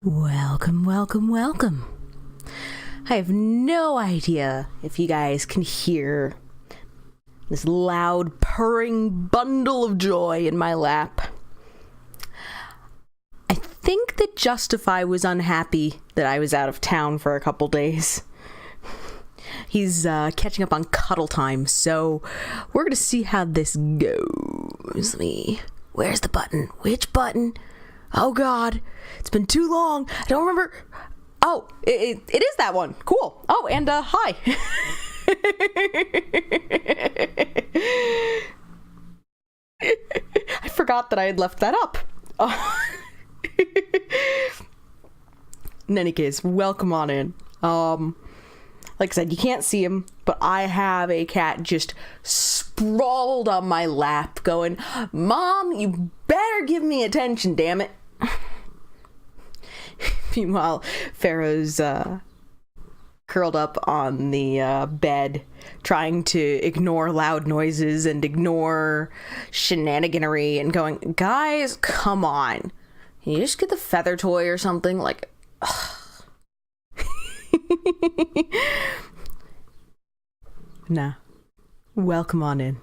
Welcome, welcome, welcome. I have no idea if you guys can hear this loud purring bundle of joy in my lap. I think that Justify was unhappy that I was out of town for a couple days. He's catching up on cuddle time, so we're gonna see how this goes. Where's the button? Which button? Oh god, it's been too long. I don't remember. Oh, it is that one. Cool. Oh, and hi. I forgot that I had left that up. In any case, welcome on in. Like I said, you can't see him, but I have a cat just sprawled on my lap going, "Mom, you better give me attention, damn it." Meanwhile, Pharaoh's curled up on the bed, trying to ignore loud noises and ignore shenaniganery and going, "Guys, come on. Can you just get the feather toy or something?" Like, nah. Welcome on in.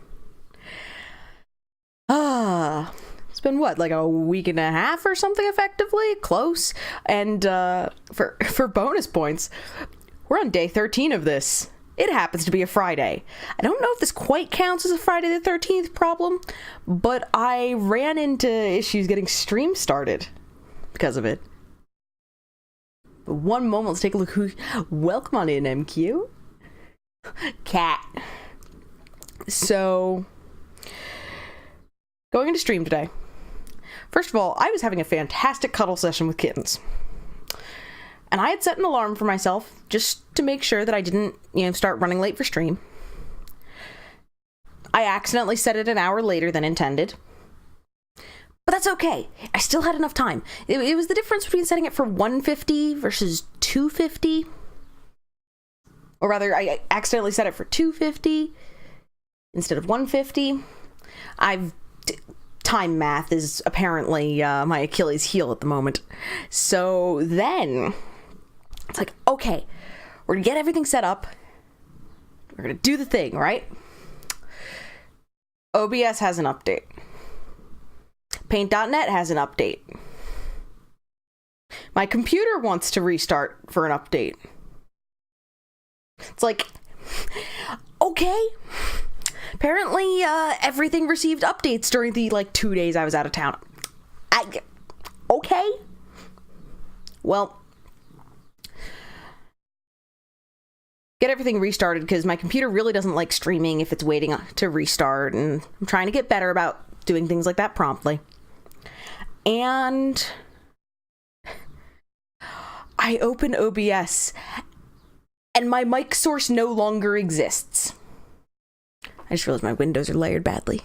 It's been what, like a week and a half or something, effectively? Close. And for bonus points, we're on day 13 of this. It happens to be a Friday. I don't know if this quite counts as a Friday the 13th problem, but I ran into issues getting stream started because of it. But one moment, let's take a look who... Welcome on in, MQ. Cat. So, going into stream today. First of all, I was having a fantastic cuddle session with kittens. And I had set an alarm for myself just to make sure that I didn't, start running late for stream. I accidentally set it an hour later than intended. But that's okay. I still had enough time. It was the difference between setting it for 1:50 versus 2:50. Or rather, I accidentally set it for 2:50 instead of 1:50. Time math is apparently my Achilles heel at the moment. So then, it's like, okay, we're gonna get everything set up. We're gonna do the thing, right? OBS has an update. Paint.net has an update. My computer wants to restart for an update. It's like, okay. Apparently, everything received updates during the, 2 days I was out of town. Okay. Well, get everything restarted because my computer really doesn't like streaming if it's waiting to restart, and I'm trying to get better about doing things like that promptly. And I open OBS and my mic source no longer exists. I just realized my windows are layered badly.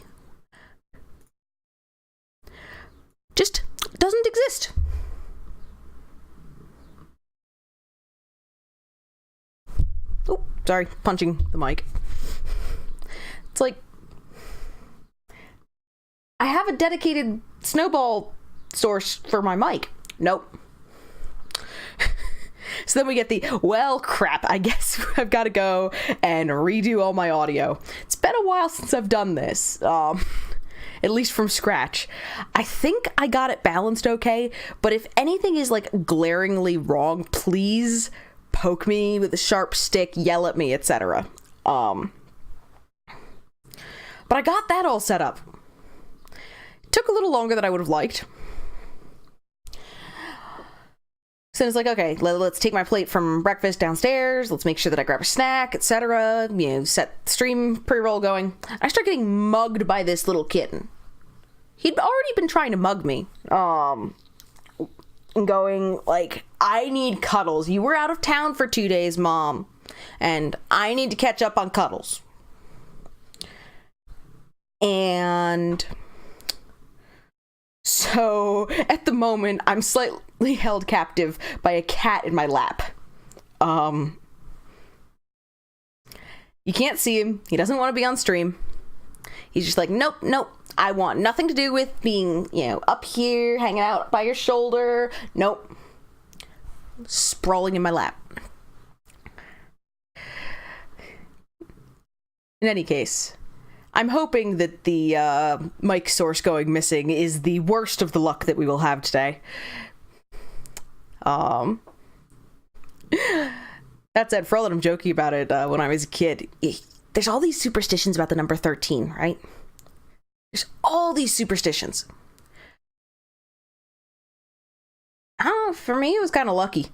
Just doesn't exist. Oh, sorry, punching the mic. It's like, I have a dedicated snowball source for my mic. Nope. So then we get the, well, crap, I guess I've got to go and redo all my audio. It's been a while since I've done this, at least from scratch. I think I got it balanced okay, but if anything is, glaringly wrong, please poke me with a sharp stick, yell at me, etc. But I got that all set up. It took a little longer than I would have liked. So it's like, okay, let's take my plate from breakfast downstairs. Let's make sure that I grab a snack, etc. Set the stream pre-roll going. I start getting mugged by this little kitten. He'd already been trying to mug me. And going, I need cuddles. You were out of town for 2 days, Mom. And I need to catch up on cuddles. And so, at the moment, I'm slightly held captive by a cat in my lap. You can't see him. He doesn't want to be on stream. He's just like, nope. I want nothing to do with being, up here, hanging out by your shoulder. Nope. sprawling in my lap. In any case, I'm hoping that the mic source going missing is the worst of the luck that we will have today. That said, for all that I'm joking about it, when I was a kid, there's all these superstitions about the number 13, right? There's all these superstitions. I don't know, for me, it was kind of lucky.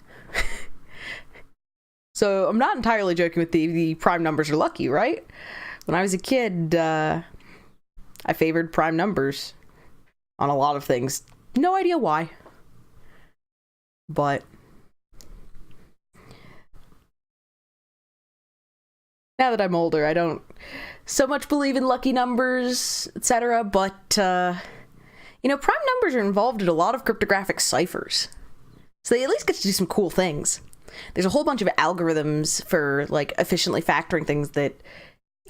So I'm not entirely joking with the prime numbers are lucky, right? When I was a kid, I favored prime numbers on a lot of things. No idea why. But now that I'm older, I don't so much believe in lucky numbers, etc. But, prime numbers are involved in a lot of cryptographic ciphers. So they at least get to do some cool things. There's a whole bunch of algorithms for, efficiently factoring things that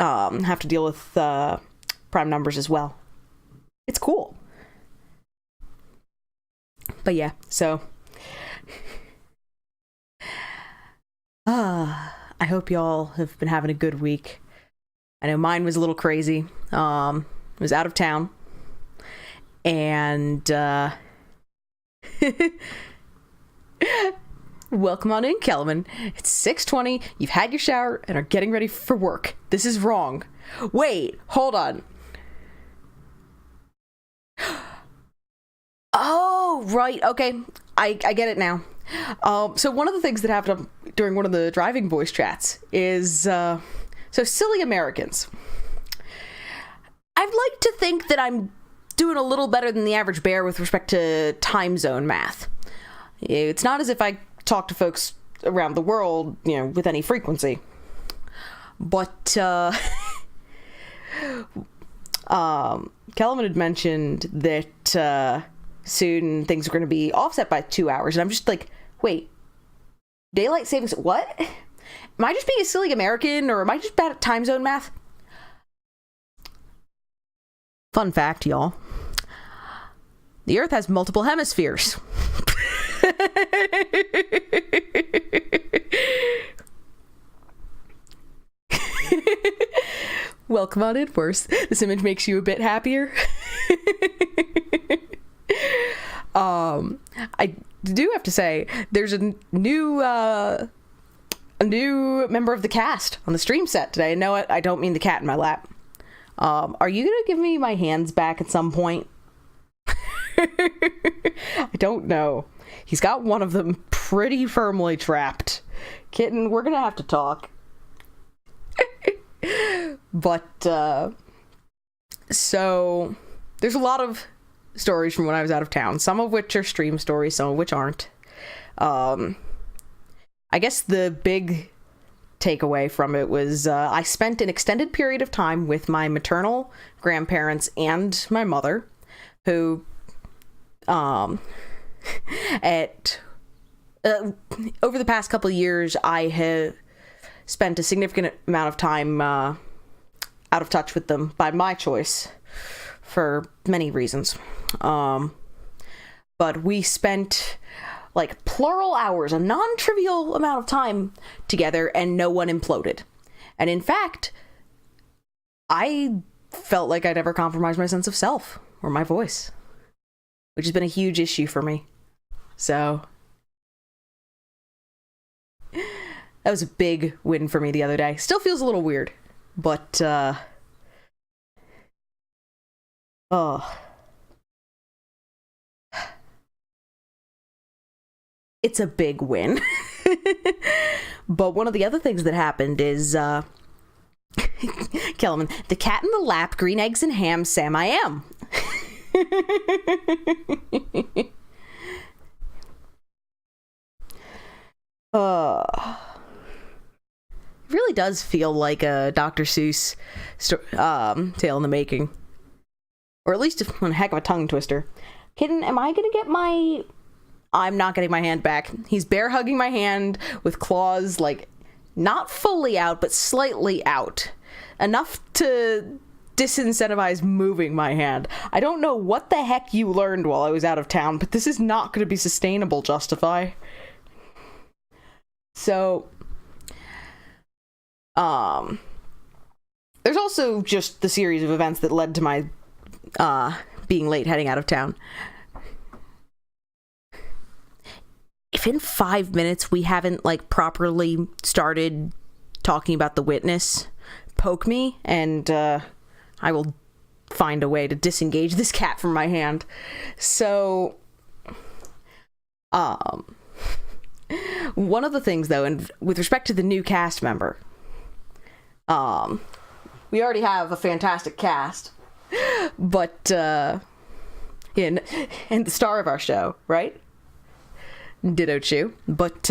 have to deal with prime numbers as well. It's cool. But yeah, so I hope y'all have been having a good week. I know mine was a little crazy. I was out of town. And welcome on in, Kelman. It's 6:20. You've had your shower and are getting ready for work. This is wrong. Wait, hold on. Oh, right. Okay. I get it now. So one of the things that happened during one of the driving voice chats is, so silly Americans. I'd like to think that I'm doing a little better than the average bear with respect to time zone math. It's not as if I talk to folks around the world, with any frequency. But, Kelman had mentioned that, soon things are going to be offset by 2 hours. And I'm just like, wait, daylight savings, what? Am I just being a silly American, or am I just bad at time zone math? Fun fact, y'all. The Earth has multiple hemispheres. Welcome on in, worse. This image makes you a bit happier. I do have to say, there's a new member of the cast on the stream set today. And no, I don't mean the cat in my lap. Are you gonna give me my hands back at some point? I don't know. He's got one of them pretty firmly trapped. Kitten, we're gonna have to talk. But, so there's a lot of stories from when I was out of town, some of which are stream stories, some of which aren't. I guess the big takeaway from it was I spent an extended period of time with my maternal grandparents and my mother, who over the past couple of years I have spent a significant amount of time out of touch with them by my choice for many reasons. But we spent plural hours, a non-trivial amount of time together, and no one imploded. And in fact, I felt like I never compromised my sense of self or my voice, which has been a huge issue for me. So that was a big win for me the other day. Still feels a little weird, but it's a big win. But one of the other things that happened is Kelman, the cat in the lap, green eggs and ham, Sam I am. It really does feel like a Dr. Seuss tale in the making. Or at least a heck of a tongue twister. Kitten, am I gonna get my... I'm not getting my hand back. He's bear hugging my hand with claws, not fully out, but slightly out. Enough to disincentivize moving my hand. I don't know what the heck you learned while I was out of town, but this is not going to be sustainable, Justify. So, there's also just the series of events that led to my being late heading out of town. If in 5 minutes we haven't like properly started talking about the Witness, poke me and I will find a way to disengage this cat from my hand. So one of the things though, and with respect to the new cast member, we already have a fantastic cast, but and the star of our show, right? Ditto Chew. But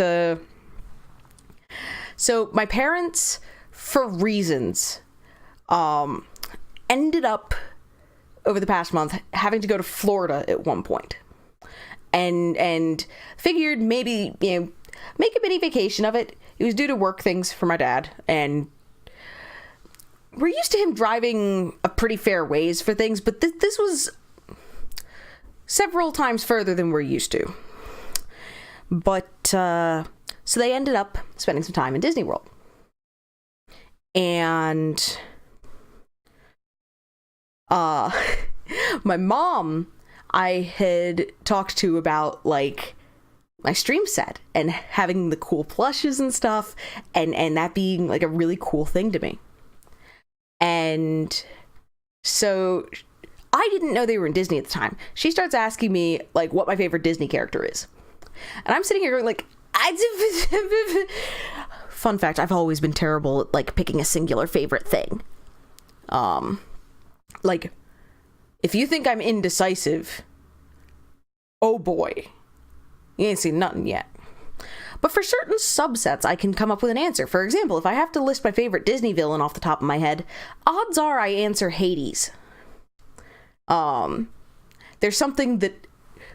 so my parents, for reasons, ended up over the past month having to go to Florida at one point, and figured maybe, you know, make a mini vacation of it. It was due to work things for my dad, and we're used to him driving a pretty fair ways for things, but this was several times further than we're used to. But so they ended up spending some time in Disney World, and my mom I had talked to about like my stream set and having the cool plushes and stuff, and that being like a really cool thing to me. And so I didn't know they were in Disney at the time. She starts asking me like what my favorite Disney character is. And I'm sitting here going like, fun fact, I've always been terrible at like picking a singular favorite thing. Like, if you think I'm indecisive, oh boy, you ain't seen nothing yet. But for certain subsets, I can come up with an answer. For example, if I have to list my favorite Disney villain off the top of my head, odds are I answer Hades. There's something that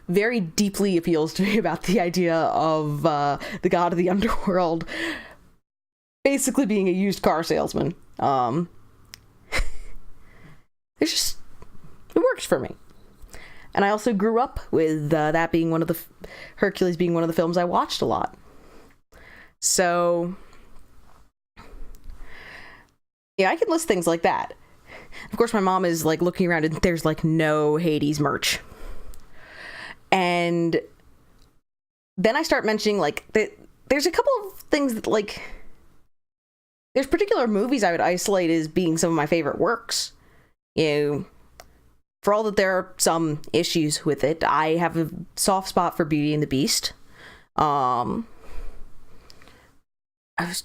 very deeply appeals to me about the idea of the god of the underworld basically being a used car salesman. It's just, it works for me. And I also grew up with that being one of the Hercules being one of the films I watched a lot. So yeah, I can list things like that. Of course, my mom is like looking around and there's like no Hades merch. And then I start mentioning like there's a couple of things that like there's particular movies I would isolate as being some of my favorite works. You know, for all that there are some issues with it, I have a soft spot for Beauty and the Beast. I was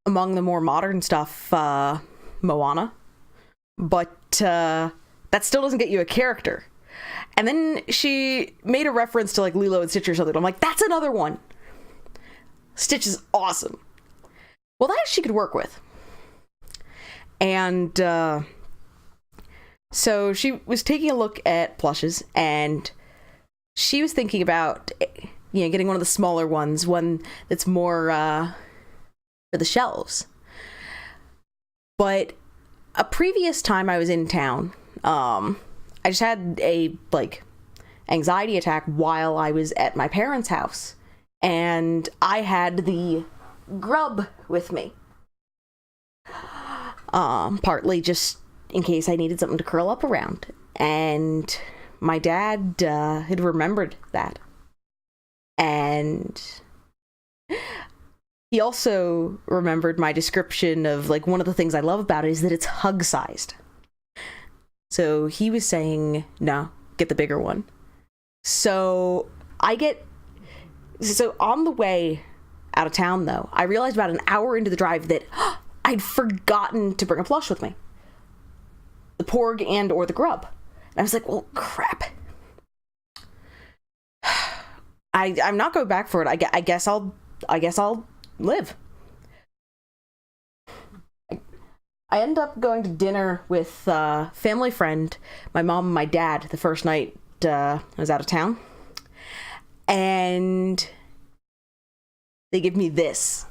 among the more modern stuff, Moana, but that still doesn't get you a character. And then she made a reference to like Lilo and Stitch or something. I'm like, that's another one. Stitch is awesome. Well, that she could work with. And so she was taking a look at plushes, and she was thinking about, you know, getting one of the smaller ones, one that's more for the shelves. But a previous time I was in town, I just had a like anxiety attack while I was at my parents' house, and I had the grub with me, partly just in case I needed something to curl up around. And my dad had remembered that, and he also remembered my description of like one of the things I love about it is that it's hug sized. So he was saying, no, get the bigger one. So on the way out of town though, I realized about an hour into the drive that I'd forgotten to bring a plush with me. The Porg and or the Grub. And I was like, well, crap. I'm not going back for it. I guess I'll live. I end up going to dinner with a family friend, my mom and my dad, the first night I was out of town. And they give me this.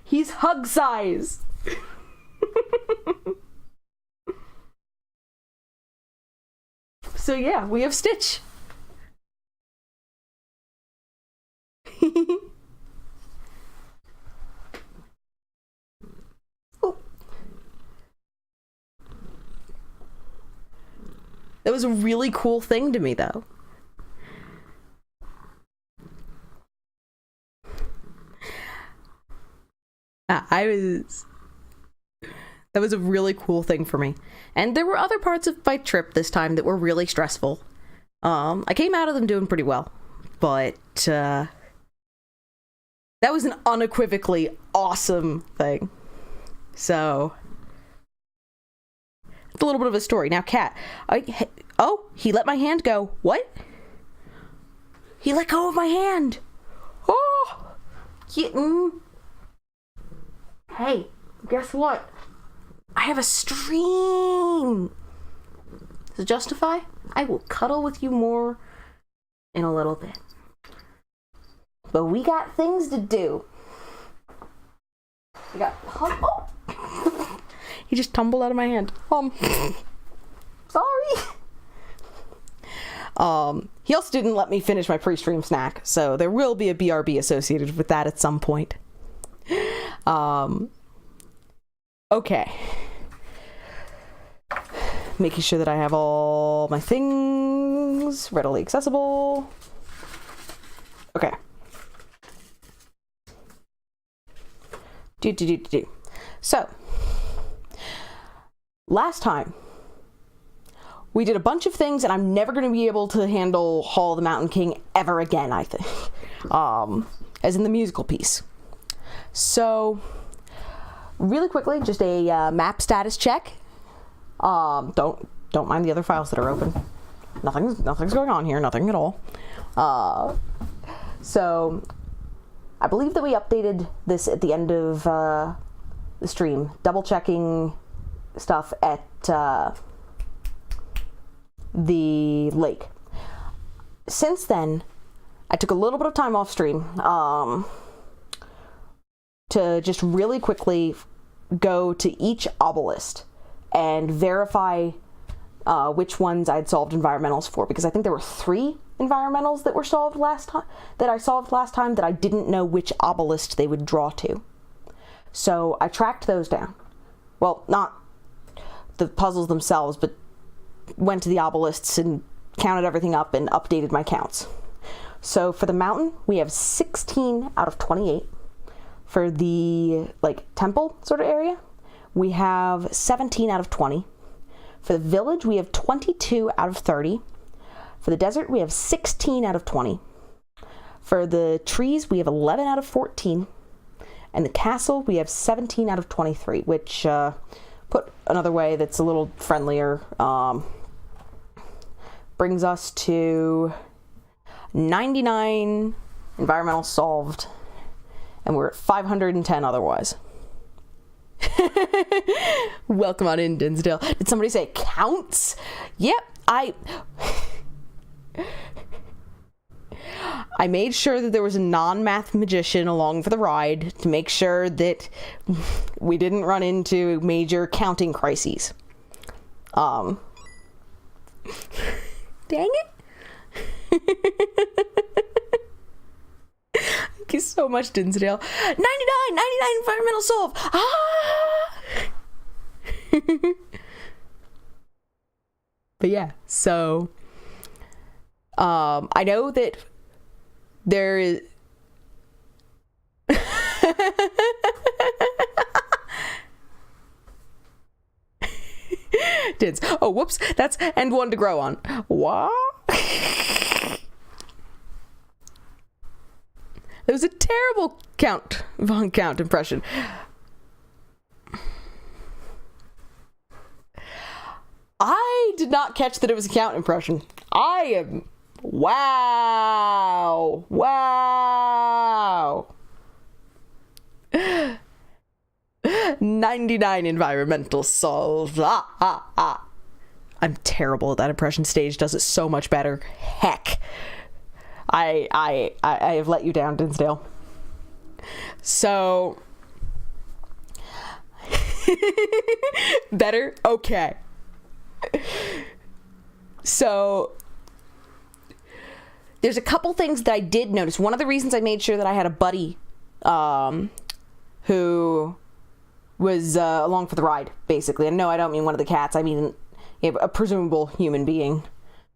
He's hug size. So yeah, we have Stitch. That was a really cool thing to me, though. That was a really cool thing for me. And there were other parts of my trip this time that were really stressful. I came out of them doing pretty well, but that was an unequivocally awesome thing. So, it's a little bit of a story. Now, Cat, oh, he let my hand go. What? He let go of my hand. Oh, kitten. Hey, guess what? I have a stream. Does it justify? I will cuddle with you more in a little bit. But we got things to do. We got oh. He just tumbled out of my hand. Sorry. He also didn't let me finish my pre-stream snack, so there will be a BRB associated with that at some point. Okay. Making sure that I have all my things readily accessible. Okay. So, last time, we did a bunch of things, and I'm never going to be able to handle Hall of the Mountain King ever again, I think. As in the musical piece. So, really quickly, just a map status check. Don't mind the other files that are open. Nothing's going on here, nothing at all. So, I believe that we updated this at the end of the stream, double checking stuff at the lake. Since then, I took a little bit of time off stream to just really quickly go to each obelisk and verify which ones I'd solved environmentals for, because I think there were 3 environmentals that were solved last time, that I didn't know which obelisk they would draw to. So I tracked those down. Well, not the puzzles themselves, but went to the obelisks and counted everything up and updated my counts. So for the mountain, we have 16 out of 28. For the, temple sort of area, we have 17 out of 20. For the village, we have 22 out of 30. For the desert, we have 16 out of 20. For the trees, we have 11 out of 14. And the castle, we have 17 out of 23, which, put another way that's a little friendlier, brings us to 99 environmental solved, and we're at 510 otherwise. Welcome on in, Dinsdale. Did somebody say counts? Yep, I made sure that there was a non-math magician along for the ride to make sure that we didn't run into major counting crises. Dang it. Thank you so much, Dinsdale. 99 environmental solve. But yeah, so I know that there is Dins. Oh, whoops. That's and one to grow on. What? It was a terrible count impression. I did not catch that it was a count impression. Wow. 99 environmental solved. I'm terrible at that impression. Stage does it so much better. Heck. I have let you down, Dinsdale. So better? Okay. So there's a couple things that I did notice. One of the reasons I made sure that I had a buddy who was along for the ride, basically. And no, I don't mean one of the cats. I mean a presumable human being.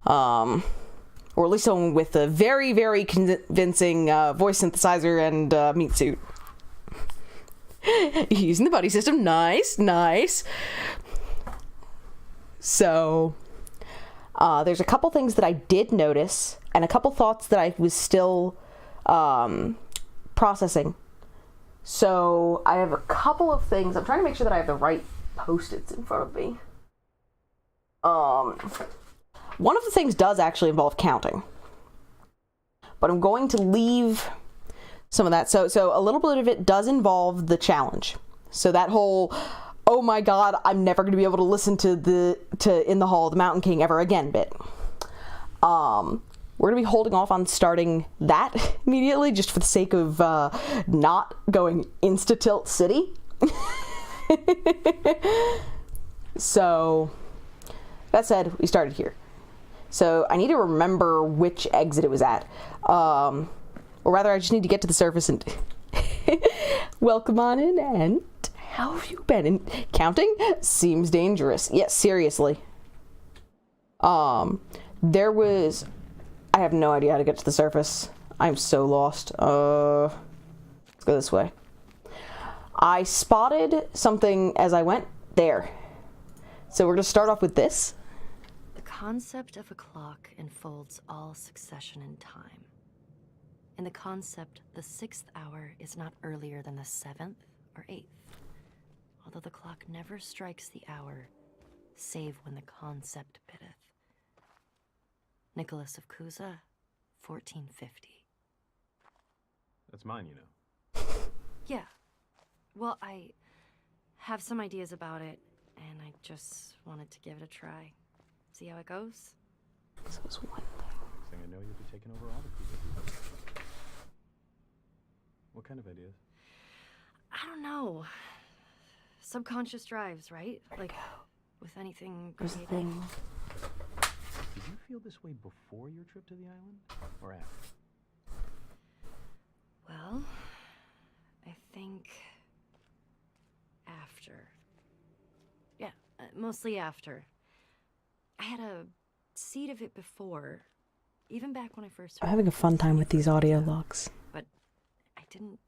Or at least someone with a very, very convincing voice synthesizer and meat suit. Using the buddy system. Nice, nice. So, there's a couple things that I did notice, and a couple thoughts that I was still processing. So, I have a couple of things. I'm trying to make sure that I have the right Post-its in front of me. One of the things does actually involve counting. But I'm going to leave some of that. So a little bit of it does involve the challenge. So that whole, oh my god, I'm never going to be able to listen to In the Hall of the Mountain King ever again bit. We're going to be holding off on starting that immediately, just for the sake of not going insta-tilt city. So, that said, we started here. So, I need to remember which exit it was at. Or rather, I just need to get to the surface and... Welcome on in, and how have you been? And counting seems dangerous. Yes, seriously. There was... I have no idea how to get to the surface. I'm so lost. Let's go this way. I spotted something as I went there. So we're going to start off with this. The concept of a clock enfolds all succession in time. In the concept, the 6th hour is not earlier than the 7th or 8th, although the clock never strikes the hour, save when the concept biddeth. Nicholas of Cusa, 1450. That's mine, you know. Yeah. Well, I have some ideas about it, and I just wanted to give it a try. See how it goes? This was one Next thing I know, you'll be taking over all the people. What kind of ideas? I don't know. Subconscious drives, right? Like, with anything creative. Did you feel this way before your trip to the island, or after? Well, I think after. Yeah, mostly after. I had a seed of it before, even back when I first I'm having a fun time with these audio logs. But I didn't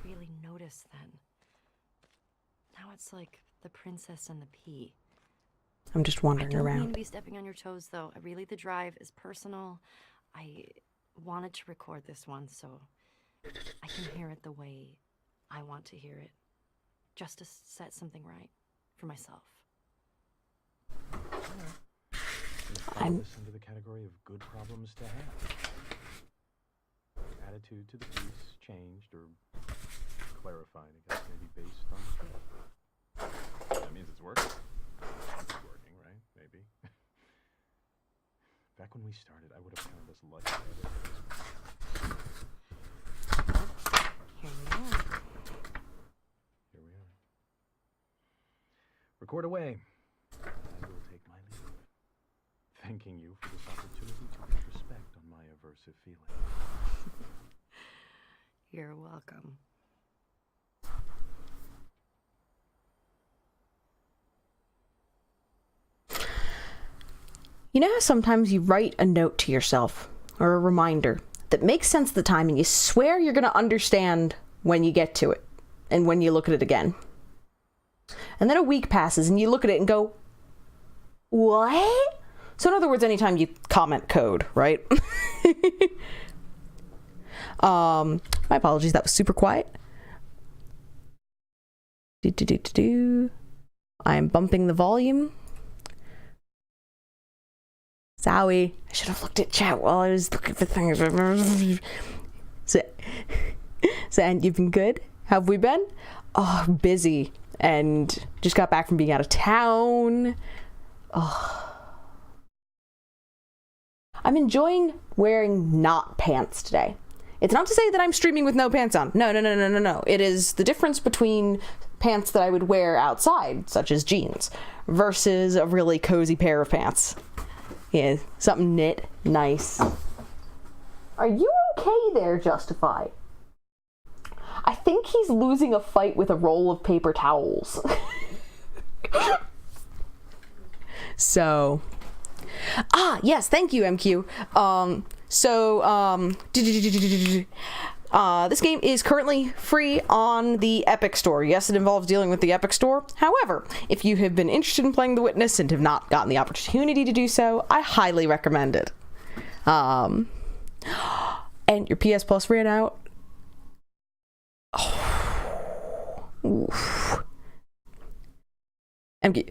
really notice then. Now it's like the princess and the pea. I'm just wandering I don't around. mean to be stepping on your toes, though. Really, the drive is personal. I wanted to record this one so I can hear it the way I want to hear it, just to set something right for myself. I'm this under the category of good problems to have. Attitude to the piece changed or clarified, I guess, maybe based on the trip. That means it's working. It's working, right? Maybe. Back when we started, I would have counted us lucky. Here we are. Here we are. Record away. I will take my leave. Thanking you for this opportunity to introspect on my aversive feelings. You're welcome. You know how sometimes you write a note to yourself, or a reminder, that makes sense at the time and you swear you're going to understand when you get to it, and when you look at it again. And then a week passes and you look at it and go, what? So in other words, anytime you comment code, right? My apologies, that was super quiet. I'm bumping the volume. Zowie, I should have looked at chat while I was looking for things. So and you've been good? How have we been? Oh, busy. And just got back from being out of town. Oh. I'm enjoying wearing not pants today. It's not to say that I'm streaming with no pants on. No. It is the difference between pants that I would wear outside, such as jeans, versus a really cozy pair of pants. Yeah, something knit, nice. Are you okay there, Justify? I think he's losing a fight with a roll of paper towels. So, yes, thank you, MQ. This game is currently free on the Epic Store. Yes, it involves dealing with the Epic Store. However, if you have been interested in playing The Witness and have not gotten the opportunity to do so, I highly recommend it. And your PS Plus ran out. Oof. MQ.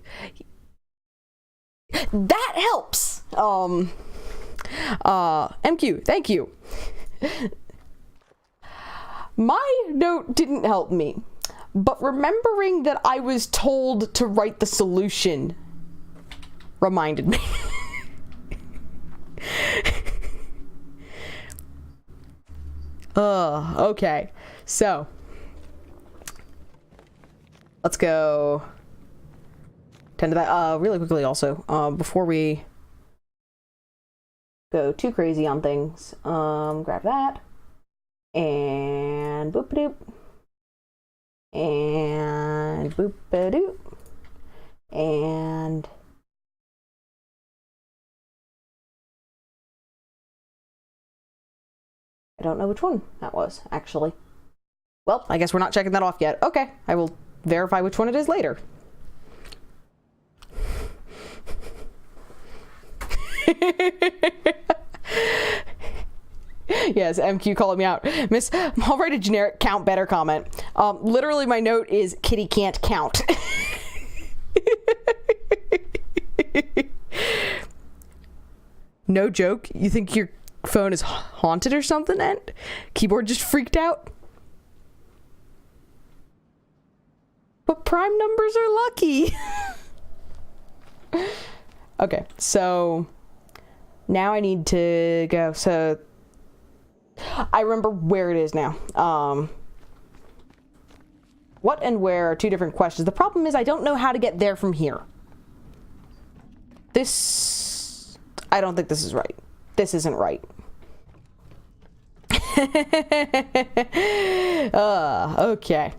That helps. MQ, thank you. My note didn't help me, but remembering that I was told to write the solution reminded me. Okay. So, let's go tend to that really quickly also, before we go too crazy on things. Grab that. And boop-a-doop. And boop-a-doop. And I don't know which one that was, actually. Well, I guess we're not checking that off yet. Okay, I will verify which one it is later. Yes, MQ calling me out. Miss, I'll write a generic count better comment. Literally my note is kitty can't count. No joke? You think your phone is haunted or something, and keyboard just freaked out? But prime numbers are lucky. Okay, so now I need to go. So I remember where it is now. What and where are two different questions. The problem is I don't know how to get there from here. I don't think this is right. This isn't right. Okay.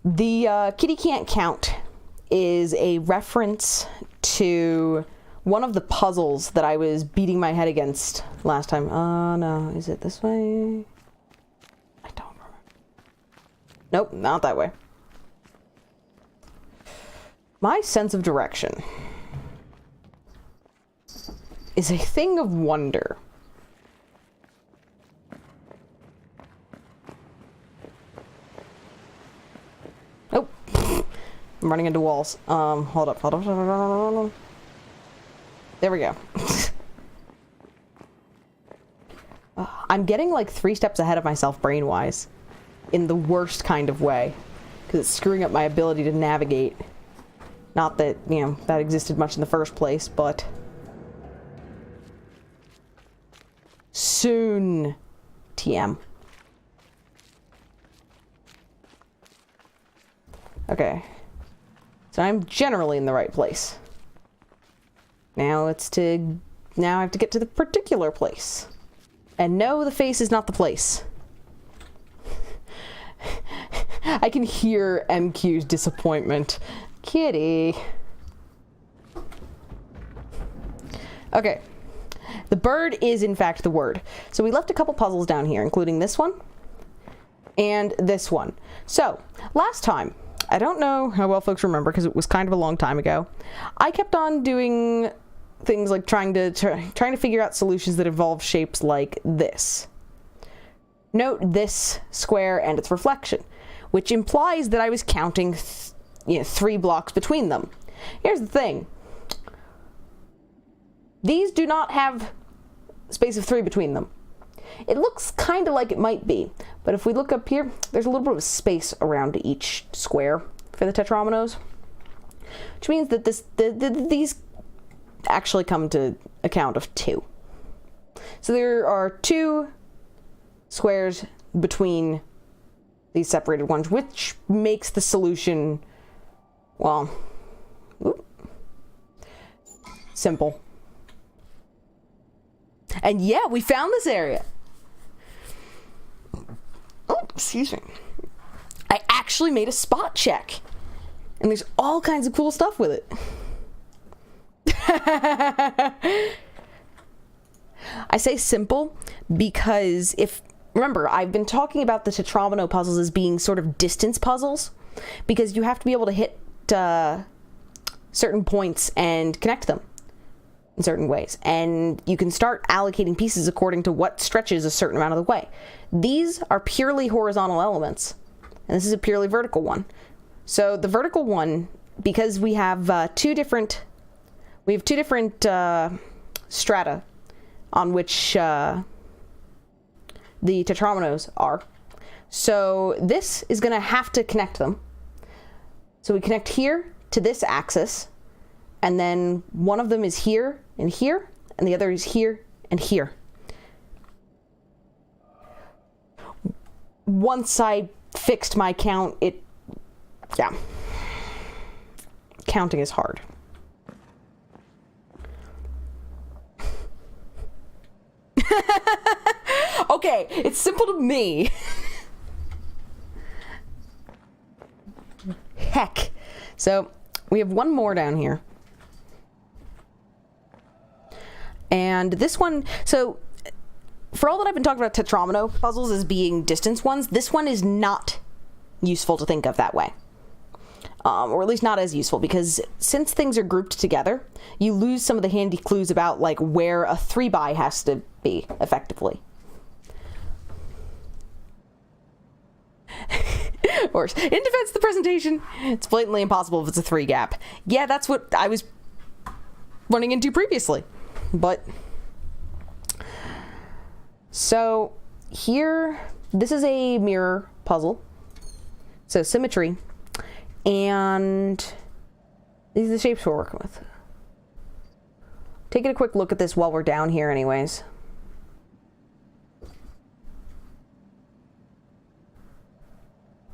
The kitty can't count is a reference to one of the puzzles that I was beating my head against last time. No, is it this way? I don't remember. Nope, not that way. My sense of direction is a thing of wonder. Oh, I'm running into walls. Hold up. There we go. I'm getting like 3 steps ahead of myself brain-wise, in the worst kind of way, because it's screwing up my ability to navigate. Not that, you know, that existed much in the first place, but soon, TM. Okay, so I'm generally in the right place. Now I have to get to the particular place. And no, the face is not the place. I can hear MQ's disappointment. Kitty. Okay. The bird is in fact the word. So we left a couple puzzles down here, including this one and this one. So, last time, I don't know how well folks remember because it was kind of a long time ago, I kept on doing things like trying to figure out solutions that involve shapes like this. Note this square and its reflection, which implies that I was counting 3 blocks between them. Here's the thing. These do not have space of 3 between them. It looks kind of like it might be, but if we look up here, there's a little bit of space around each square for the tetrominoes, which means that these actually come to a count of 2. So there are 2 squares between these separated ones, which makes the solution, well, simple. And yeah, we found this area. Oh, excuse me. I actually made a spot check. And there's all kinds of cool stuff with it. I say simple because remember, I've been talking about the Tetromino puzzles as being sort of distance puzzles, because you have to be able to hit certain points and connect them in certain ways. And you can start allocating pieces according to what stretches a certain amount of the way. These are purely horizontal elements, and this is a purely vertical one. So the vertical one, because we have two different strata on which the Tetrominos are. So this is going to have to connect them. So we connect here to this axis, and then one of them is here and here, and the other is here and here. Once I fixed my count, counting is hard. Okay, it's simple to me. Heck. So, we have one more down here. And this one, so, for all that I've been talking about Tetromino puzzles as being distance ones, this one is not useful to think of that way. Or at least not as useful, because since things are grouped together, you lose some of the handy clues about, like, where a 3x has to be, effectively. Or, in defense of the presentation, it's blatantly impossible if it's a 3 gap. Yeah, that's what I was running into previously. But, so, here, this is a mirror puzzle. So, symmetry. And these are the shapes we're working with. Taking a quick look at this while we're down here anyways.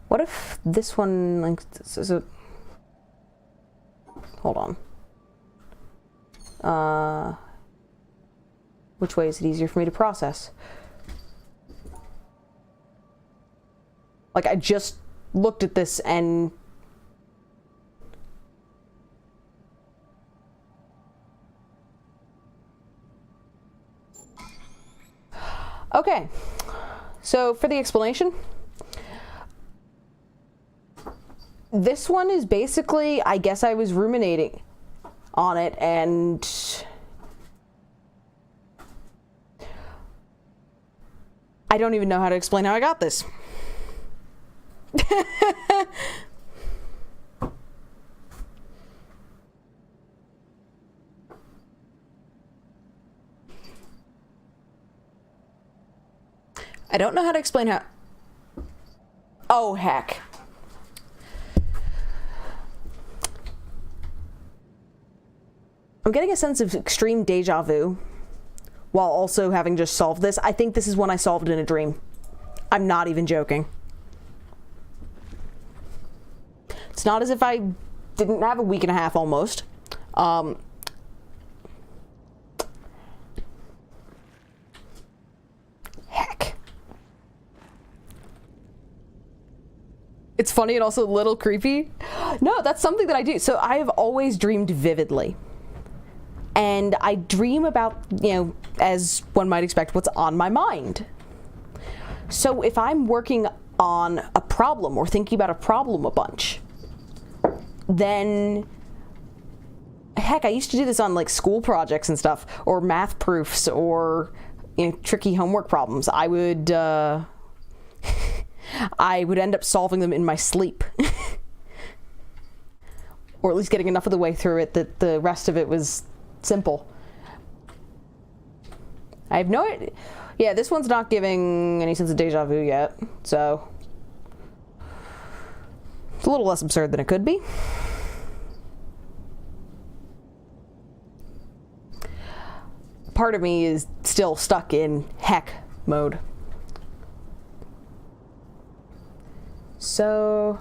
What if this one, like, is it? Hold on. Which way is it easier for me to process? Like, I just looked at this and... Okay, so for the explanation, this one is basically, I guess I was ruminating on it, and I don't even know how to explain how I got this. I don't know how to explain how... Oh, heck. I'm getting a sense of extreme deja vu while also having just solved this. I think this is one I solved in a dream. I'm not even joking. It's not as if I didn't have a week and a half almost. Heck. It's funny and also a little creepy. No, that's something that I do. So I have always dreamed vividly. And I dream about, you know, as one might expect, what's on my mind. So if I'm working on a problem or thinking about a problem a bunch, then, heck, I used to do this on, like, school projects and stuff, or math proofs, or, you know, tricky homework problems. I would end up solving them in my sleep. Or at least getting enough of the way through it that the rest of it was simple. I have no idea. Yeah, this one's not giving any sense of deja vu yet, so it's a little less absurd than it could be. Part of me is still stuck in heck mode. So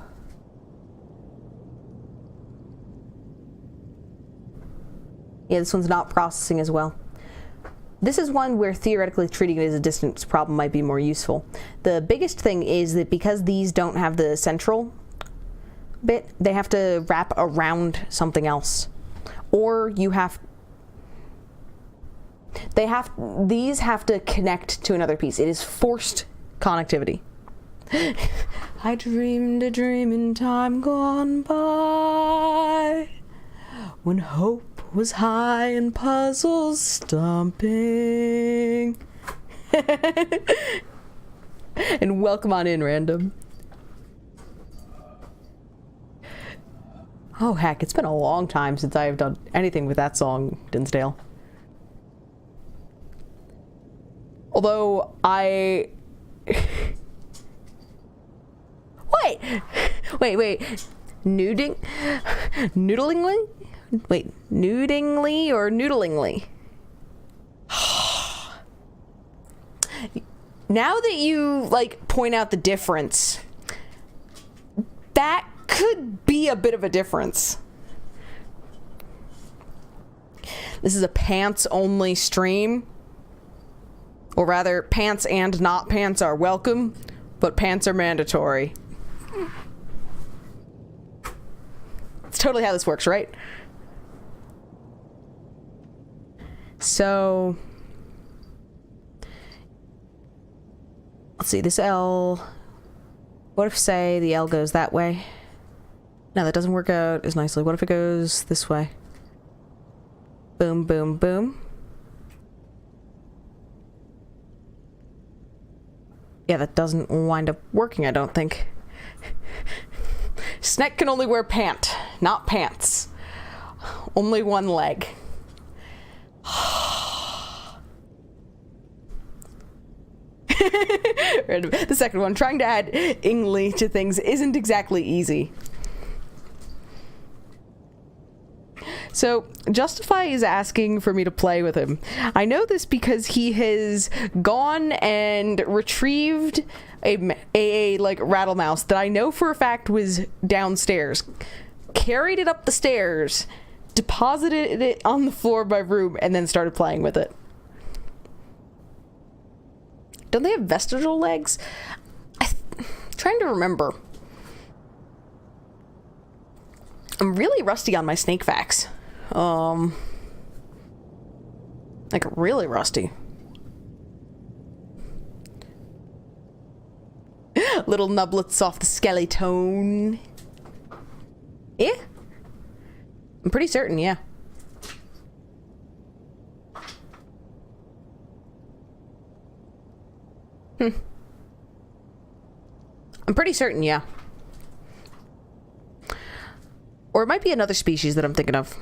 yeah, this one's not processing as well. This is one where theoretically treating it as a distance problem might be more useful. The biggest thing is that because these don't have the central bit, they have to wrap around something else. Or you have these have to connect to another piece. It is forced connectivity. I dreamed a dream in time gone by, when hope was high and puzzles stomping. And welcome on in, random. Oh heck, it's been a long time since I have done anything with that song, Dinsdale. Although I... Wait. Noodlingly? Wait, noodingly or noodlingly? Now that you, like, point out the difference, that could be a bit of a difference. This is a pants-only stream. Or rather, pants and not pants are welcome, but pants are mandatory. It's totally how this works, right? So... let's see, this L... what if, say, the L goes that way? No, that doesn't work out as nicely. What if it goes this way? Boom, boom, boom. Yeah, that doesn't wind up working, I don't think. Sneck can only wear pant, not pants. Only one leg. The second one, trying to add ingly to things isn't exactly easy. So, Justify is asking for me to play with him. I know this because he has gone and retrieved a like rattle mouse that I know for a fact was downstairs, carried it up the stairs, deposited it on the floor of my room, and then started playing with it. Don't they have vestigial legs? I'm trying to remember. I'm really rusty on my snake facts. Like really rusty. Little nublets off the skeleton. Yeah? I'm pretty certain, yeah. I'm pretty certain, yeah. Or it might be another species that I'm thinking of.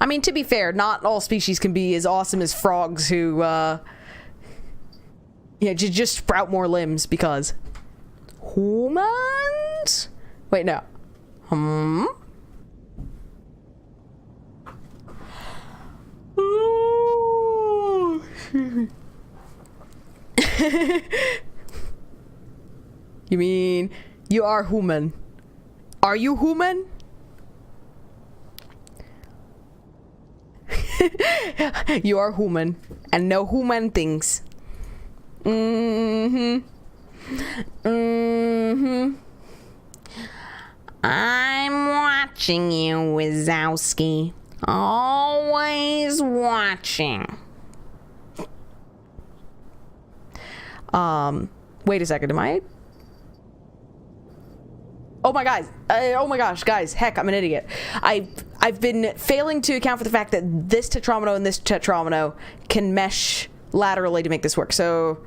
I mean, to be fair, not all species can be as awesome as frogs who, yeah, just sprout more limbs because... humans? Wait, no. You mean you are human? Are you human? You are human, and no human things. I'm watching you, Wazowski. Always watching. Wait a second, am I? Oh my guys, oh my gosh, guys, heck, I'm an idiot. I've been failing to account for the fact that this tetromino and this tetromino can mesh laterally to make this work. So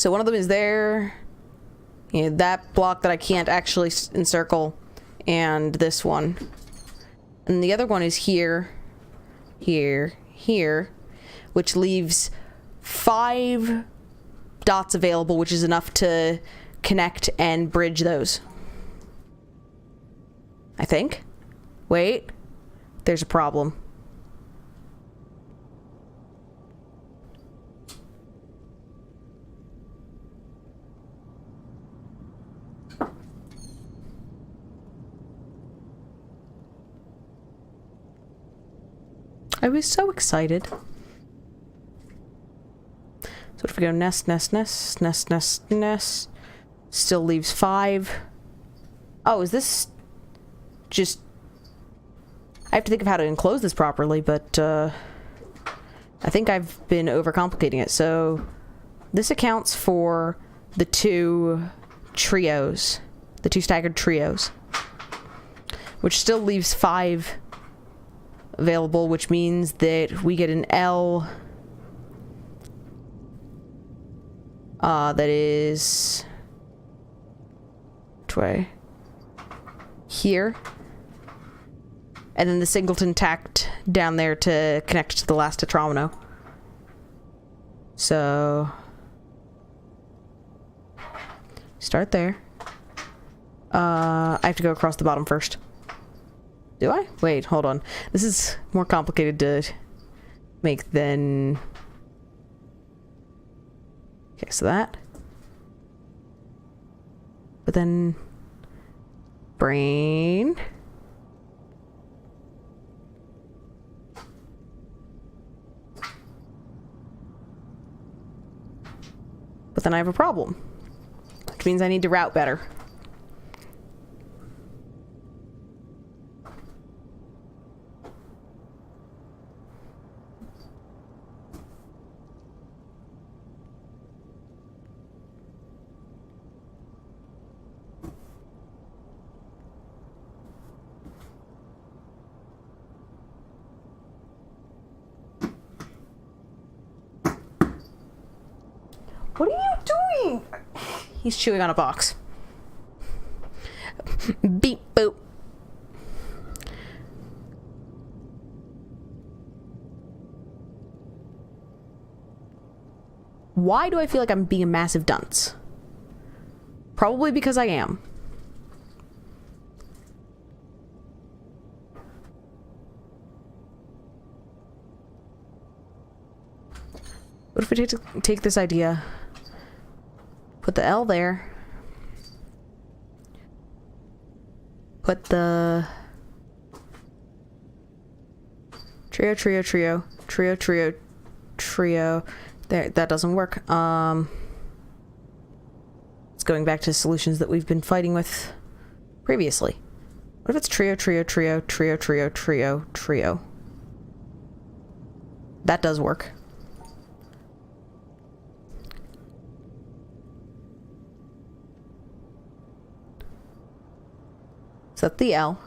one of them is there. Yeah, that block that I can't actually encircle, and this one. And the other one is here, here, here, which leaves 5 dots available, which is enough to connect and bridge those. I think. Wait. There's a problem. I was so excited. So if we go nest, nest, nest, nest, nest, nest, still leaves 5. Oh, is this just... I have to think of how to enclose this properly, but I think I've been overcomplicating it. So this accounts for the 2 trios, the 2 staggered trios, which still leaves 5 available, which means that we get an L that is which way? Here. And then the singleton tacked down there to connect to the last tetromino. So start there. I have to go across the bottom first. Do I? Wait, hold on. This is more complicated to make than... Okay, so that. But then... brain. But then I have a problem. Which means I need to route better. What are you doing? He's chewing on a box. Beep boop. Why do I feel like I'm being a massive dunce? Probably because I am. What if we take this idea, put the L there, put the trio there. That doesn't work. It's going back to solutions that we've been fighting with previously. What if it's trio? That does work. Set the L.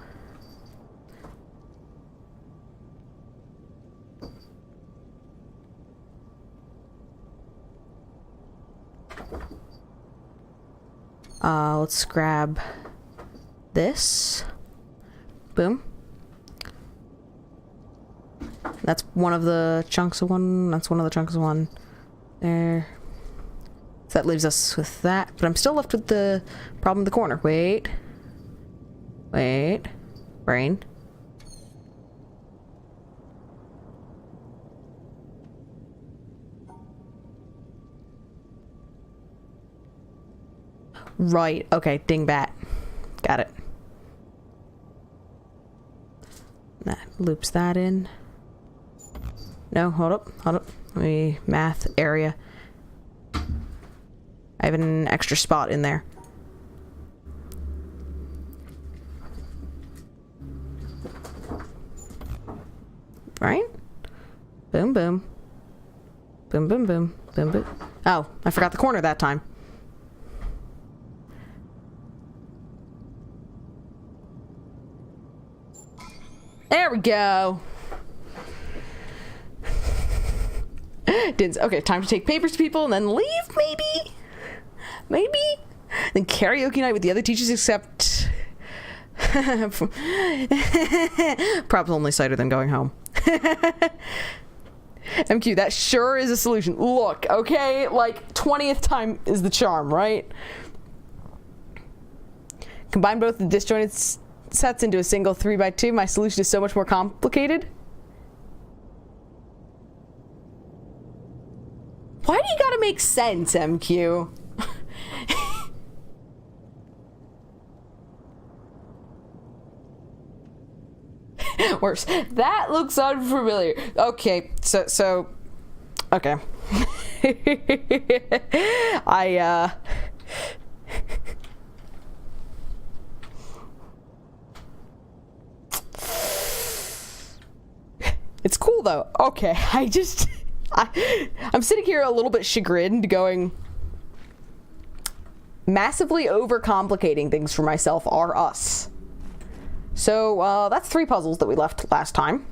Let's grab this. Boom. That's one of the chunks of one. That's one of the chunks of one. There. So that leaves us with that. But I'm still left with the problem in the corner. Wait. Brain. Right, okay, dingbat. Got it. That loops that in. No, hold up. Let me math area. I have an extra spot in there. Right? Boom, boom. Boom, boom, boom. Boom, boom. Oh, I forgot the corner that time. There we go. Okay, time to take papers to people and then leave, maybe? Maybe? Then karaoke night with the other teachers except... Prob's only cider than going home. MQ, that sure is a solution. Look, okay? Like, 20th time is the charm, right? Combine both the disjointed sets into a single 3x2. My solution is so much more complicated. Why do you gotta make sense, MQ? Worse. That looks unfamiliar. Okay, so okay. It's cool though. Okay, I'm sitting here a little bit chagrined going, massively overcomplicating things for myself are us. So, that's 3 puzzles that we left last time.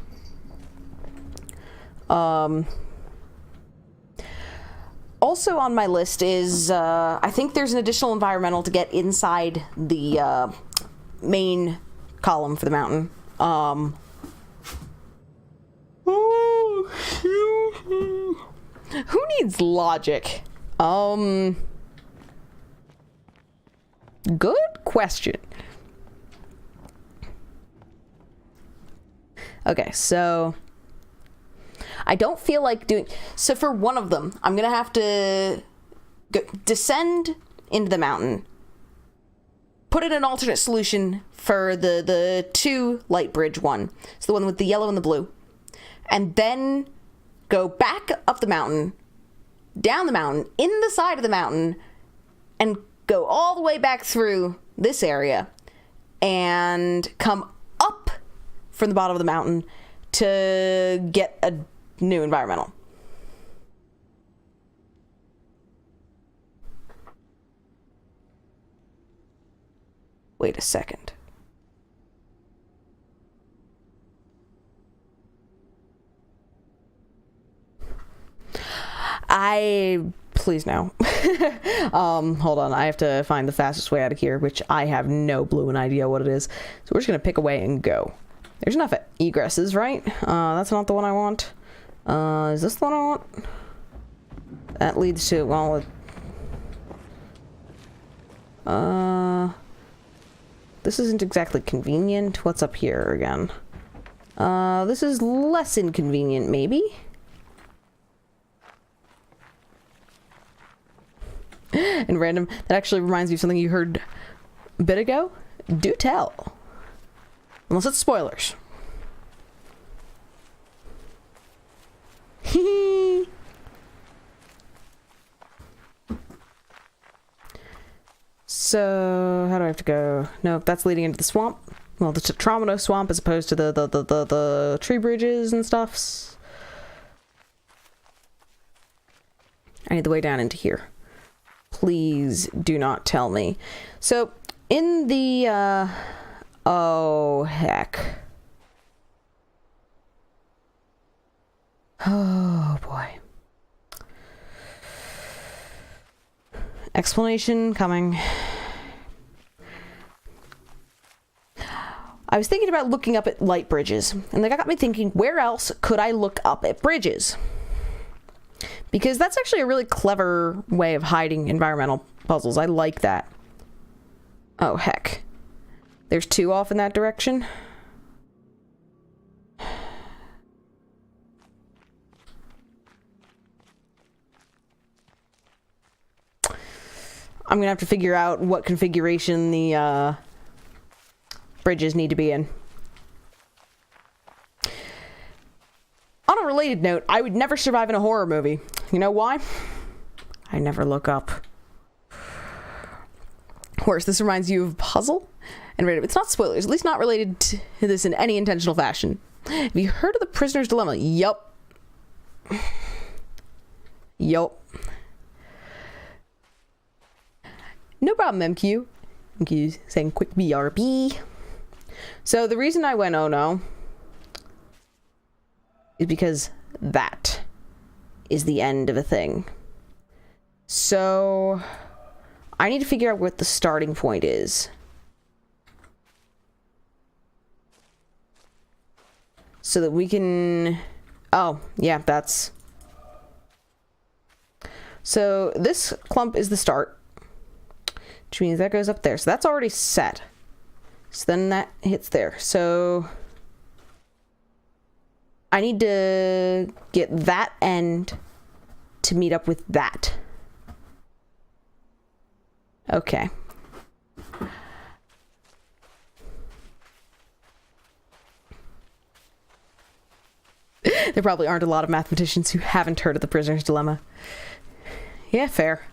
Also on my list is, I think there's an additional environmental to get inside the, main column for the mountain. Who needs logic? Good question. Okay, so I don't feel like doing... So for one of them, I'm going to have to descend into the mountain, put in an alternate solution for the 2 light bridge one. So the one with the yellow and the blue. And then go back up the mountain, down the mountain, in the side of the mountain, and go all the way back through this area and come up from the bottom of the mountain to get a new environmental. Wait a second. Please no. Hold on, I have to find the fastest way out of here, which I have no blue idea what it is. So we're just gonna pick away and go. There's enough egresses, right? That's not the one I want. Is this the one I want? That leads to, well, this isn't exactly convenient. What's up here again? This is less inconvenient, maybe? And random, that actually reminds me of something you heard a bit ago. Do tell. Unless it's spoilers. So, how do I have to go? No, that's leading into the swamp. Well, the Tromino swamp as opposed to the tree bridges and stuffs. I need the way down into here. Please do not tell me. So, in the, oh, heck. Oh, boy. Explanation coming. I was thinking about looking up at light bridges, and that got me thinking, where else could I look up at bridges? Because that's actually a really clever way of hiding environmental puzzles. I like that. Oh, heck. There's 2 off in that direction. I'm gonna have to figure out what configuration the bridges need to be in. On a related note, I would never survive in a horror movie. You know why? I never look up. Worse, this reminds you of a puzzle? And it's not spoilers, at least not related to this in any intentional fashion. Have you heard of the prisoner's dilemma? Yup. Yup. No problem, MQ. MQ saying quick BRB. So the reason I went oh no is because that is the end of a thing. So I need to figure out what the starting point is. So that we can... Oh, yeah, that's... So this clump is the start, which means that goes up there. So that's already set. So then that hits there. So I need to get that end to meet up with that. Okay. There probably aren't a lot of mathematicians who haven't heard of the prisoner's dilemma. Yeah, fair.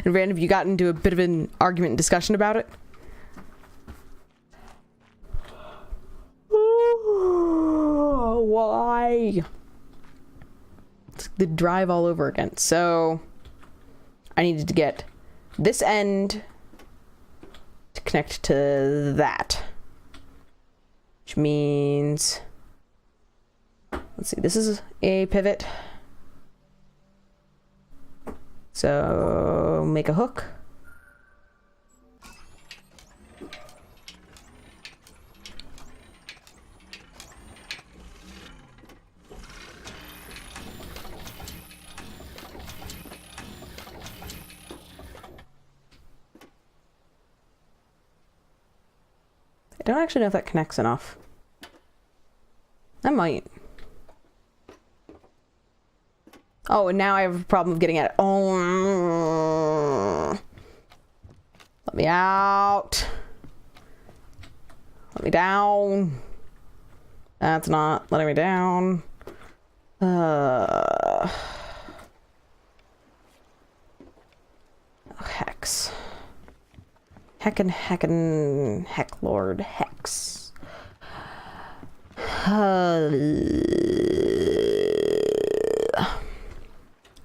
And Rand, have you gotten into a bit of an argument and discussion about it? why? It's the drive all over again. So I needed to get this end to connect to that. Which means, let's see, this is a pivot. So make a hook. I don't actually know if that connects enough. I might. Oh, and now I have a problem of getting at it. Oh. Let me out. Let me down. That's not letting me down. Hex. Heckin' heck lord hex.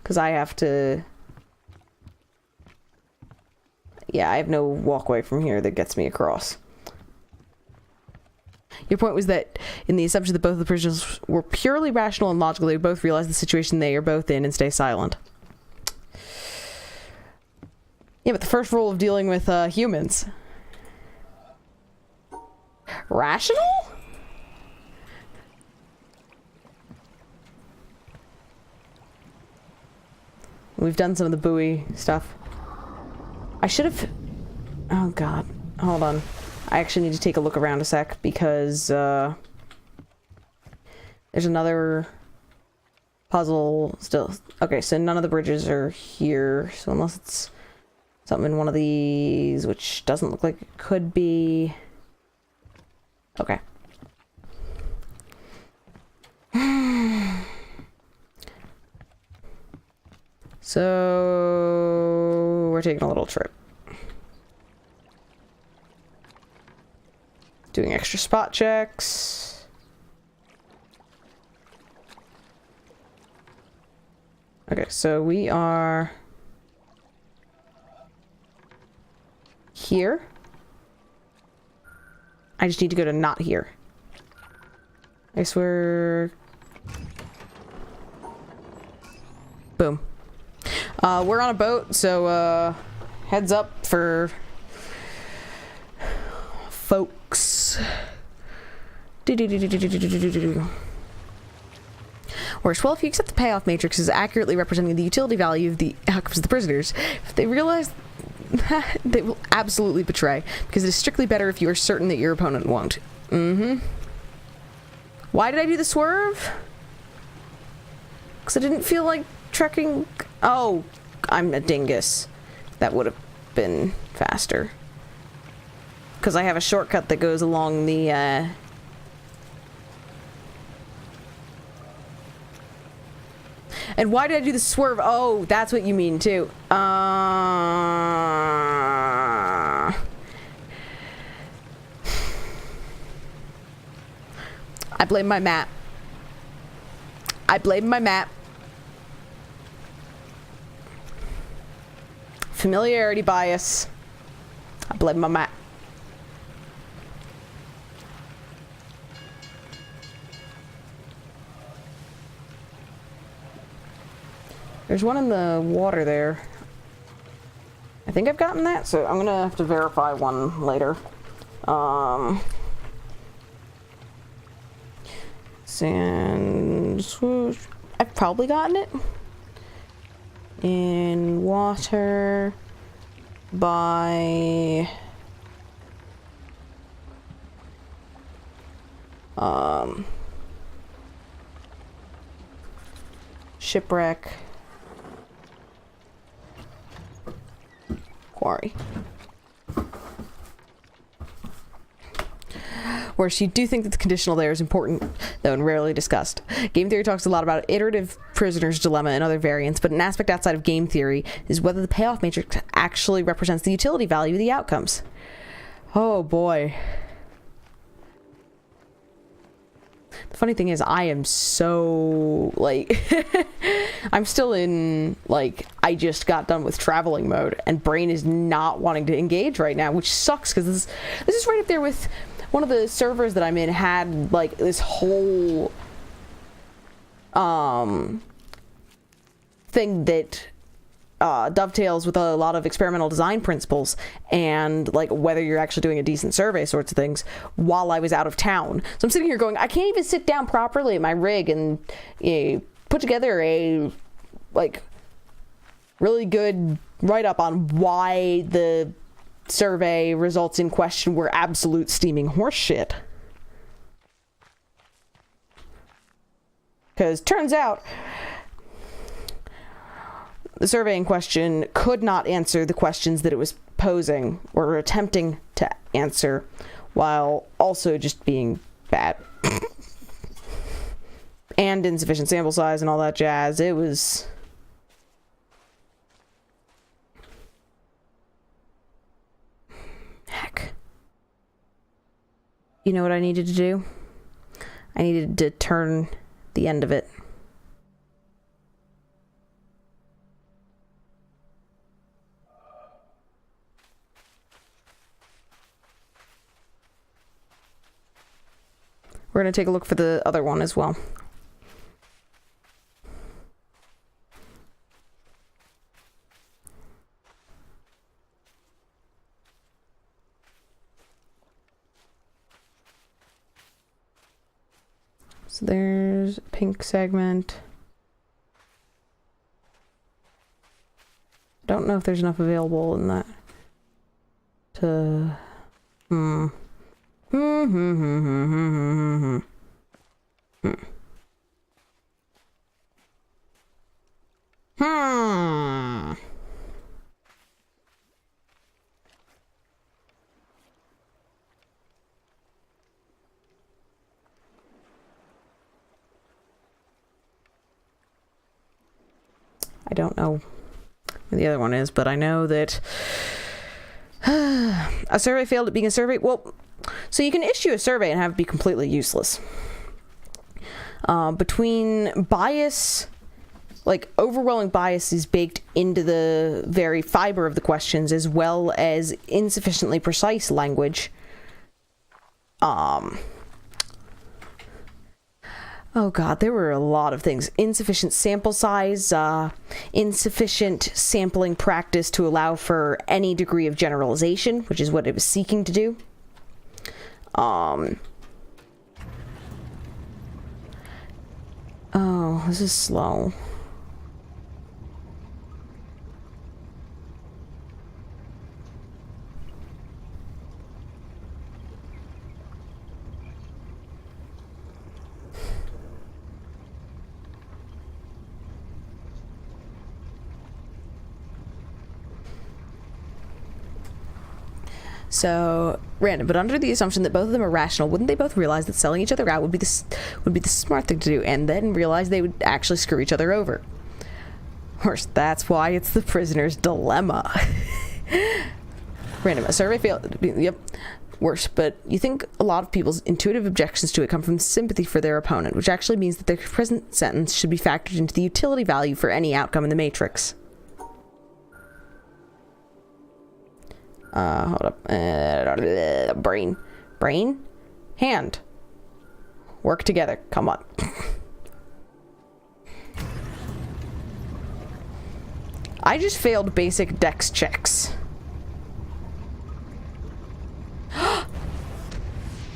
Because I have to... Yeah, I have no walkway from here that gets me across. Your point was that in the assumption that both of the prisoners were purely rational and logical, they would both realize the situation they are both in and stay silent. Yeah, but the first rule of dealing with humans. Rational? We've done some of the buoy stuff. I should have... Oh god. Hold on. I actually need to take a look around a sec because there's another puzzle still. Okay, so none of the bridges are here. So unless it's something in one of these, which doesn't look like it could be. Okay. So we're taking a little trip. Doing extra spot checks. Okay, so we are here. I just need to go to not here. I guess we're... Boom. We're on a boat, so heads up for folks. Worse, well, if you accept the payoff matrix as accurately representing the utility value of the outcomes of the prisoners, if they realize that, they will absolutely betray, because it is strictly better if you are certain that your opponent won't. Why did I do the swerve? Because I didn't feel like trekking. Oh, I'm a dingus. That would have been faster. Because I have a shortcut that goes along the, And why did I do the swerve? Oh, that's what you mean, too. I blame my map. I blame my map. Familiarity bias. I blame my map. There's one in the water there. I think I've gotten that, so I'm gonna have to verify one later. Sand swoosh. I've probably gotten it. In water by shipwreck quarry. Whereas you do think that the conditional there is important, though, and rarely discussed. Game theory talks a lot about iterative prisoner's dilemma and other variants, but an aspect outside of game theory is whether the payoff matrix actually represents the utility value of the outcomes. Oh boy. The funny thing is, I am so, like, I'm still in, like, I just got done with traveling mode, and brain is not wanting to engage right now, which sucks, because this is right up there with one of the servers that I'm in had, like, this whole, thing that dovetails with a lot of experimental design principles and like whether you're actually doing a decent survey sorts of things while I was out of town. So I'm sitting here going, I can't even sit down properly at my rig and put together a like really good write-up on why the survey results in question were absolute steaming horseshit. Because turns out the survey in question could not answer the questions that it was posing or attempting to answer while also just being bad. And insufficient sample size and all that jazz. It was... Heck. You know what I needed to do? I needed to turn the end of it. We're going to take a look for the other one as well. So there's a pink segment. Don't know if there's enough available in that to... I don't know where the other one is, but I know that a survey failed at being a survey. Well, so you can issue a survey and have it be completely useless. Between bias, like overwhelming bias is baked into the very fiber of the questions, as well as insufficiently precise language. Oh god, there were a lot of things. Insufficient sample size, insufficient sampling practice to allow for any degree of generalization, which is what it was seeking to do. Oh, this is slow. So random, but under the assumption that both of them are rational, wouldn't they both realize that selling each other out would be the smart thing to do, and then realize they would actually screw each other over? Of course, that's why it's the prisoner's dilemma. Random, a survey failed. Yep, worse. But you think a lot of people's intuitive objections to it come from sympathy for their opponent, which actually means that their present sentence should be factored into the utility value for any outcome in the matrix. Hold up. Brain. Hand. Work together. Come on. I just failed basic dex checks.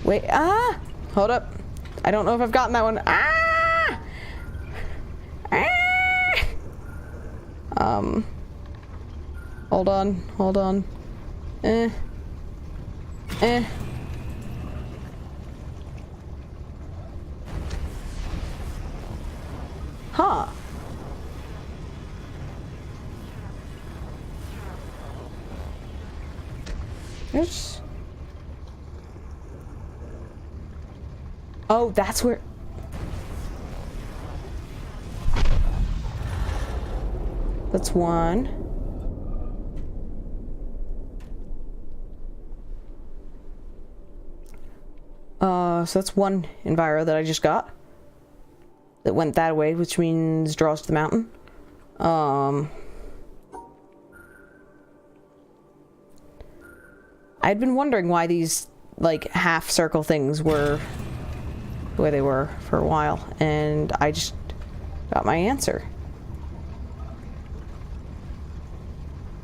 Wait, hold up. I don't know if I've gotten that one. Hold on. Huh. There's... Oh, that's where... That's one. So that's one enviro that I just got. That went that way, which means draws to the mountain. I'd been wondering why these, like, half-circle things were the way they were for a while, and I just got my answer.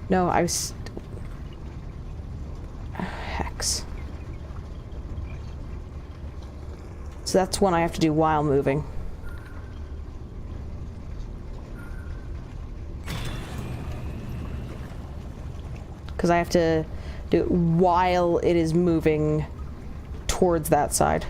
No, I was... Hex. So that's one I have to do while moving. Because I have to do it while it is moving towards that side.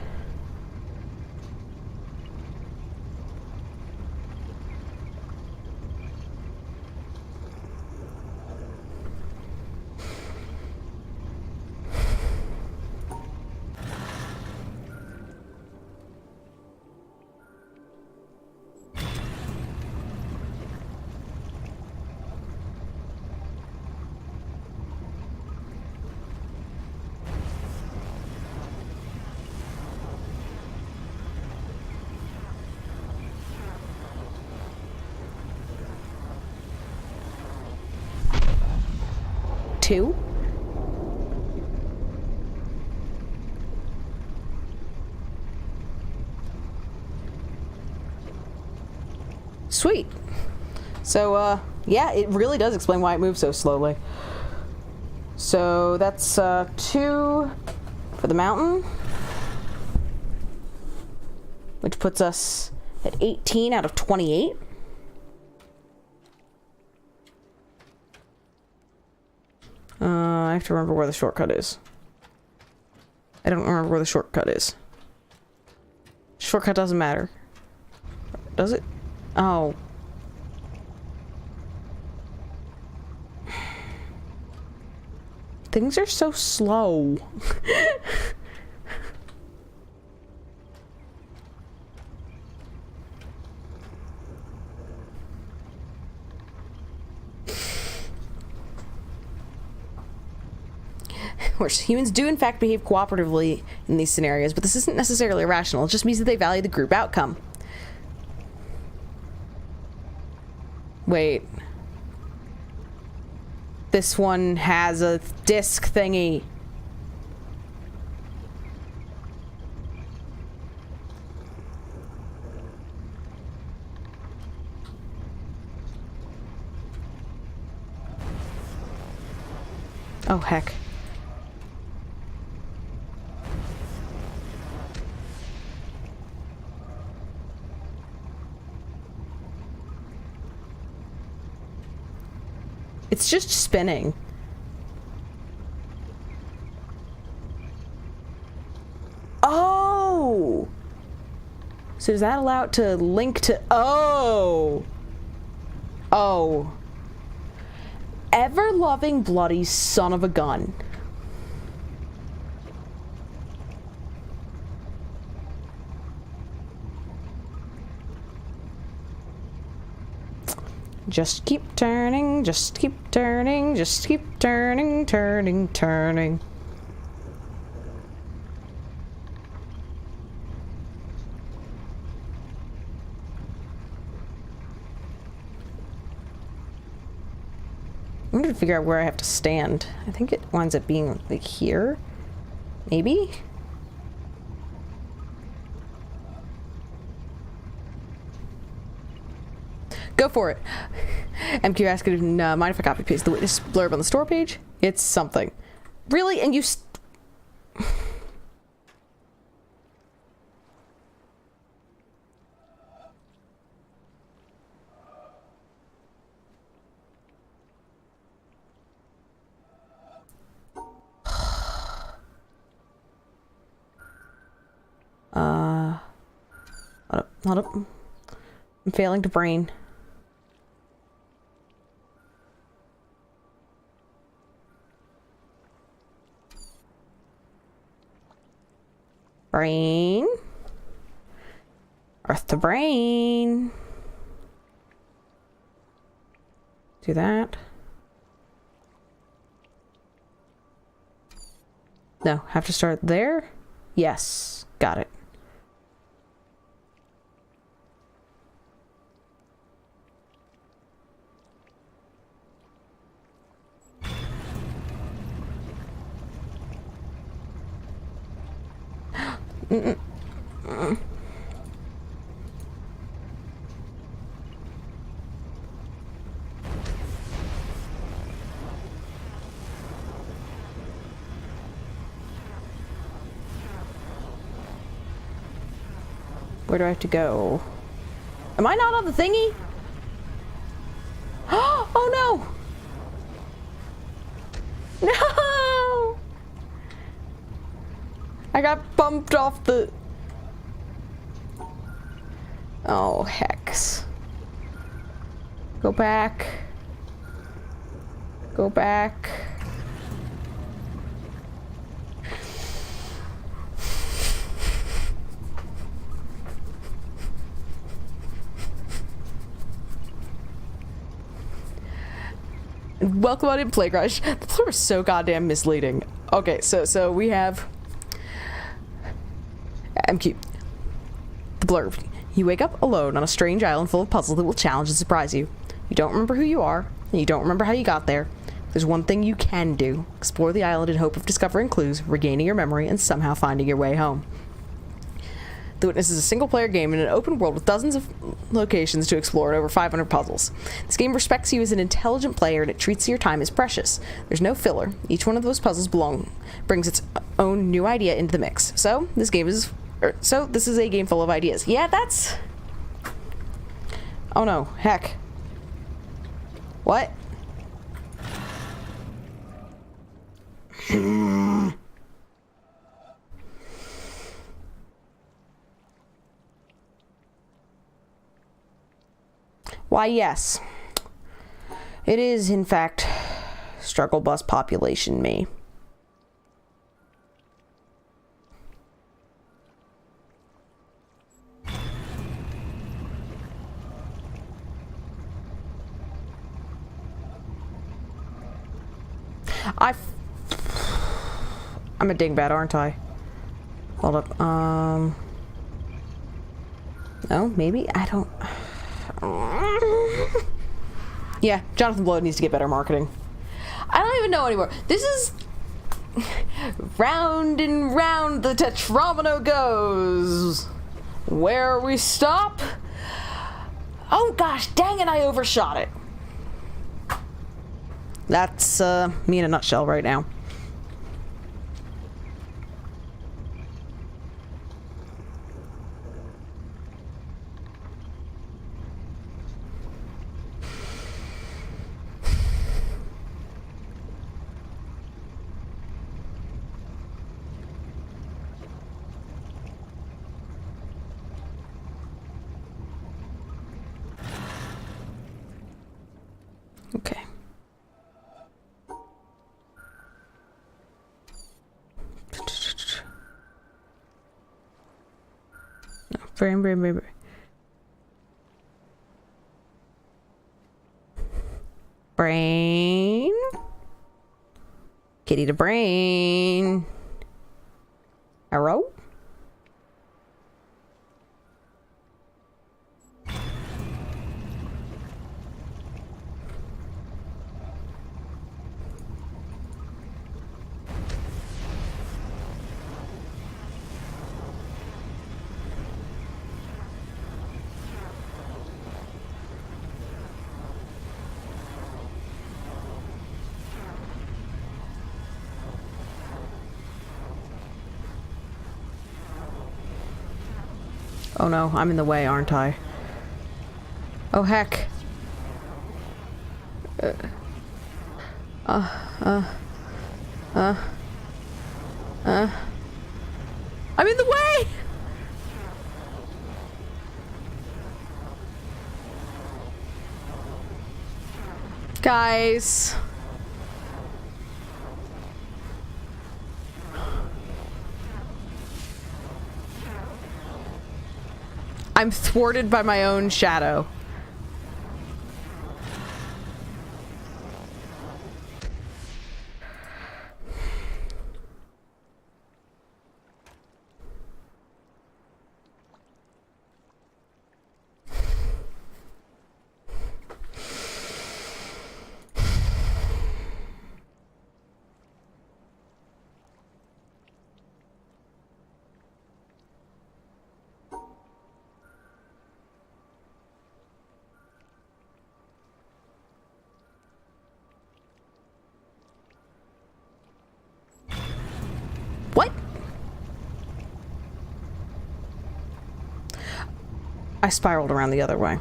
Two? Sweet. So, yeah, it really does explain why it moves so slowly. So that's 2 for the mountain, which puts us at 18 out of 28. I have to remember where the shortcut is. I don't remember where the shortcut is. Shortcut doesn't matter. Does it? Oh. Things are so slow. Of course, humans do in fact behave cooperatively in these scenarios, but this isn't necessarily irrational. It just means that they value the group outcome. Wait. This one has a disc thingy. Oh, heck. It's just spinning. Oh! So does that allow it to link to... Oh! Oh. Ever-loving bloody son of a gun. Just keep turning, just keep turning, just keep turning, turning, turning. I'm gonna figure out where I have to stand. I think it winds up being like here. Maybe? Go for it. MQ asked if mind if I copy paste the witness blurb on the store page? It's something. Really? And you hold up. I'm failing to brain. Brain. Earth to brain. Do that. No, have to start there. Yes. Got it. Where do I have to go? Am I not on the thingy? Oh no! No! I got bumped off the... Oh, hex. Go back. Go back. Welcome on in, Playcrush. The blurb is so goddamn misleading. Okay, so we have... I'm cute. The blurb. You wake up alone on a strange island full of puzzles that will challenge and surprise you. You don't remember who you are, and you don't remember how you got there. There's one thing you can do. Explore the island in hope of discovering clues, regaining your memory, and somehow finding your way home. The Witness is a single-player game in an open world with dozens of locations to explore and over 500 puzzles. This game respects you as an intelligent player, and it treats your time as precious. There's no filler. Each one of those puzzles brings its own new idea into the mix. So this is a game full of ideas. Yeah, that's... Oh no, heck. What? Why, yes. It is, in fact, struggle bus population me. I'm a dingbat, aren't I? Hold up. No, maybe? I don't... Yeah, Jonathan Blow needs to get better marketing. I don't even know anymore. This is... round and round the tetromino goes. Where we stop? Oh gosh, dang it, I overshot it. That's me in a nutshell right now. Okay. No, brain. Brain. Kitty to brain. Arrow. Oh no, I'm in the way, aren't I? Oh heck. I'm in the way! Guys. I'm thwarted by my own shadow. I spiraled around the other way.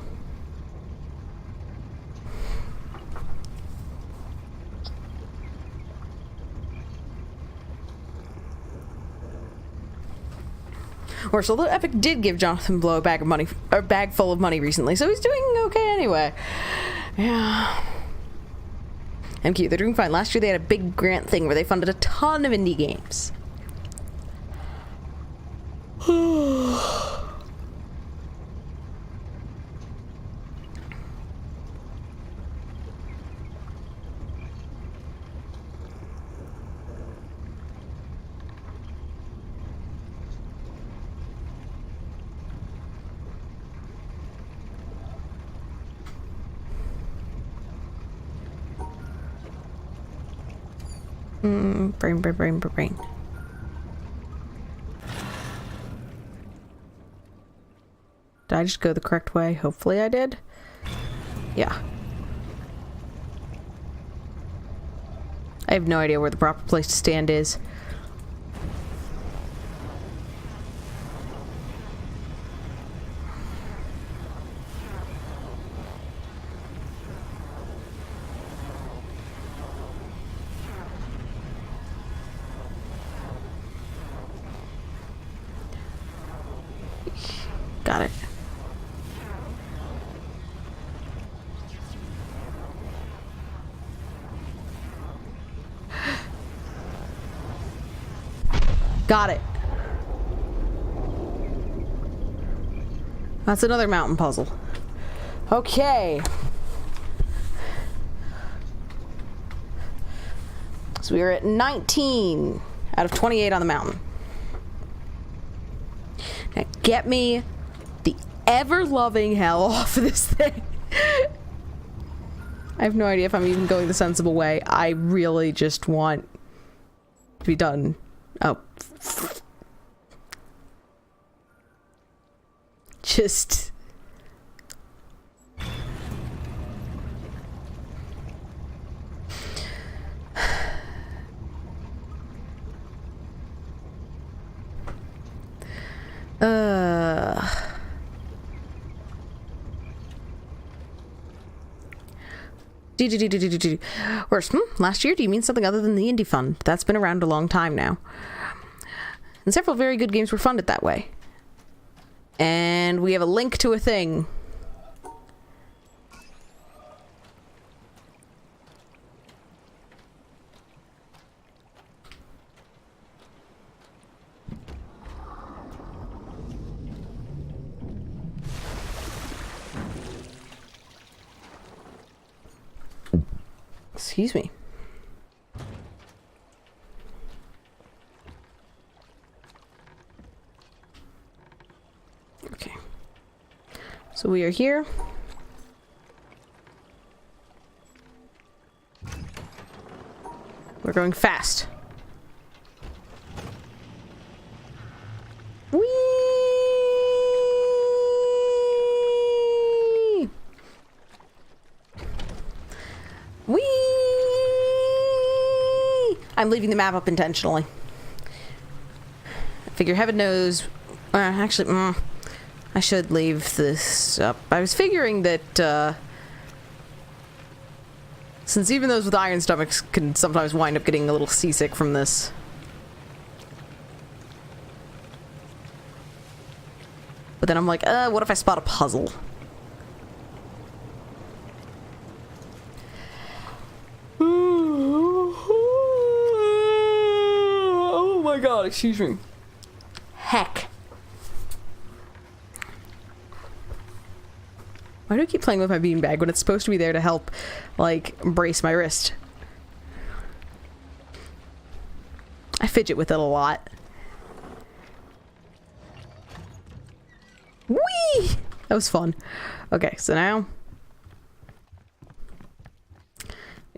Worse, although Epic did give Jonathan Blow a bag full of money recently, so he's doing okay anyway. Yeah. MQ, they're doing fine. Last year they had a big grant thing where they funded a ton of indie games. Brain. Did I just go the correct way? Hopefully I did. Yeah. I have no idea where the proper place to stand is. Got it. Got it. That's another mountain puzzle. Okay. So we are at 19 out of 28 on the mountain. Now get me the ever-loving hell off of this thing. I have no idea if I'm even going the sensible way. I really just want to be done. Oh. Just... Worse, last year, do you mean something other than the Indie Fund? That's been around a long time now. And several very good games were funded that way. And we have a link to a thing. Excuse me. Okay. So we are here. We're going fast. Whee! Whee! I'm leaving the map up intentionally. I figure heaven knows... actually, I should leave this up. I was figuring that, since even those with iron stomachs can sometimes wind up getting a little seasick from this. But then I'm like, what if I spot a puzzle? Oh my god, excuse me. Heck. Why do I keep playing with my beanbag when it's supposed to be there to help, like, brace my wrist? I fidget with it a lot. Whee! That was fun. Okay, so now...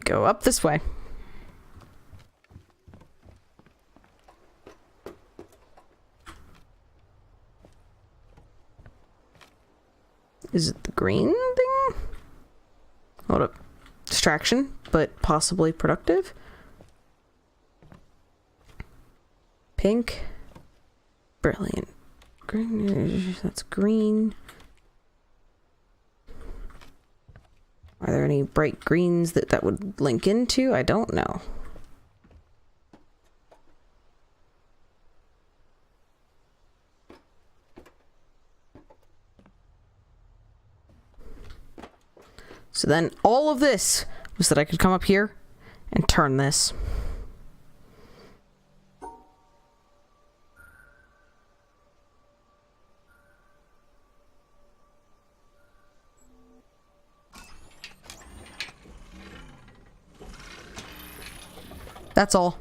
go up this way. Is it the green thing? Hold up. Distraction, but possibly productive. Pink. Brilliant. Green. That's green. Are there any bright greens that would link into? I don't know. So then all of this was that I could come up here and turn this. That's all.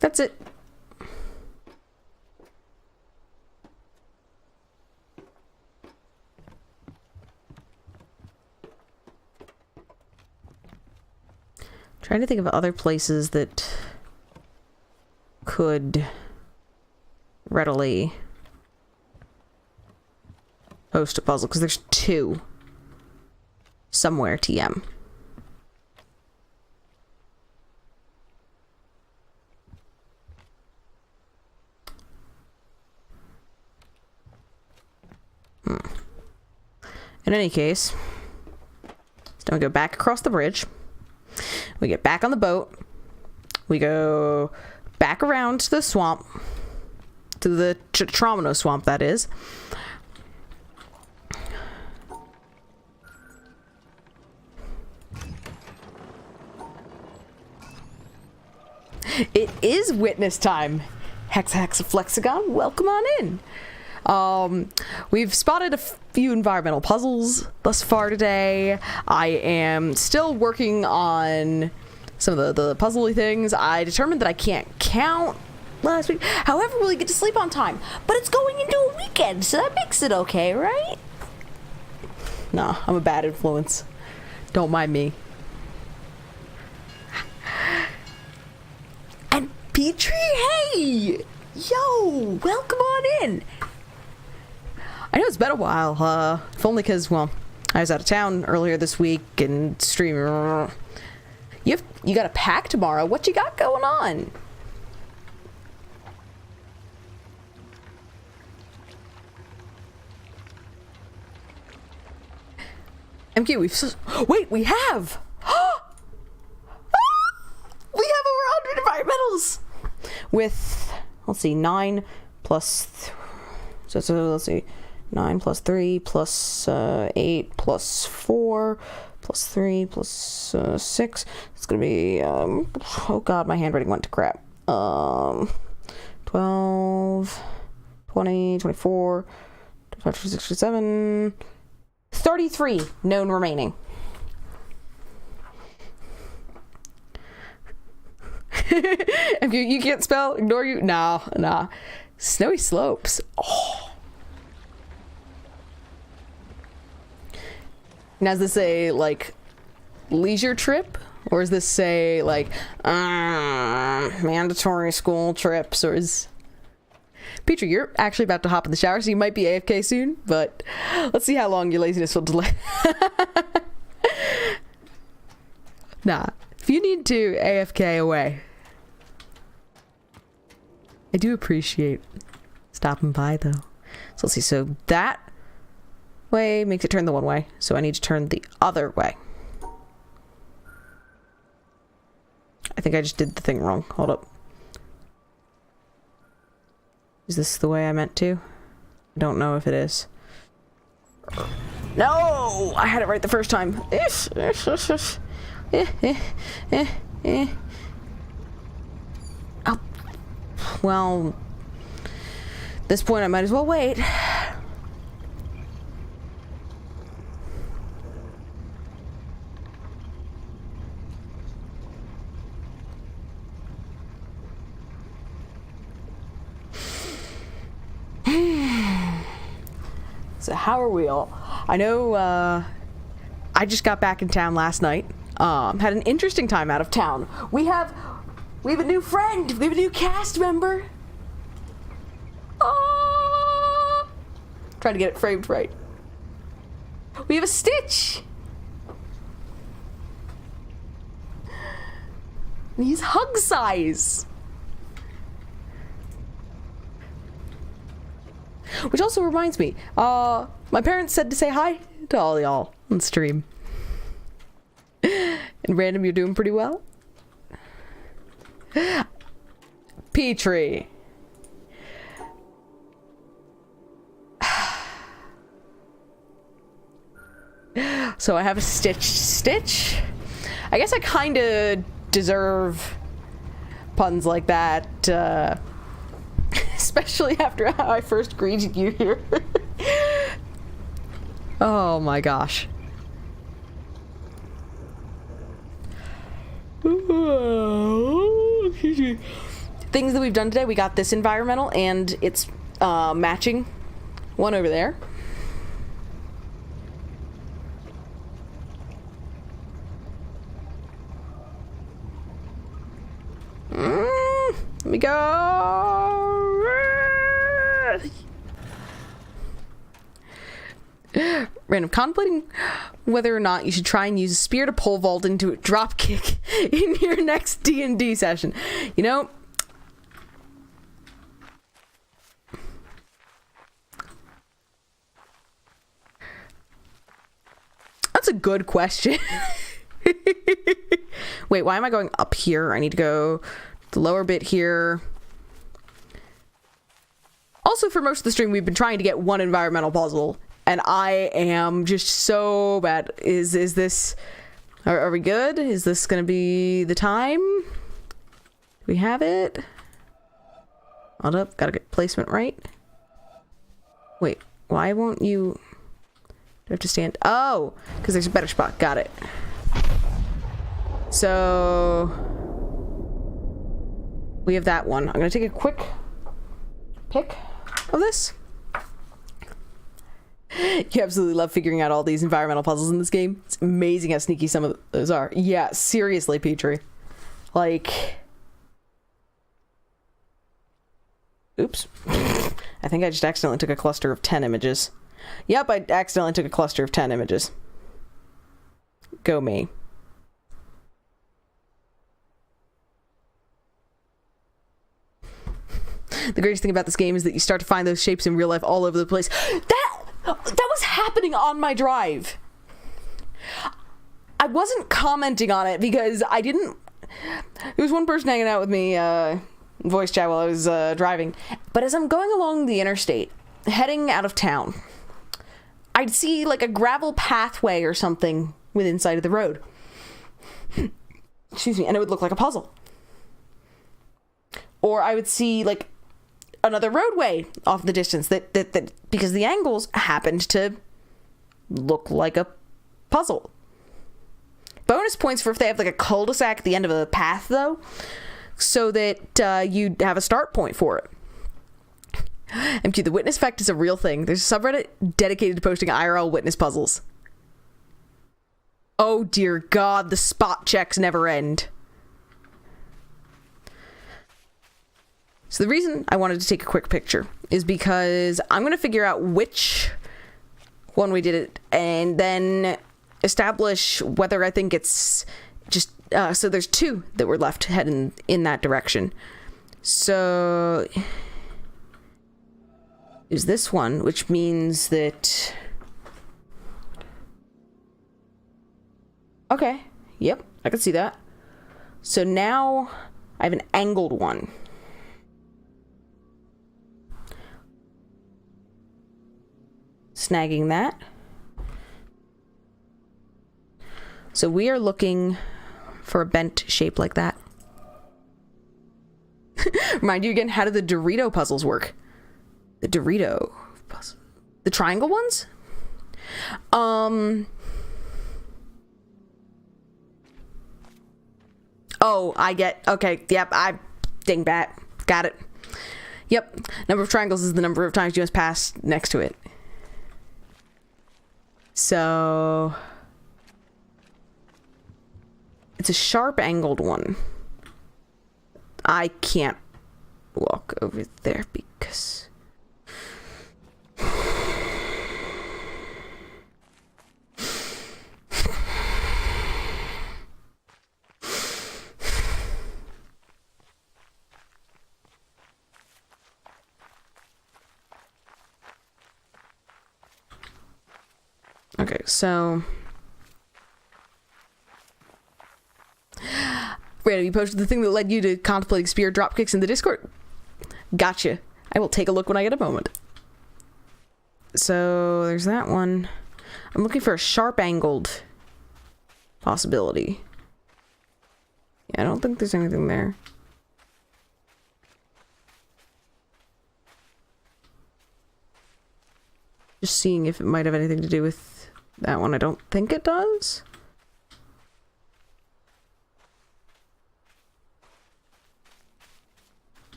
That's it. Trying to think of other places that could readily host a puzzle, because there's 2 somewhere, TM. In any case, then we go back across the bridge. We get back on the boat. We go back around to the swamp. To the Tromino swamp, that is. It is witness time. Hexaflexagon, welcome on in. We've spotted a few environmental puzzles thus far today. I am still working on some of the puzzly things. I determined that I can't count last week. However, we'll get to sleep on time. But it's going into a weekend, so that makes it okay, right? Nah, I'm a bad influence. Don't mind me. And Petrie, hey! Yo, welcome on in. I know it's been a while, if only because, well, I was out of town earlier this week and streaming. You got a pack tomorrow. What you got going on? MQ, we have! We have over 100 environmentals! With, let's see, 9 plus... So let's see. 9 plus 3 plus 8 plus 4 plus 3 plus 6. It's gonna be, oh god, my handwriting went to crap. 12, 20, 24, 25, 26, 27, 33 known remaining. If you can't spell, ignore you. Nah. Snowy slopes. Oh. Now, does this say, like, leisure trip? Or does this say, like, mandatory school trips? Or is... Petrie, you're actually about to hop in the shower, so you might be AFK soon, but let's see how long your laziness will delay. Nah. If you need to AFK away, I do appreciate stopping by, though. So let's see. So that way makes it turn the one way. So I need to turn the other way. I think I just did the thing wrong. Hold up. Is this the way I meant to? I don't know if it is. No! I had it right the first time. Oh. Well, at this point I might as well wait. So how are we all? I know I just got back in town last night. Had an interesting time out of town. We have a new friend. We have a new cast member. Trying to get it framed right. We have a Stitch. And he's hug size. Which also reminds me, my parents said to say hi to all y'all on stream. And Random, you're doing pretty well. Petrie. So I have a Stitch. I guess I kind of deserve puns like that, especially after how I first greeted you here. Oh my gosh. Things that we've done today, we got this environmental and it's matching one over there. Let me go. Random, contemplating whether or not you should try and use a spear to pole vault into a drop kick in your next D&D session. You know, that's a good question. Wait, why am I going up here? I need to go the lower bit here. Also, for most of the stream, we've been trying to get one environmental puzzle, and I am just so bad. Is this... Are we good? Is this gonna be the time? Do we have it? Hold up, gotta get placement right. Wait, why won't you... Do I have to stand... Oh! Because there's a better spot. Got it. So... we have that one. I'm gonna take a quick pick of this. You absolutely love figuring out all these environmental puzzles in this game. It's amazing how sneaky some of those are. Yeah, seriously, Petrie. Like... Oops. I think I just accidentally took a cluster of 10 images. Yep, I accidentally took a cluster of 10 images. Go me. The greatest thing about this game is that you start to find those shapes in real life all over the place. That was happening on my drive. I wasn't commenting on it because I didn't... There was one person hanging out with me, voice chat while I was driving. But as I'm going along the interstate, heading out of town, I'd see like a gravel pathway or something within sight of the road. Excuse me, and it would look like a puzzle. Or I would see like another roadway off in the distance that because the angles happened to look like a puzzle. Bonus points for if they have like a cul-de-sac at the end of a path though, so that you have a start point for it. MQ, the witness effect is a real thing. There's a subreddit dedicated to posting IRL witness puzzles. Oh dear God, the spot checks never end. So the reason I wanted to take a quick picture is because I'm going to figure out which one we did it and then establish whether I think it's just... so there's two that were left heading in that direction. So... is this one, which means that... Okay, yep, I can see that. So now I have an angled one. Snagging that. So we are looking for a bent shape like that. Remind you again, how do the Dorito puzzles work? The Dorito puzzle. The triangle ones? Oh, I get... Okay, yep, I... Dingbat. Got it. Yep. Number of triangles is the number of times you must pass next to it. So... it's a sharp angled one. I can't walk over there because... so... Random, you posted the thing that led you to contemplating spear dropkicks in the Discord? Gotcha. I will take a look when I get a moment. So, there's that one. I'm looking for a sharp-angled possibility. Yeah, I don't think there's anything there. Just seeing if it might have anything to do with that one. I don't think it does.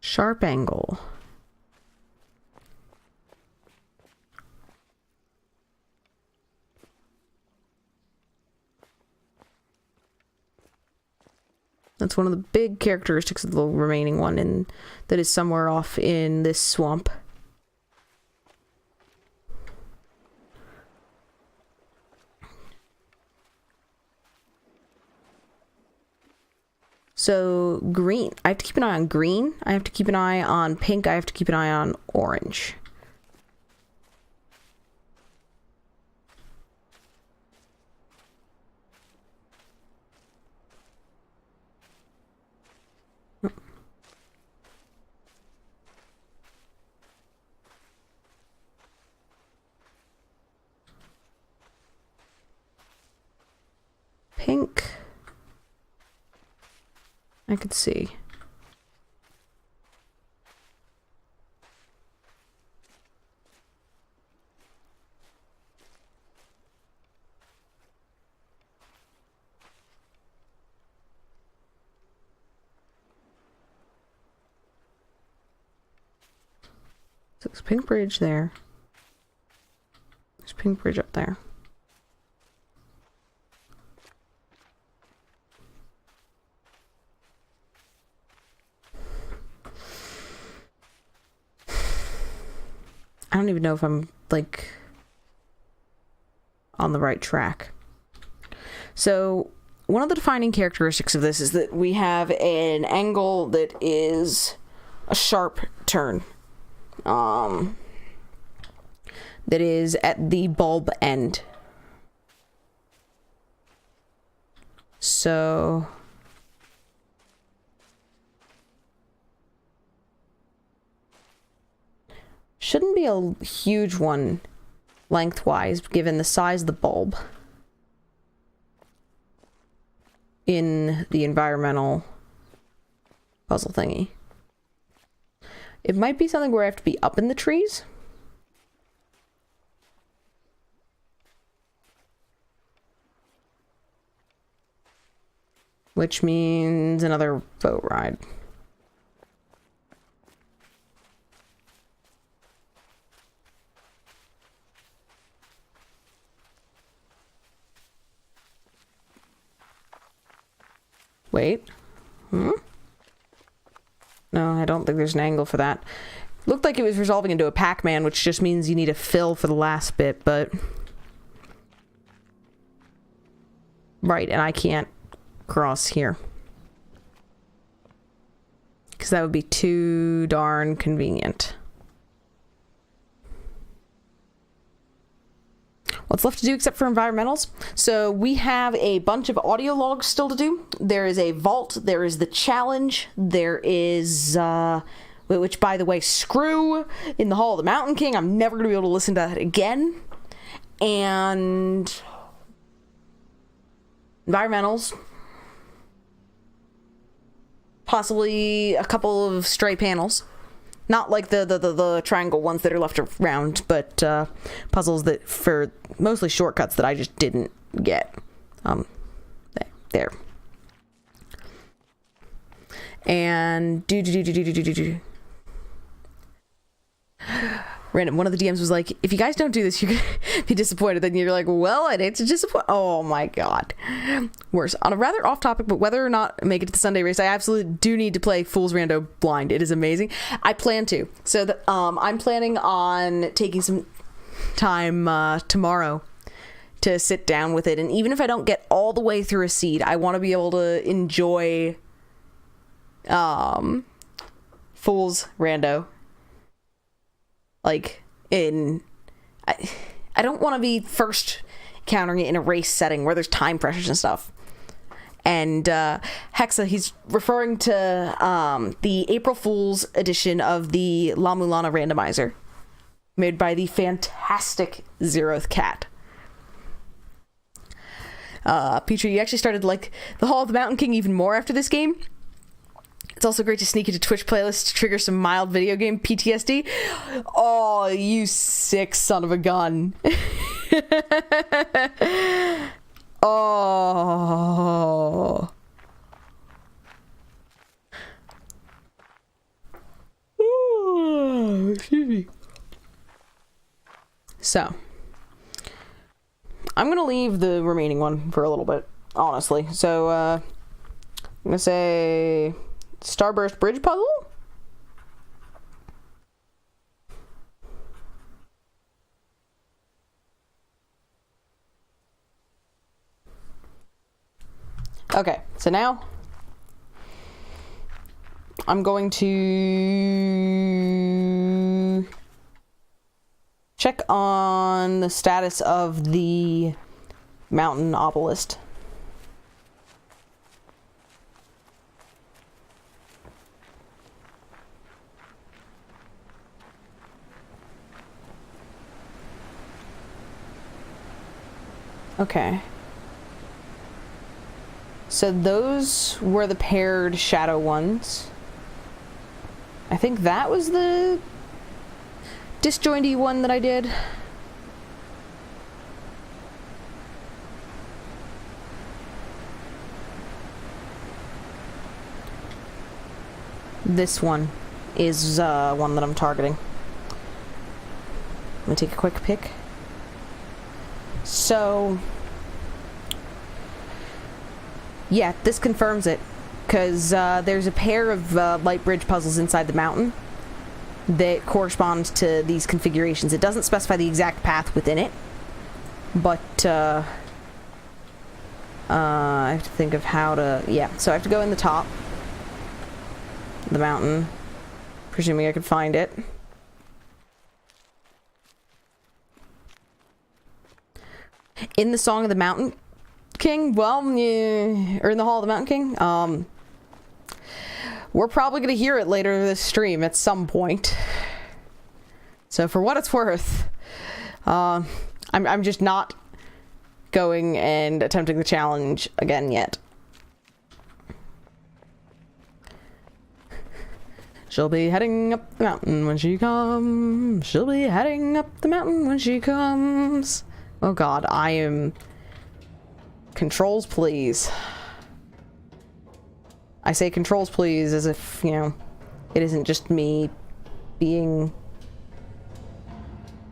Sharp angle. That's one of the big characteristics of the remaining one, and that is somewhere off in this swamp. So, green. I have to keep an eye on green. I have to keep an eye on pink. I have to keep an eye on orange. Pink. I could see. So there's pink bridge there. There's pink bridge up there. I don't even know if I'm, like, on the right track. So, one of the defining characteristics of this is that we have an angle that is a sharp turn. That is at the bulb end. So... shouldn't be a huge one lengthwise, given the size of the bulb in the environmental puzzle thingy. It might be something where I have to be up in the trees. Which means another boat ride. Wait. No, I don't think there's an angle for that. Looked like it was resolving into a Pac-Man, which just means you need a fill for the last bit, but... right, and I can't cross here. Because that would be too darn convenient. What's left to do except for environmentals? So we have a bunch of audio logs still to do. There is a vault, there is the challenge, there is, which by the way, screw in the Hall of the Mountain King. I'm never going to be able to listen to that again. And environmentals. Possibly a couple of stray panels. Not like the triangle ones that are left around, but puzzles that for mostly shortcuts that I just didn't get. There. And Random, one of the DMs was like, if you guys don't do this, you're gonna be disappointed. Then you're like, well, I'd hate to disappoint. Oh my god. Worse. On a rather off topic, but whether or not I make it to the Sunday race, I absolutely do need to play Fool's Rando blind. It is amazing. I plan to. So I'm planning on taking some time tomorrow to sit down with it. And even if I don't get all the way through a seed, I want to be able to enjoy Fool's Rando. Like, I don't want to be first encountering it in a race setting where there's time pressures and stuff. And Hexa, he's referring to the April Fool's edition of the La Mulana randomizer, made by the fantastic Zeroth Cat. Petrie, you actually started like the Hall of the Mountain King even more after this game. It's also great to sneak into Twitch playlists to trigger some mild video game PTSD. Oh, you sick son of a gun. Oh. Excuse me. So, I'm gonna leave the remaining one for a little bit, honestly. So, I'm gonna say Starburst Bridge Puzzle? Okay, so now I'm going to check on the status of the mountain obelisk. Okay. So those were the paired shadow ones. I think that was the disjointy one that I did. This one is one that I'm targeting. Let me take a quick pick. So yeah, this confirms it, because there's a pair of light bridge puzzles inside the mountain that correspond to these configurations. It doesn't specify the exact path within it, but I have to think of how to... Yeah, so I have to go in the top of the mountain, presuming I could find it. In the Song of the Mountain King, well, yeah, or in the Hall of the Mountain King, we're probably gonna hear it later this stream at some point. So for what it's worth, I'm just not going and attempting the challenge again yet. She'll be heading up the mountain when she comes. She'll be heading up the mountain when she comes. Oh god, I am... Controls, please. I say controls, please, as if, you know, it isn't just me being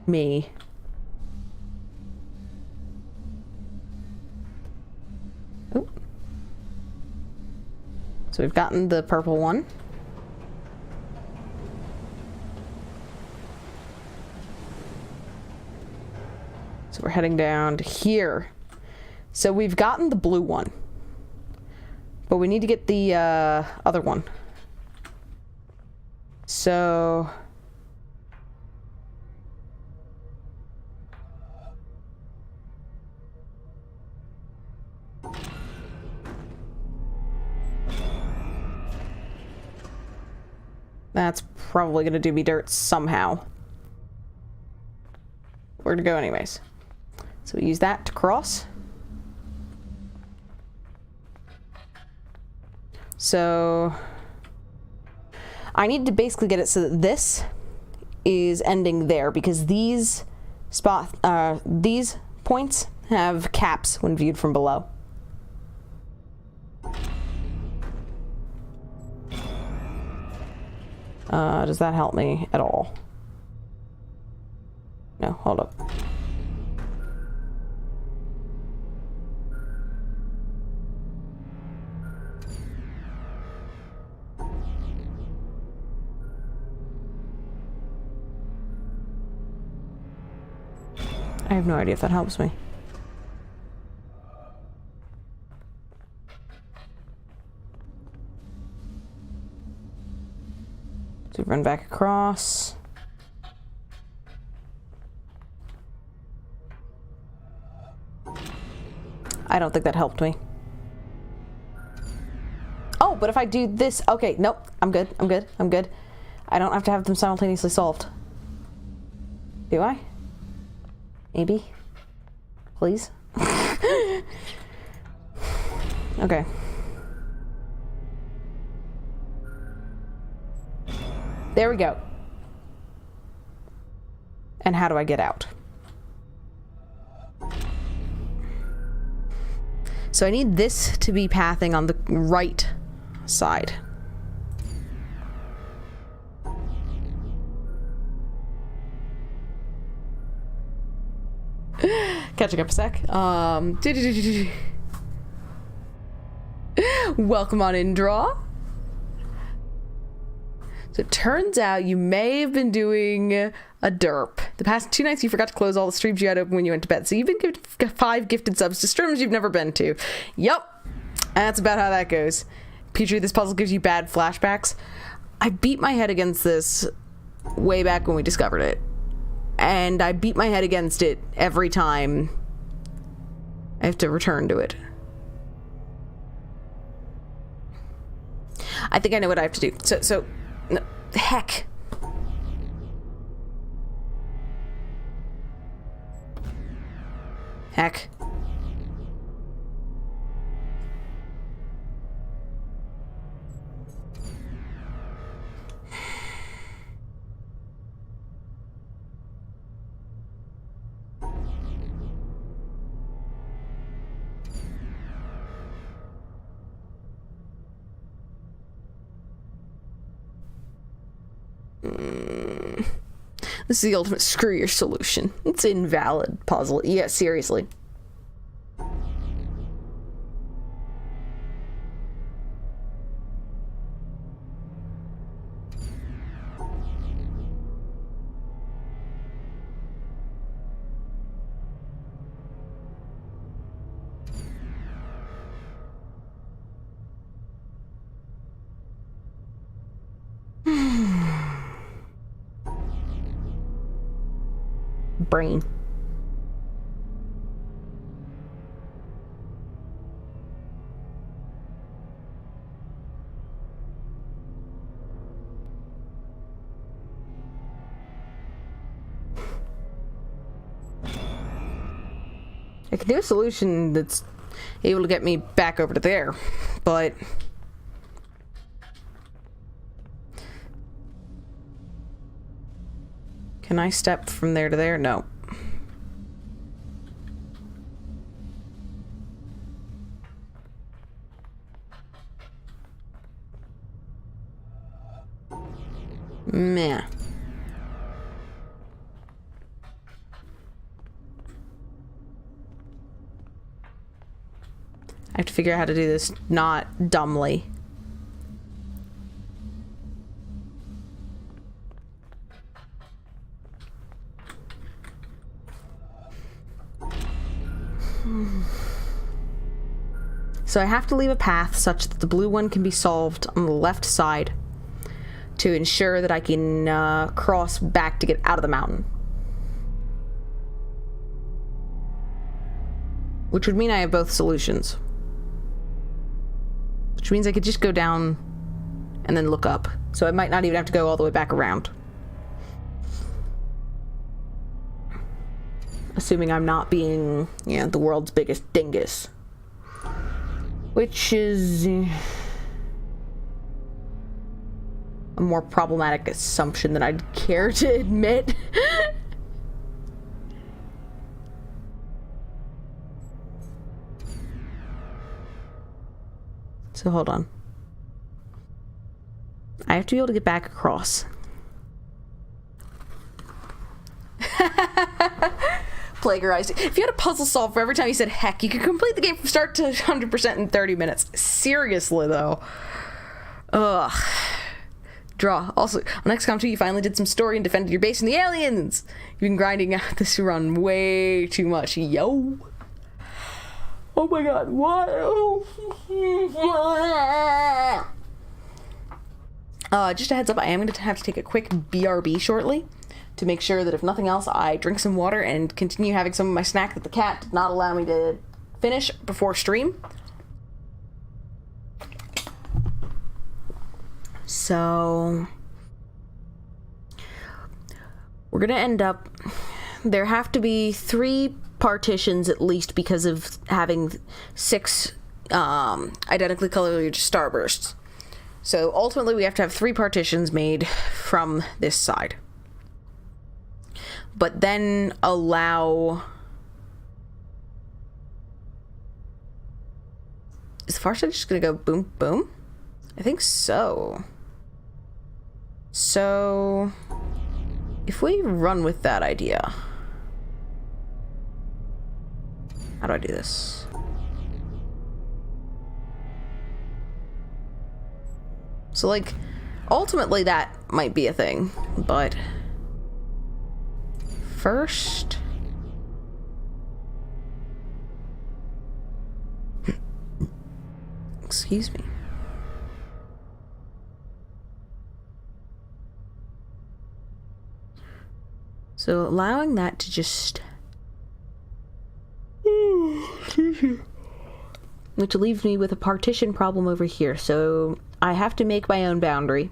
me. Ooh. So we've gotten the purple one. So we're heading down to here. So we've gotten the blue one, but we need to get the other one. So that's probably gonna do me dirt somehow. We're gonna go anyways. So we use that to cross. So I need to basically get it so that this is ending there, because these these points have caps when viewed from below. Does that help me at all? No, hold up. I have no idea if that helps me. So run back across. I don't think that helped me. Oh, but if I do this... Okay, nope. I'm good. I'm good. I'm good. I don't have to have them simultaneously solved. Do I? Maybe? Please? Okay. There we go. And how do I get out? So I need this to be pathing on the right side. Catching up a sec. Welcome on in, Draw. So it turns out you may have been doing a derp. The past 2 nights you forgot to close all the streams you had open when you went to bed. So you've been gifted 5 gifted subs to streams you've never been to. Yup. That's about how that goes. Petrie, this puzzle gives you bad flashbacks. I beat my head against this way back when we discovered it. And I beat my head against it every time I have to return to it. I think I know what I have to do. So, no, heck. Heck. This is the ultimate screw your solution. It's an invalid puzzle. Yeah, seriously. Brain. I can do a solution that's able to get me back over to there, but can I step from there to there? No. Meh. I have to figure out how to do this not dumbly. So I have to leave a path such that the blue one can be solved on the left side to ensure that I can cross back to get out of the mountain. Which would mean I have both solutions. Which means I could just go down and then look up. So I might not even have to go all the way back around. Assuming I'm not being, the world's biggest dingus. Which is a more problematic assumption than I'd care to admit. So hold on. I have to be able to get back across. Plagiarized. If you had a puzzle solved for every time you said heck, you could complete the game from start to 100% in 30 minutes. Seriously, though. Ugh. Draw. Also, on XCOM 2, you finally did some story and defended your base from the aliens. You've been grinding out this run way too much. Yo. Oh my god, what? Just a heads up, I am going to have to take a quick BRB shortly to make sure that if nothing else, I drink some water and continue having some of my snack that the cat did not allow me to finish before stream. So we're gonna end up, there have to be 3 partitions at least because of having 6 identically colored starbursts. So ultimately we have to have 3 partitions made from this side. But then allow... Is the far side just gonna go boom, boom? I think so. So... if we run with that idea... How do I do this? So, like, ultimately that might be a thing, but... First... Excuse me. So, allowing that to just... Which leaves me with a partition problem over here, so I have to make my own boundary.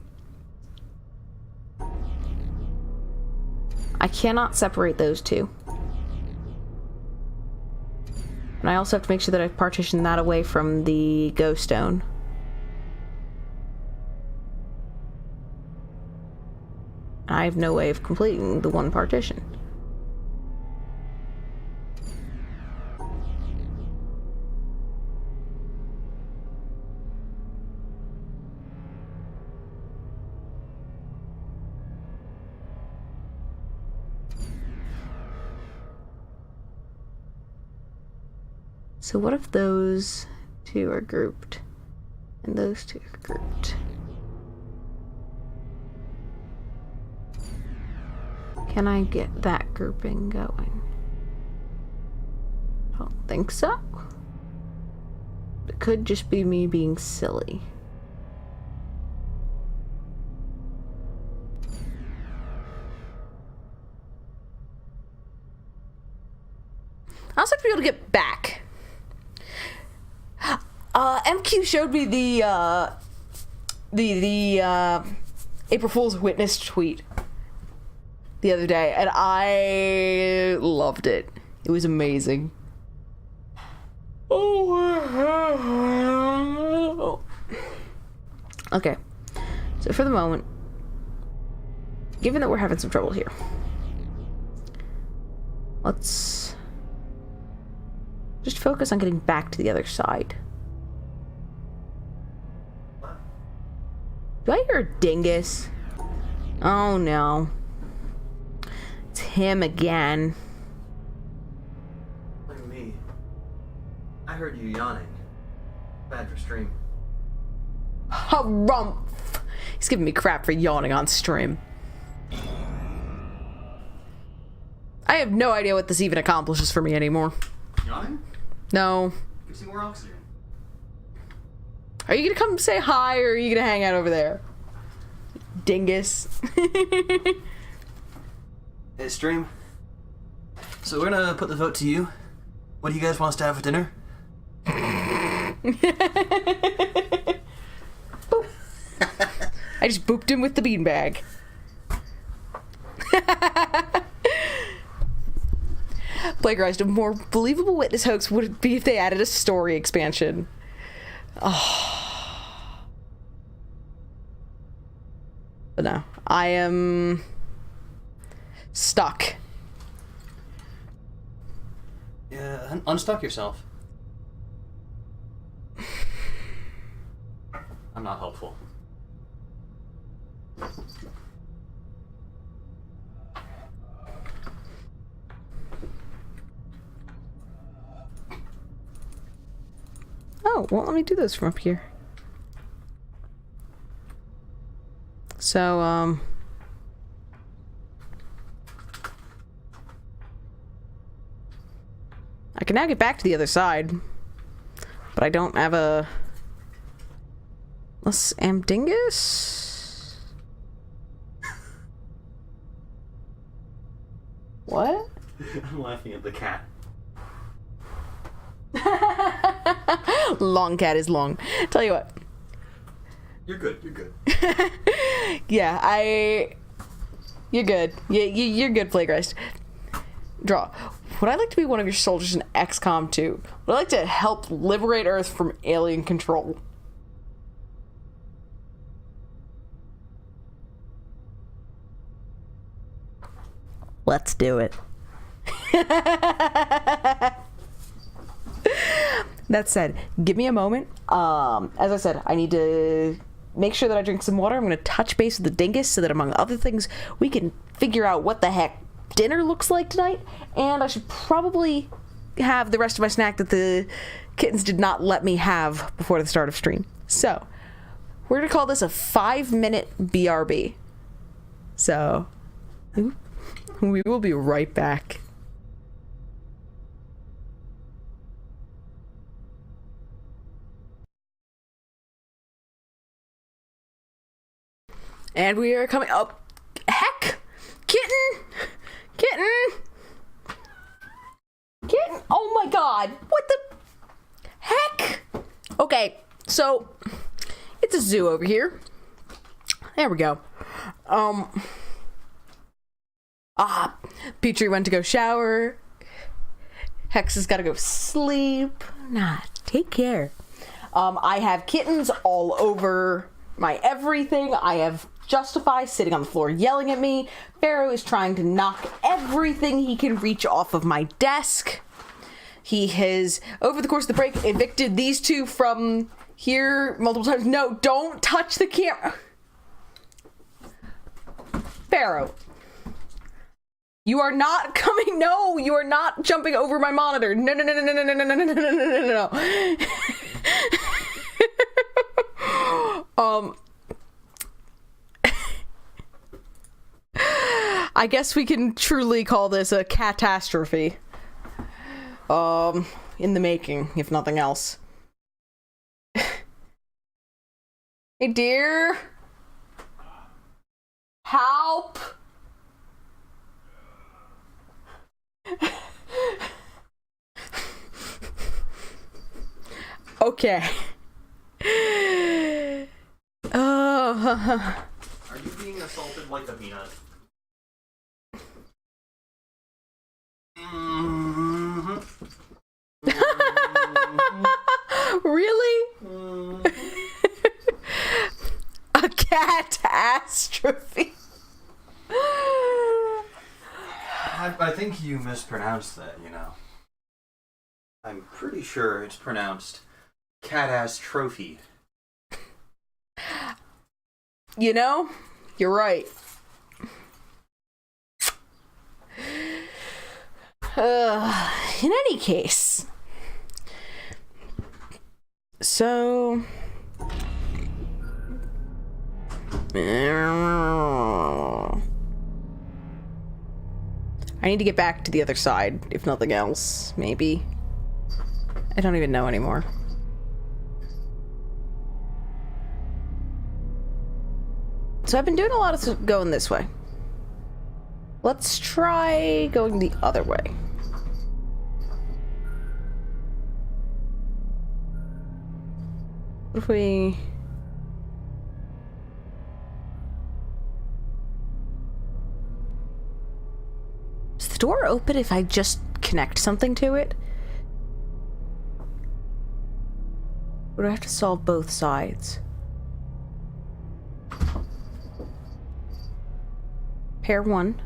I cannot separate those 2. And I also have to make sure that I partition that away from the ghost stone. I have no way of completing the 1 partition. So what if those 2 are grouped and those 2 are grouped? Can I get that grouping going? I don't think so. It could just be me being silly. I also have to be able to get back. MQ showed me the April Fool's Witness tweet the other day, and I loved it. It was amazing. Oh. Okay. So for the moment, given that we're having some trouble here, let's just focus on getting back to the other side. Do I hear a dingus? Oh no. It's him again. Look at me. I heard you yawning. Bad for stream. Harumph! He's giving me crap for yawning on stream. I have no idea what this even accomplishes for me anymore. Yawning? No. Gives you more oxygen. Are you gonna come say hi, or are you gonna hang out over there? Dingus. Hey, stream. So we're gonna put the vote to you. What do you guys want us to have for dinner? Boop. I just booped him with the beanbag. Plagiarized. A more believable Witness hoax would it be if they added a story expansion. Oh. But no, I am stuck. Yeah, unstuck yourself. I'm not helpful. Oh, won't let me do this from up here. So, I can now get back to the other side, but I don't have a... Let's Amdingus? What? I'm laughing at the cat. Long cat is long. Tell you what. You're good. You're good. Yeah, you're good. You're good, Plagueist. Draw. Would I like to be one of your soldiers in XCOM 2? Would I like to help liberate Earth from alien control? Let's do it. That said, give me a moment. As I said, I need to make sure that I drink some water. I'm going to touch base with the dingus so that, among other things, we can figure out what the heck dinner looks like tonight. And I should probably have the rest of my snack that the kittens did not let me have before the start of stream. So, we're going to call this a 5-minute BRB. So, we will be right back. And we are coming up. Heck! Kitten! Oh my god! What the heck? Okay, so it's a zoo over here. There we go. Petrie went to go shower. Hex has got to go sleep. Nah, take care. I have kittens all over my everything. I have Justify sitting on the floor yelling at me. Pharaoh is trying to knock everything he can reach off of my desk. He has, over the course of the break, evicted these two from here multiple times. No, don't touch the camera. Pharaoh. You are not coming. No, you are not jumping over my monitor. No. I guess we can truly call this a catastrophe. In the making, if nothing else. Hey, dear. Help. Okay. Are you being assaulted like a peanut? Really? A catastrophe. I think you mispronounced that, you know. I'm pretty sure it's pronounced cat-ass trophy. You know, you're right. In any case, so I need to get back to the other side, if nothing else, maybe. I don't even know anymore. So I've been doing a lot of going this way. Let's try going the other way. What if we... Is the door open if I just connect something to it? Or do I have to solve both sides? Pair one.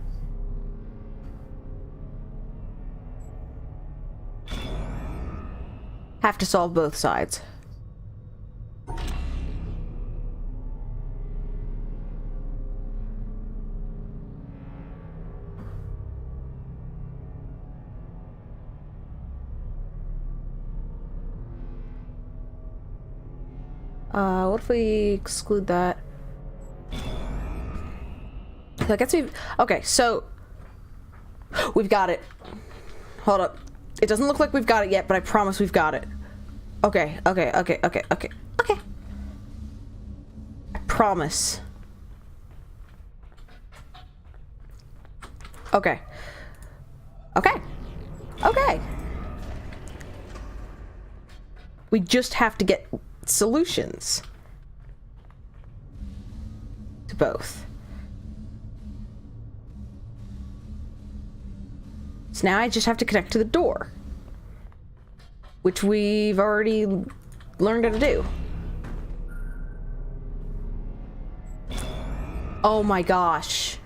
Have to solve both sides. What if we exclude that? I guess we've... Okay, so... We've got it. Hold up. It doesn't look like we've got it yet, but I promise we've got it. Okay. I promise. Okay. We just have to get solutions to both. So now I just have to connect to the door, which we've already learned how to do. Oh my gosh.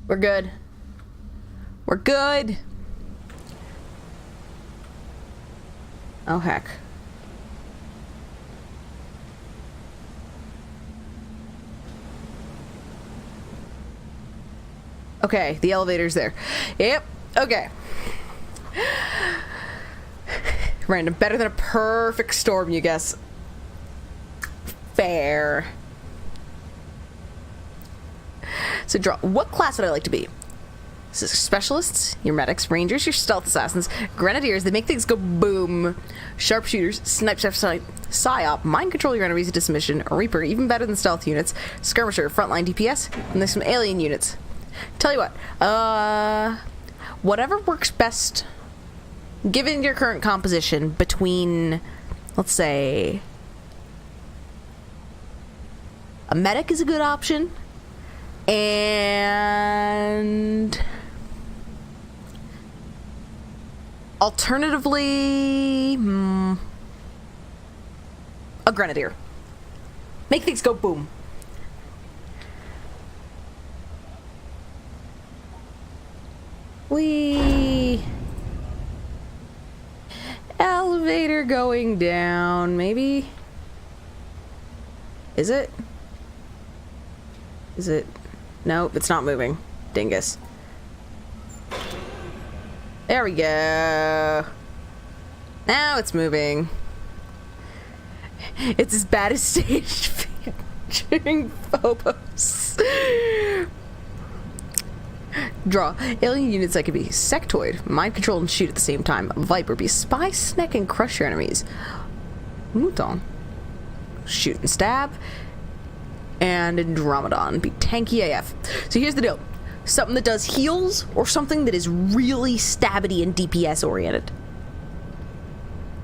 We're good. We're good. Oh heck. Okay, the elevator's there. Yep, okay. Random. Better than a perfect storm, you guess. Fair. So draw. What class would I like to be? Specialists, your medics, rangers, your stealth assassins, grenadiers, they make things go boom. Sharpshooters, snipes, psyop, mind control your enemies into submission, a reaper, even better than stealth units, skirmisher, frontline DPS, and there's some alien units. Tell you what, whatever works best, given your current composition between, let's say, a medic is a good option, and alternatively, a grenadier. Make things go boom. Elevator going down, maybe? Is it? Is it? Nope, it's not moving. Dingus. There we go. Now it's moving. It's as bad as stage featuring Phobos. Draw. Alien units that could be sectoid, mind control and shoot at the same time. Viper, be spy, snack, and crush your enemies. Mouton. Shoot and stab. And Andromedon, be tanky AF. So here's the deal. Something that does heals, or something that is really stabby and DPS oriented.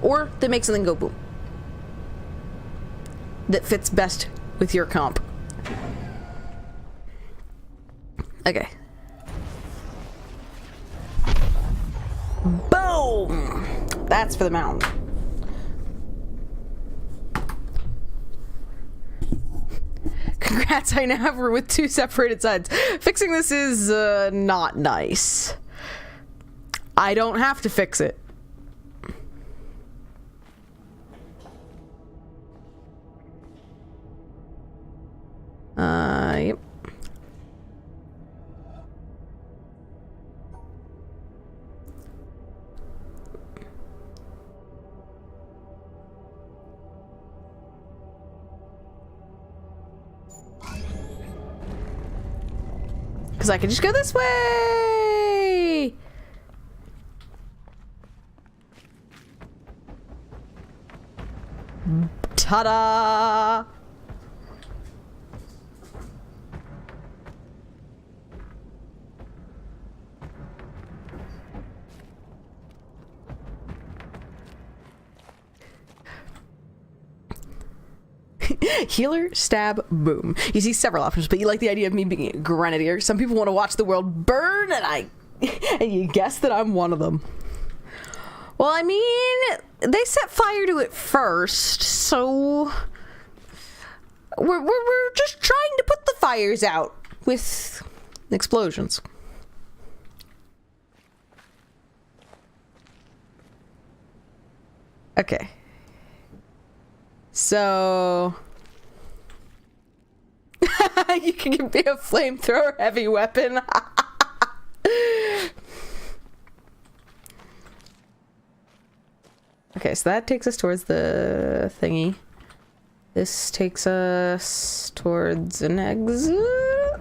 Or that makes something go boom. That fits best with your comp. Okay. Boom! That's for the mound. Congrats, I now have her with 2 separated sides. Fixing this is not nice. I don't have to fix it. Yep. Because I can just go this way! Ta-da! Healer, stab, boom. You see several options, but you like the idea of me being a grenadier. Some people want to watch the world burn, and you guess that I'm one of them. Well, I mean, they set fire to it first, so we're just trying to put the fires out with explosions. Okay. So you can be a flamethrower heavy weapon. Okay, so that takes us towards the thingy. This takes us towards an exit.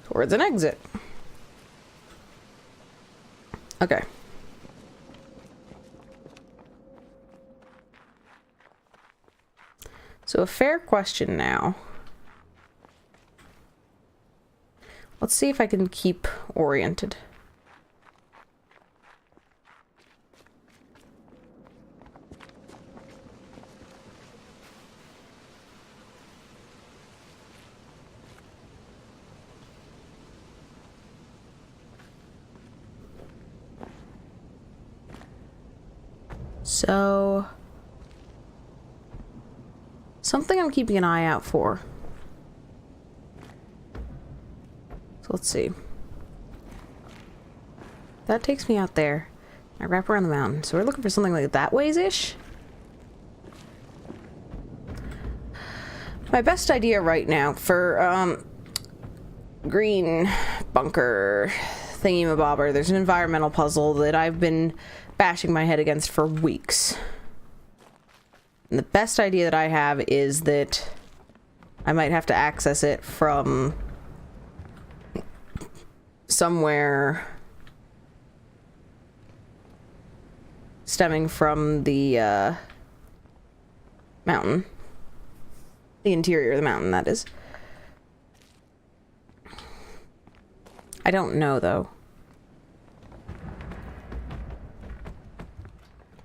Towards an exit. Okay. So a fair question now. Let's see if I can keep oriented. So, something I'm keeping an eye out for. So let's see. That takes me out there. I wrap around the mountain. So we're looking for something like that ways-ish. My best idea right now for, green bunker thingy-mabobber, there's an environmental puzzle that I've been bashing my head against for weeks. And the best idea that I have is that I might have to access it from somewhere stemming from the mountain. The interior of the mountain, that is. I don't know, though.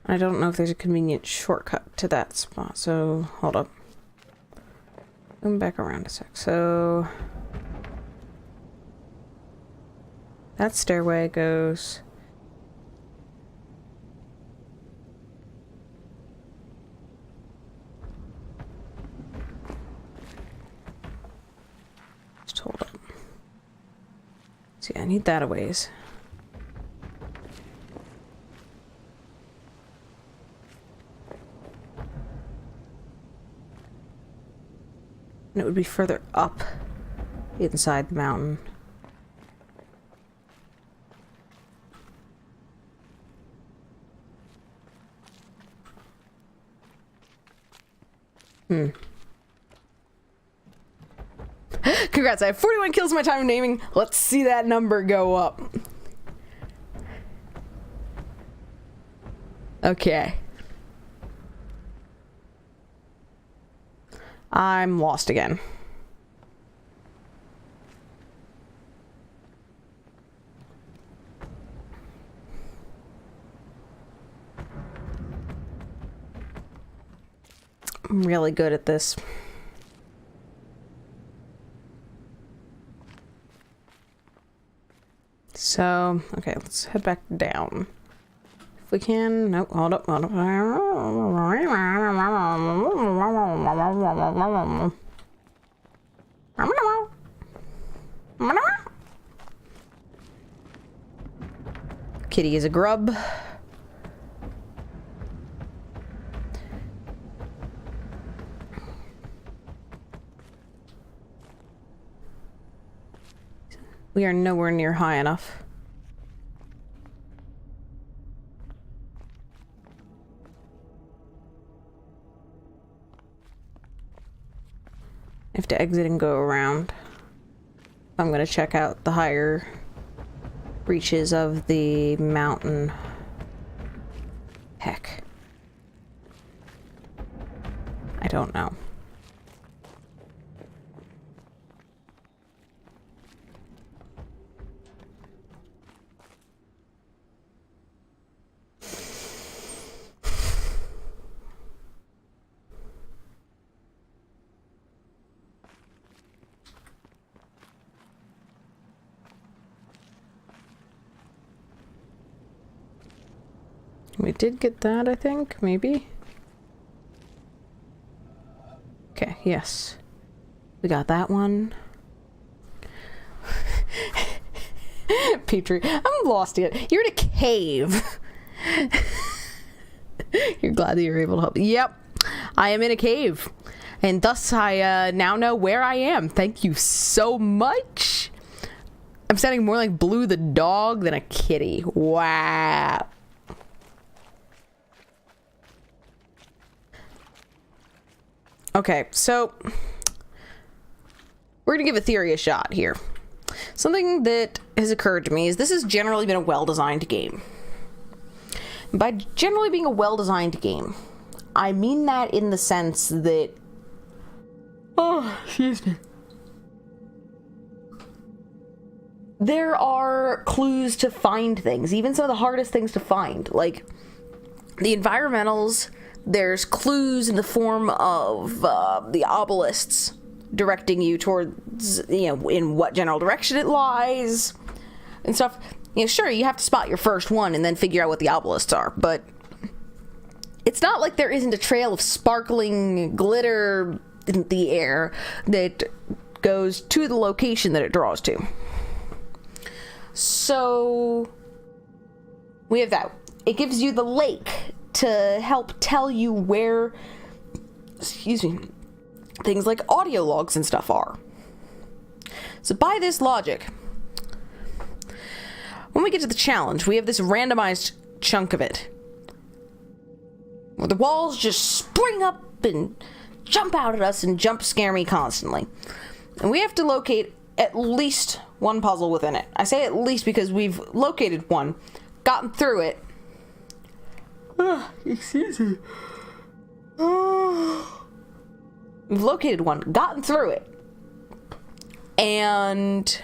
I don't know if there's a convenient shortcut to that spot, so hold up. Come back around a sec. So that stairway goes just hold up. See, I need that a ways. And it would be further up inside the mountain. Congrats, I have 41 kills in my time of naming. Let's see that number go up. Okay. I'm lost again. I'm really good at this. So, okay, let's head back down. If we can. Nope, hold up, hold up. Kitty is a grub. We are nowhere near high enough. I have to exit and go around. I'm gonna check out the higher reaches of the mountain. Heck. I don't know. We did get that, I think, maybe? Okay, yes. We got that one. Petrie, I'm lost again. You're in a cave. You're glad that you're able to help. Yep, I am in a cave. And thus I now know where I am. Thank you so much. I'm sounding more like Blue the dog than a kitty. Wow. Okay, so we're gonna give a theory a shot here. Something that has occurred to me is this has generally been a well-designed game. By generally being a well-designed game, I mean that in the sense that... Oh, excuse me. there are clues to find things, even some of the hardest things to find. Like, the environmentals, there's clues in the form of the obelisks directing you towards, in what general direction it lies and stuff. Sure, you have to spot your first one and then figure out what the obelisks are, but it's not like there isn't a trail of sparkling glitter in the air that goes to the location that it draws to. So we have that. It gives you the lake to help tell you where, things like audio logs and stuff are. So by this logic, when we get to the challenge, we have this randomized chunk of it, where the walls just spring up and jump out at us and jump scare me constantly. And we have to locate at least one puzzle within it. I say at least because we've located one, gotten through it. Excuse me. We've located one, gotten through it, and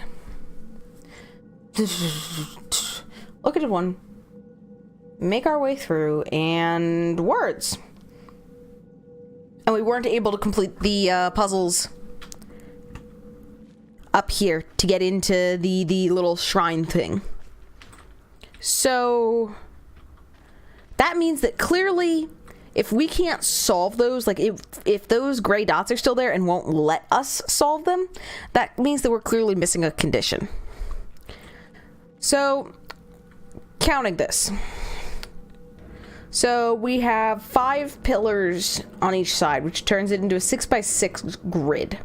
located one, make our way through, and words. And we weren't able to complete the puzzles up here to get into the little shrine thing. So that means that clearly, if we can't solve those, like if those gray dots are still there and won't let us solve them, that means that we're clearly missing a condition. So, counting this. So we have 5 pillars on each side, which turns it into a 6x6 grid.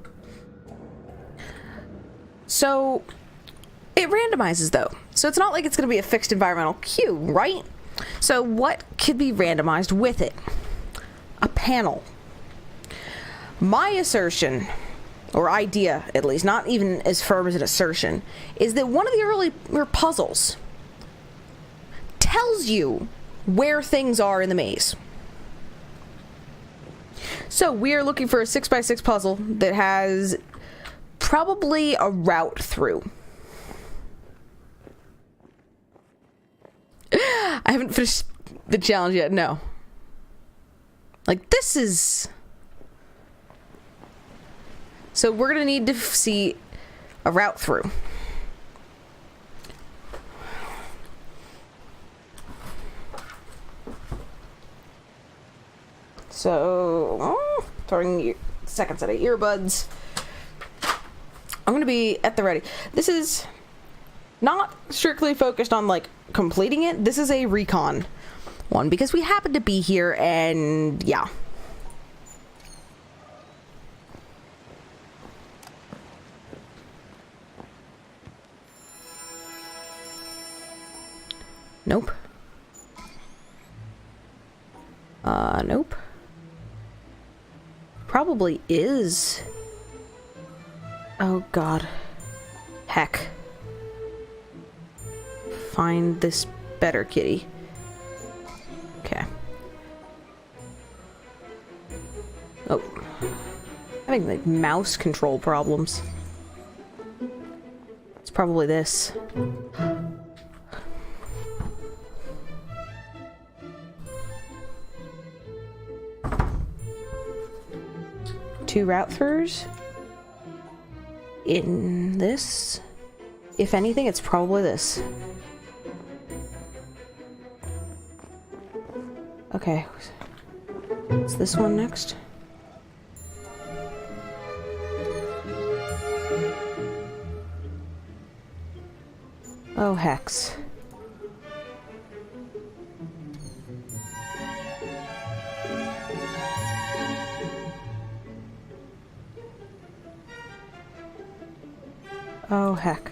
So it randomizes though. So it's not like it's going to be a fixed environmental cue, right? So what could be randomized with it? A panel. My assertion, or idea at least, not even as firm as an assertion, is that one of the earlier puzzles tells you where things are in the maze. So we are looking for a 6x6 puzzle that has probably a route through. I haven't finished the challenge yet, no. Like, this is... So we're gonna need to see a route through. So, throwing second set of earbuds. I'm gonna be at the ready. This is not strictly focused on, like, completing it. This is a recon one, because we happen to be here, and yeah. Nope. Nope. Probably is. Oh god. Heck. Find this better, kitty. Okay. Oh. Having, like, mouse control problems. It's probably this. Two route throughs in this. If anything, it's probably this. Okay. Is this one next? Oh, hex. Oh, heck.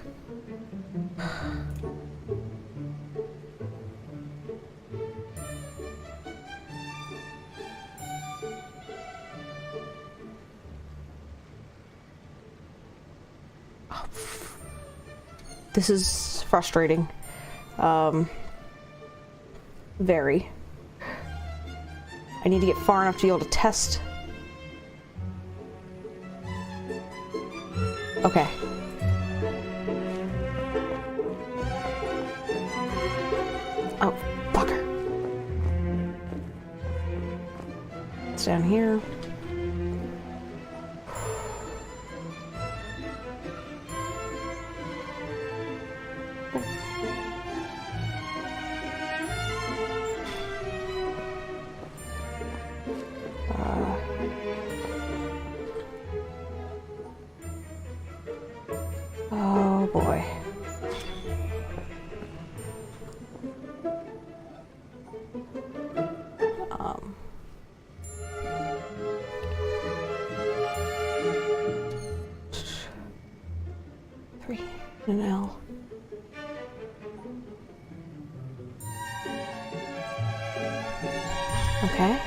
This is frustrating. Very. I need to get far enough to be able to test. Okay. Oh, fucker. It's down here. Oh boy. Three and an L. Okay.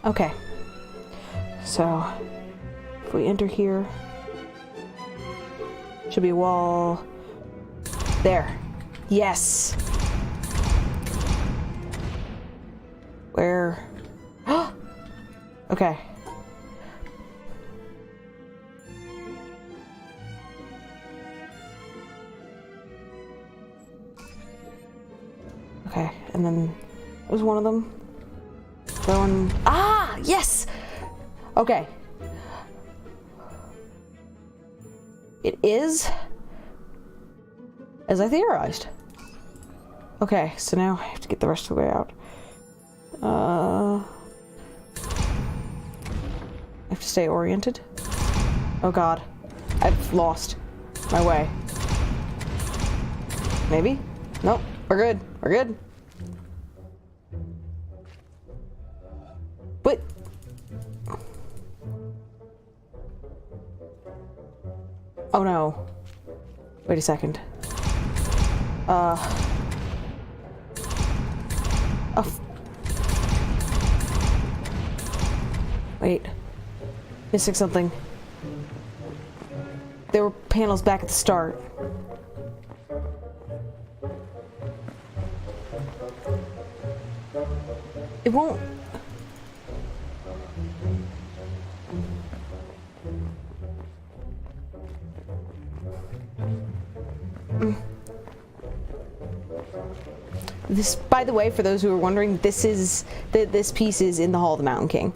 Okay. So, if we enter here, should be a wall. There. Yes. Where? Okay. Okay, and then it was one of them. The one. Ah, yes. Okay. It is as I theorized. Okay, so now I have to get the rest of the way out. I have to stay oriented. Oh god. I've lost my way. Maybe? Nope. We're good. We're good. But... oh no. Wait a second. Oh. Wait. Missing something. There were panels back at the start. It won't... This, by the way, for those who are wondering, this is this piece is in the Hall of the Mountain King.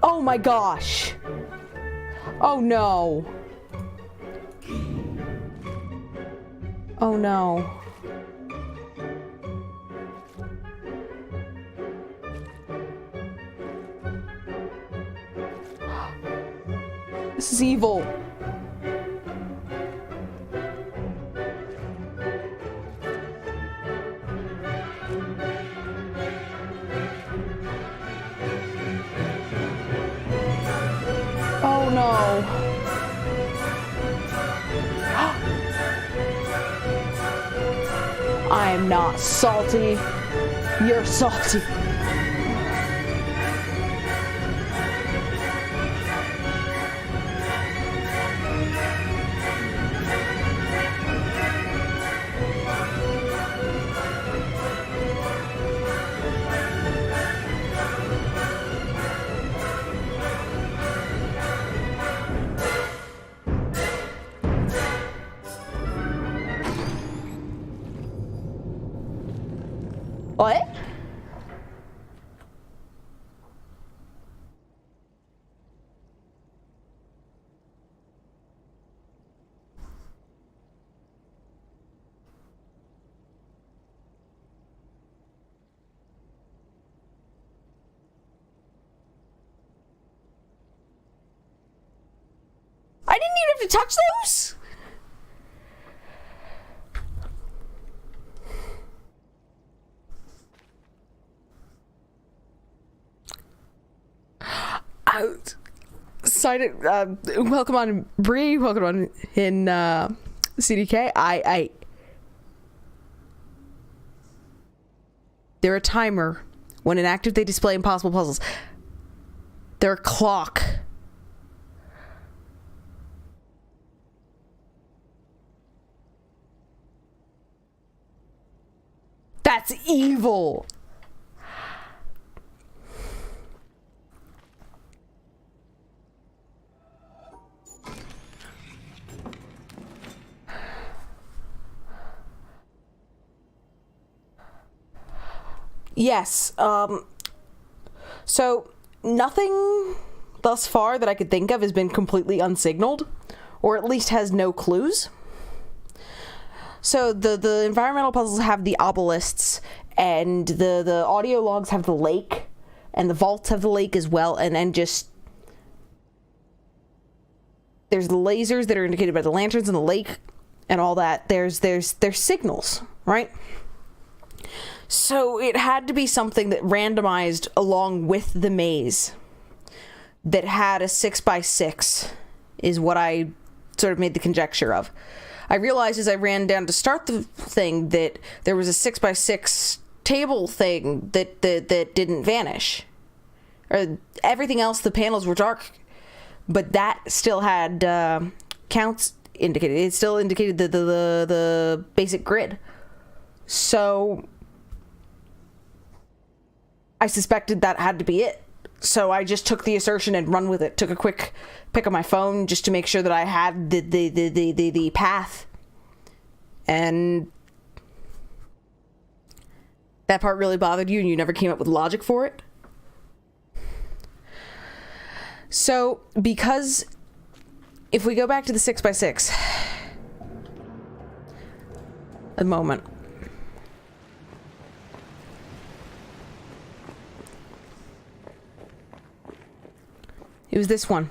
Oh my gosh! Oh no! Oh no. This is evil. Oh no. I am not salty. You're salty. What? I didn't even have to touch those? sign it. Welcome on Bree. Welcome on in CDK. They're a timer. When inactive, they display impossible puzzles. They're a clock. That's evil. Yes, so nothing thus far that I could think of has been completely unsignaled, or at least has no clues. So the environmental puzzles have the obelisks, and the audio logs have the lake, and the vaults have the lake as well, and just there's the lasers that are indicated by the lanterns in the lake and all that. There's signals, right? So it had to be something that randomized along with the maze that had a 6x6 is what I sort of made the conjecture of. I realized as I ran down to start the thing that there was a 6x6 table thing that didn't vanish. Or everything else, the panels were dark, but that still had counts indicated. It still indicated the basic grid. So I suspected that had to be it. So I just took the assertion and run with it. Took a quick pick of my phone just to make sure that I had the path. And that part really bothered you and you never came up with logic for it? So, because if we go back to the 6x6, a moment. It was this one.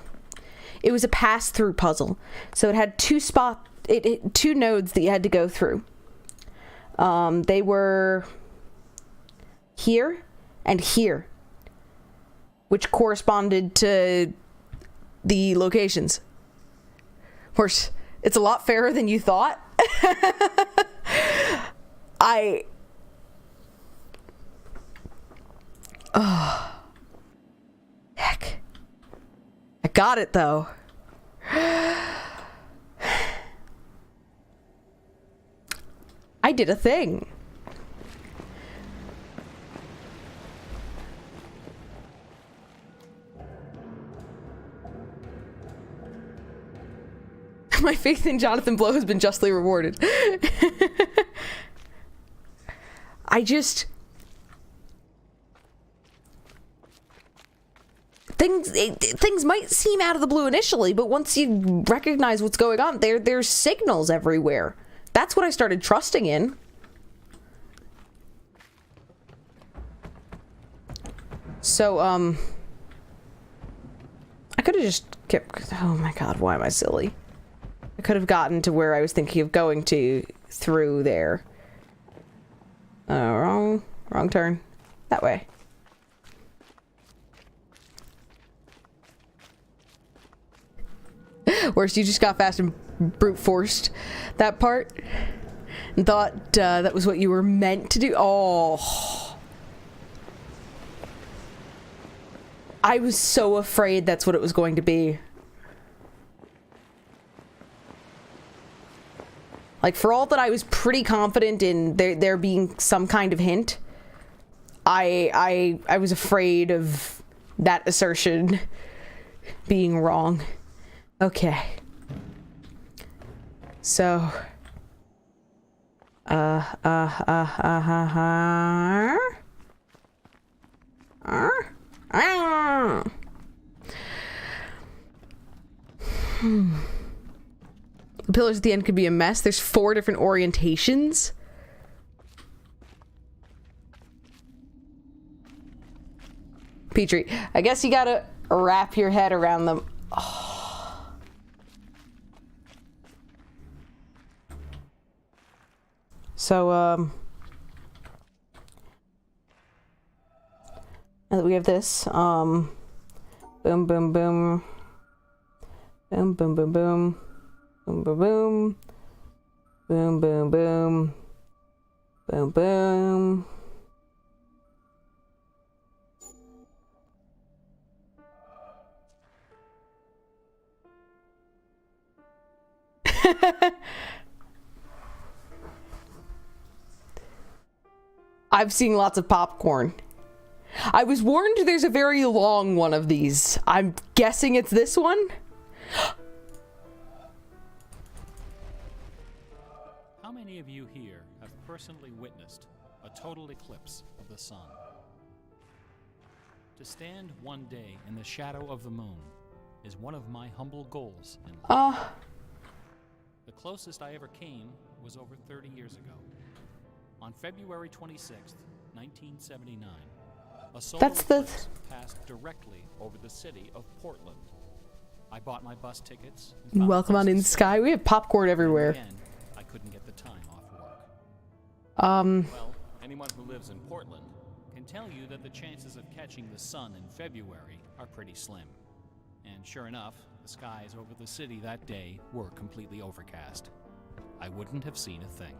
It was a pass-through puzzle. So it had two nodes that you had to go through. They were here and here, which corresponded to the locations. Of course, it's a lot fairer than you thought. Heck. I got it, though. I did a thing. My faith in Jonathan Blow has been justly rewarded. Things might seem out of the blue initially, but once you recognize what's going on, there's signals everywhere. That's what I started trusting in. So, I could have just kept... Oh my god, why am I silly? I could have gotten to where I was thinking of going to through there. Wrong turn. That way. Worse, you just got fast and brute forced that part and thought that was what you were meant to do. Oh, I was so afraid that's what it was going to be. Like, for all that I was pretty confident in there being some kind of hint, I was afraid of that assertion being wrong. Okay. So. The pillars at the end could be a mess. There's 4 different orientations. Petrie, I guess you gotta wrap your head around them. Oh. So, now that we have this, boom, boom, boom. Boom, boom, boom, boom. Boom, boom, boom. Boom, boom, boom. Boom, boom. I've seen lots of popcorn. I was warned there's a very long one of these. I'm guessing it's this one? How many of you here have personally witnessed a total eclipse of the sun? To stand one day in the shadow of the moon is one of my humble goals in life. The closest I ever came was over 30 years ago. On February 26th, 1979, a solar eclipse passed directly over the city of Portland. I bought my bus tickets. Welcome on in the sky. We have popcorn everywhere. In the end, I couldn't get the time off work. Well, anyone who lives in Portland can tell you that the chances of catching the sun in February are pretty slim. And sure enough, the skies over the city that day were completely overcast. I wouldn't have seen a thing.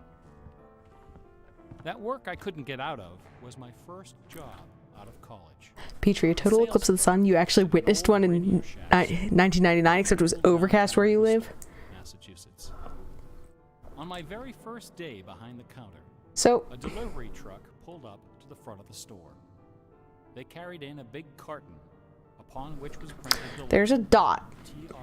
That work I couldn't get out of was my first job out of college. Petrie, a total eclipse of the sun. You actually witnessed one in 1999, except it was overcast where you live? Massachusetts. On my very first day behind the counter, So, a delivery truck pulled up to the front of the store. They carried in a big carton, upon which was printed the there's a dot. TRS.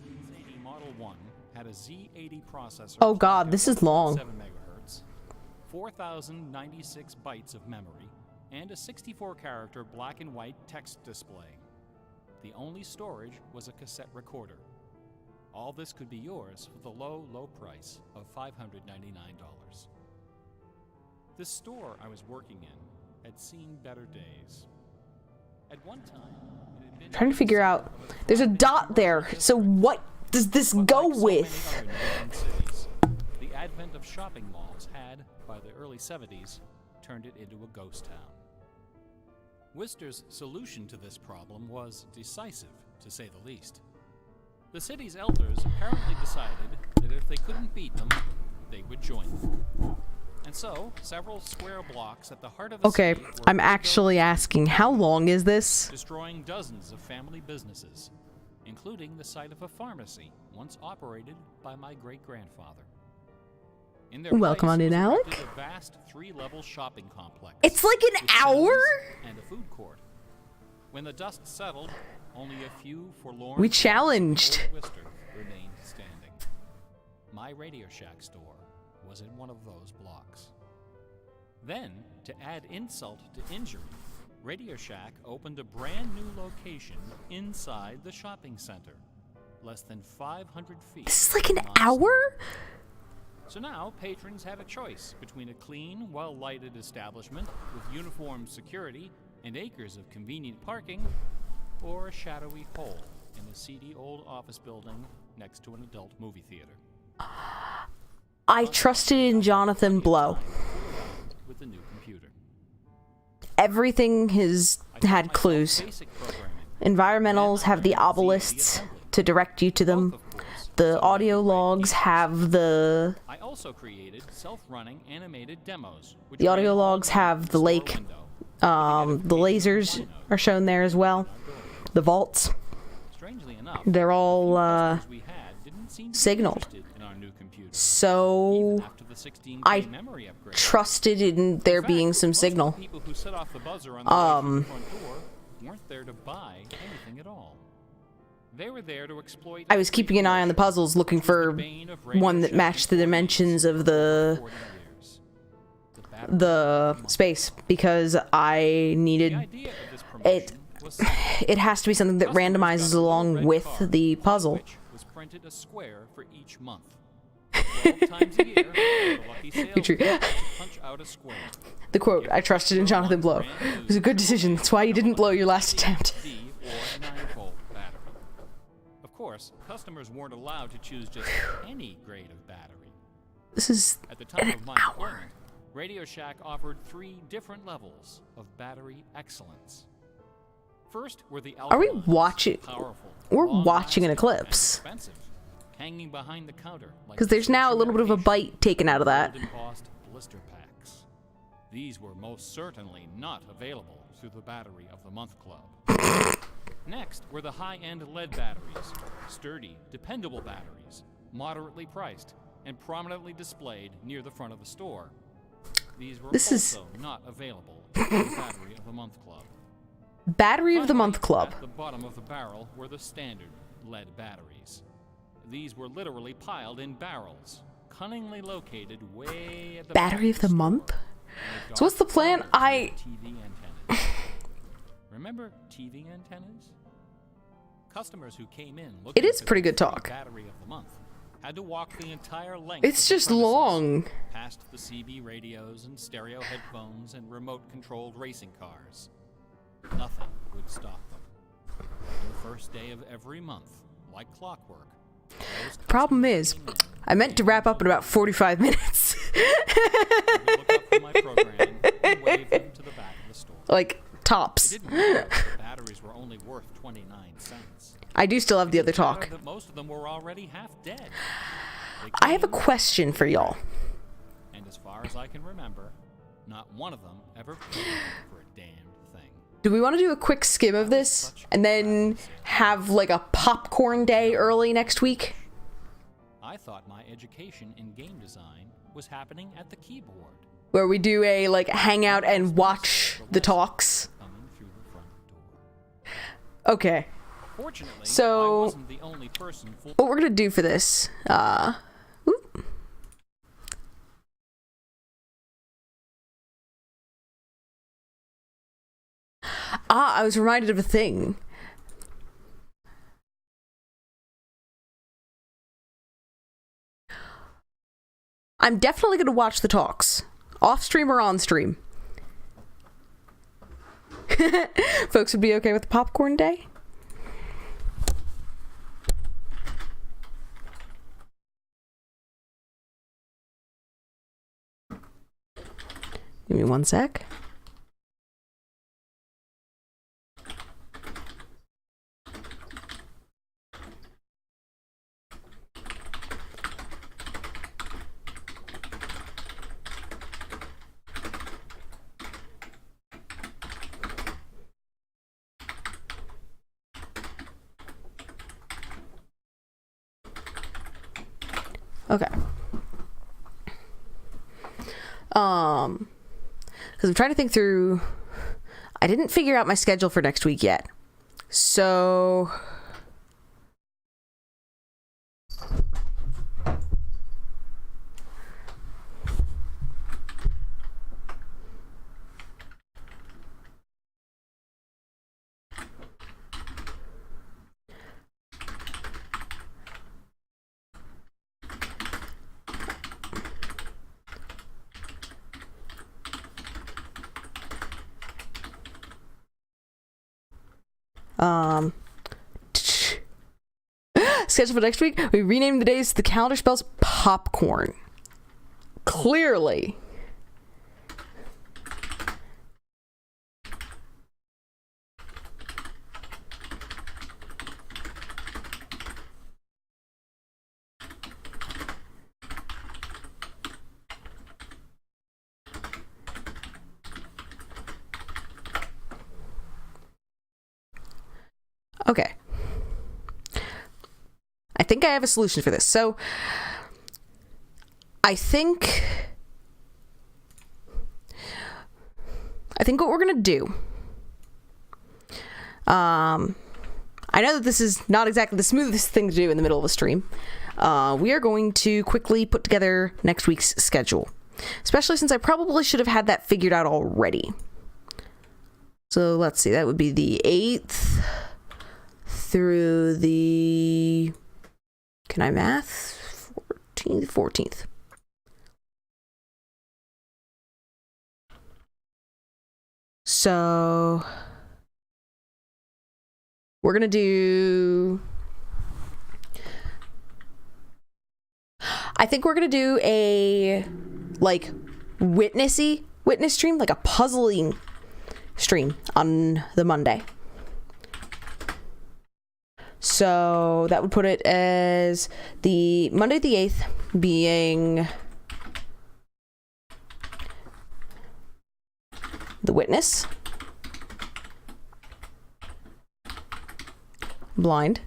Z80 Model 1 had a Z80 processor. Oh god, this is long. 7 megahertz, 4,096 bytes of memory, and a 64-character black and white text display. The only storage was a cassette recorder. All this could be yours for the low, low price of $599. The store I was working in had seen better days. At one time, it had been Trying to figure out. There's a dot there. So what does this go with? The advent of shopping malls had, by the early 70s, turned it into a ghost town. Worcester's solution to this problem was decisive, to say the least. The city's elders apparently decided that if they couldn't beat them, they would join them. And so, several square blocks at the heart of the Okay, city were I'm actually asking, how long is this? destroying dozens of family businesses, including the site of a pharmacy once operated by my great-grandfather. In their Welcome place on in, was Alec. erected a vast 3-level shopping complex. It's like an with hour? gardens and a food court. When the dust settled, only a few forlorn We challenged. Old Worcester remained standing. My Radio Shack store was in one of those blocks. Then, to add insult to injury, Radio Shack opened a brand new location inside the shopping center, less than 500 feet. This is like an from my hour? store. So now, patrons have a choice between a clean, well-lighted establishment with uniformed security and acres of convenient parking, or a shadowy hole in a seedy old office building next to an adult movie theater. I trusted in Jonathan Blow. With the new computer. Everything has had clues. Environmentals have the obelisks to direct you to them. The audio logs have the... I also created self-running animated demos. Which The audio ran logs have the store lake. window. The lasers are shown there as well. The vaults. Strangely enough, They're all, customers we had didn't seem to be signaled. interested in our new computer, So... even after the 16K I memory upgrade. trusted in there In fact, being some most of signal. the people who set off the buzzer on the way through the front door weren't there to buy anything at all. They were there to exploit. I was keeping an eye on the puzzles, looking for one that matched the dimensions of the space, because I needed it. It has to be something that randomizes along with the puzzle. Was printed a square for each month. 12 times a year, the lucky Petrie. salesman to punch out a square. The quote, "I trusted in Jonathan Blow. It was a good decision. That's why you didn't blow your last attempt." Or a 9-volt battery. Of course, customers weren't allowed to choose just any grade of battery. This is At the time an of my hour. employment, Radio Shack offered 3 different levels of battery excellence. First were the Are we alkaline, watching? powerful, We're watching an long-lasting, eclipse. and expensive, hanging behind the counter like Because there's now a little bit of a bite taken out of that. gold embossed blister packs. These were most certainly not available through the Battery of the Month Club. Next were the high-end lead batteries, sturdy, dependable batteries, moderately priced, and prominently displayed near the front of the store. These were also not available through the Battery of the Month Club. Battery of the Finally, Month Club. At the bottom of the barrel were the standard lead batteries. These were literally piled in barrels, cunningly located way at the Battery back of the store, month? in a So what's the dark plan? corner I- near TV antennas. Remember TV antennas? Customers who came in looking It is for pretty the good free talk. Battery of the month had to walk the entire length It's of the just premises, long. past the CB radios and stereo headphones and remote-controlled racing cars. Nothing would stop them. On the first day of every month, like clockwork, those Problem customers is, came in I meant to wrap up in about 45 minutes. I would look up from my programming and wave them to the back of the store. Like, They tops. didn't realize the batteries were only worth 29 cents. I do still have the other It mattered talk. that most of them were already half dead. They I have a came, question for y'all. and as far as I can remember, not one of them ever paid for a damned thing. Do we want to do a quick skim of this and then have like a popcorn day early next week? I thought my education in game design was happening at the keyboard, Where we do a like hangout and watch the talks? coming through the front door. Okay. Fortunately, So- I wasn't the only person for What we're gonna do for this, oop. I was reminded of a thing. I'm definitely gonna watch the talks. Off stream or on stream. Folks would be okay with the popcorn day? Give me one sec. Okay. Because I'm trying to think through. I didn't figure out my schedule for next week yet. So. Schedule for next week. We renamed the days. The calendar spells popcorn. Clearly. Okay. I think I have a solution for this. So, I think what we're gonna do. I know that this is not exactly the smoothest thing to do in the middle of a stream. We are going to quickly put together next week's schedule, especially since I probably should have had that figured out already. So let's see. That would be the 8th through the. Can I math? 14th. So we're gonna do. I think we're gonna do a like witness stream, like a puzzling stream on the Monday. So that would put it as the Monday the 8th being the Witness, blind,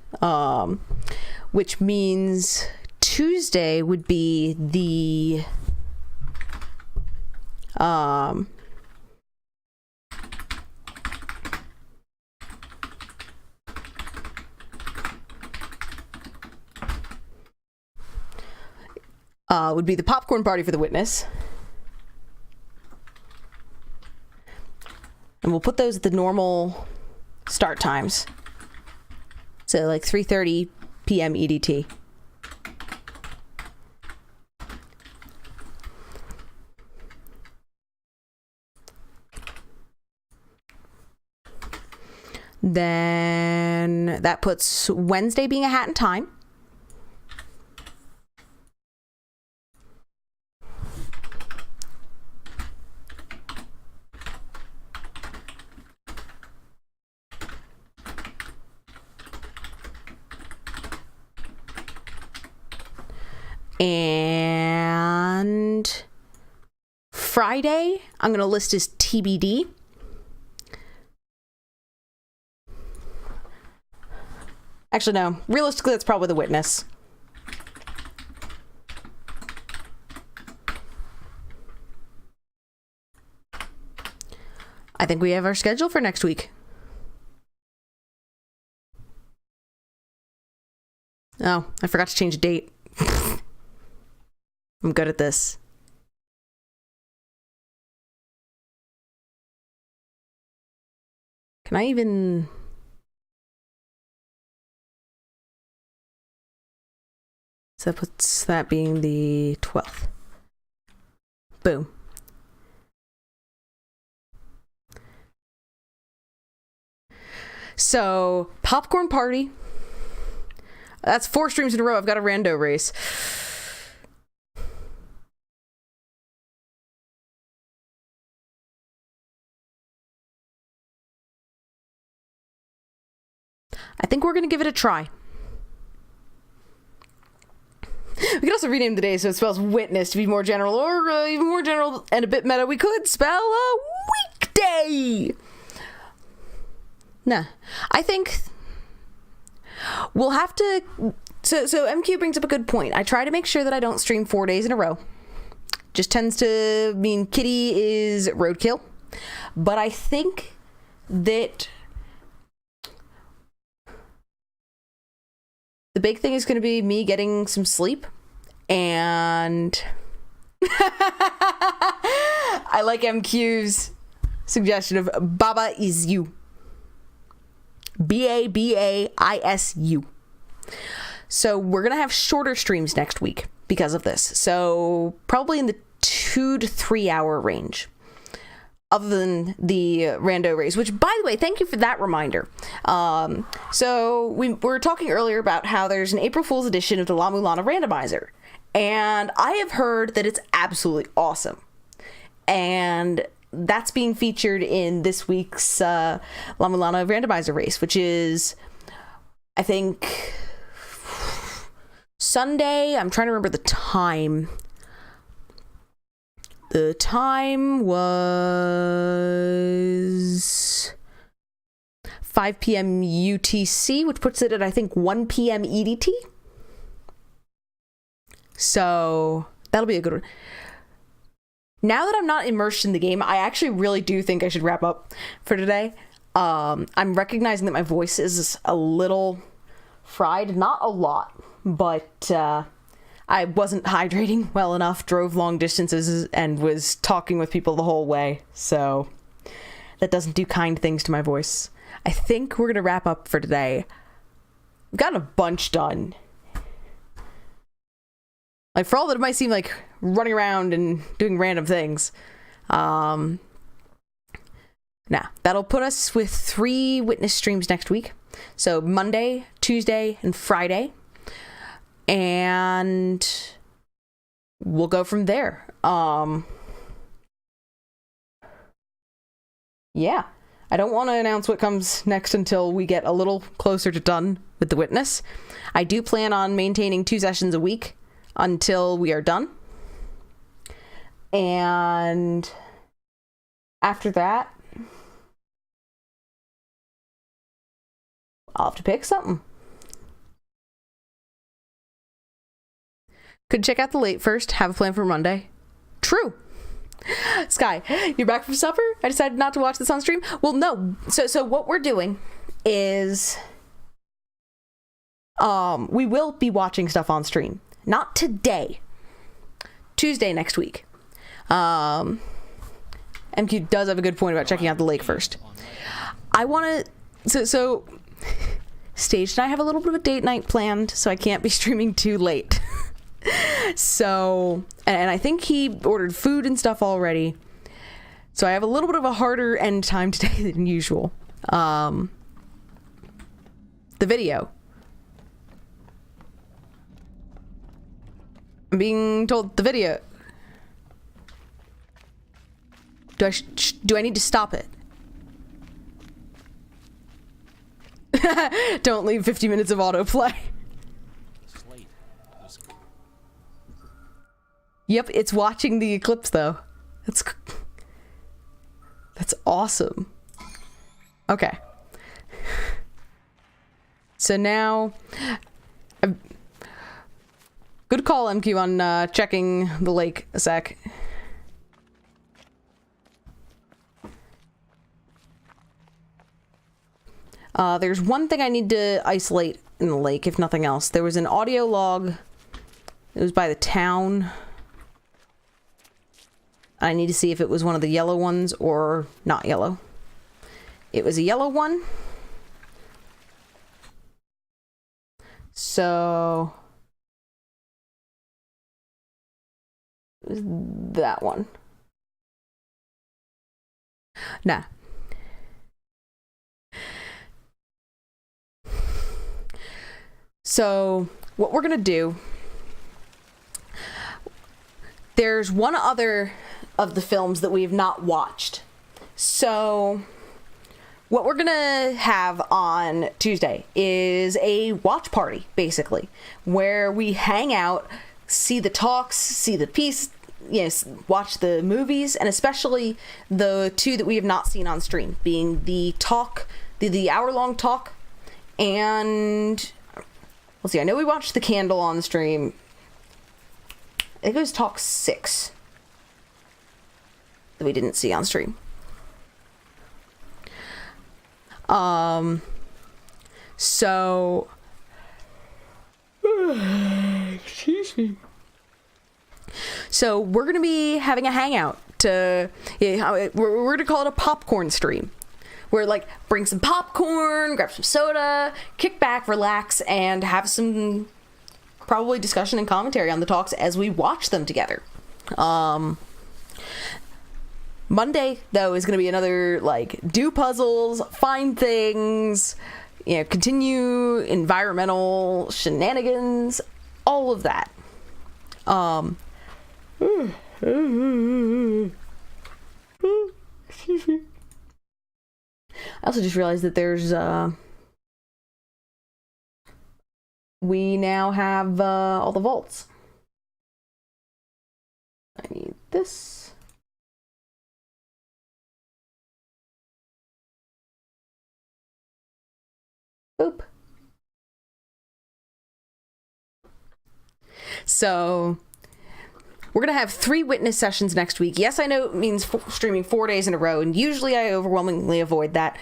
which means Tuesday would be the would be the popcorn party for the Witness. And we'll put those at the normal start times. So like 3:30 p.m. EDT. Then that puts Wednesday being a hat in time. And Friday, I'm going to list as TBD. Actually, no. Realistically, that's probably the Witness. I think we have our schedule for next week. Oh, I forgot to change the date. I'm good at this. Can I even... So that puts that being the 12th. Boom. So, popcorn party. That's 4 streams in a row. I've got a rando race. I think we're going to give it a try. We could also rename the day so it spells Witness to be more general, or even more general and a bit meta, we could spell a weekday. Nah, I think we'll have to... So MQ brings up a good point. I try to make sure that I don't stream 4 days in a row. Just tends to mean Kitty is roadkill. But I think that the big thing is going to be me getting some sleep, and I like MQ's suggestion of Baba is you. BABAISU. So we're going to have shorter streams next week because of this. So probably in the 2 to 3 hour range. Other than the rando race, which, by the way, thank you for that reminder. So we were talking earlier about how there's an April Fool's edition of the La Mulana randomizer, and I have heard that it's absolutely awesome, and that's being featured in this week's La Mulana randomizer race, which is, I think, Sunday. I'm trying to remember the time. The time was 5 p.m. UTC, which puts it at, I think, 1 p.m. EDT. So that'll be a good one. Now that I'm not immersed in the game, I actually really do think I should wrap up for today. I'm recognizing that my voice is a little fried. Not a lot, but... I wasn't hydrating well enough, drove long distances, and was talking with people the whole way, so that doesn't do kind things to my voice. I think we're going to wrap up for today. We've gotten a bunch done. Like, for all that it might seem like running around and doing random things. Now, that'll put us with 3 Witness streams next week. So Monday, Tuesday, and Friday. And we'll go from there. yeah, I don't want to announce what comes next until we get a little closer to done with the Witness. I do plan on maintaining 2 sessions a week until we are done. And after that, I'll have to pick something. Could check out the late first, have a plan for Monday. True. Sky, you're back from supper? I decided not to watch this on stream? Well, no. So what we're doing is we will be watching stuff on stream. Not today. Tuesday next week. MQ does have a good point about checking out the lake first. I want to... So Stage and I have a little bit of a date night planned, so I can't be streaming too late. So, and I think he ordered food and stuff already. So I have a little bit of a harder end time today than usual. The video. I'm being told the video. Do I need to stop it? Don't leave 50 minutes of autoplay. Yep, it's watching the eclipse though. That's awesome. Okay. So now, good call, MQ, on checking the lake a sec. There's one thing I need to isolate in the lake, if nothing else. There was an audio log. It was by the town. I need to see if it was one of the yellow ones or not yellow. It was a yellow one. So it was that one. Nah. So what we're gonna do, there's one other of the films that we have not watched. So what we're gonna have on Tuesday is a watch party, basically, where we hang out, see the talks, see the piece, yes, watch the movies, and especially the 2 that we have not seen on stream, being the talk, the hour-long talk, and let's see, I know we watched The Candle on the stream. I think it was talk 6 that we didn't see on stream. So excuse me. So we're gonna be having a hangout to, we're gonna call it a popcorn stream. Where, like, bring some popcorn, grab some soda, kick back, relax, and have some probably discussion and commentary on the talks as we watch them together. Monday, though, is going to be another, like, do puzzles, find things, continue environmental shenanigans, all of that. Excuse me. I also just realized that there's, we now have, all the vaults. I need this. Boop. So, we're going to have 3 witness sessions next week. Yes, I know it means streaming 4 days in a row, and usually I overwhelmingly avoid that.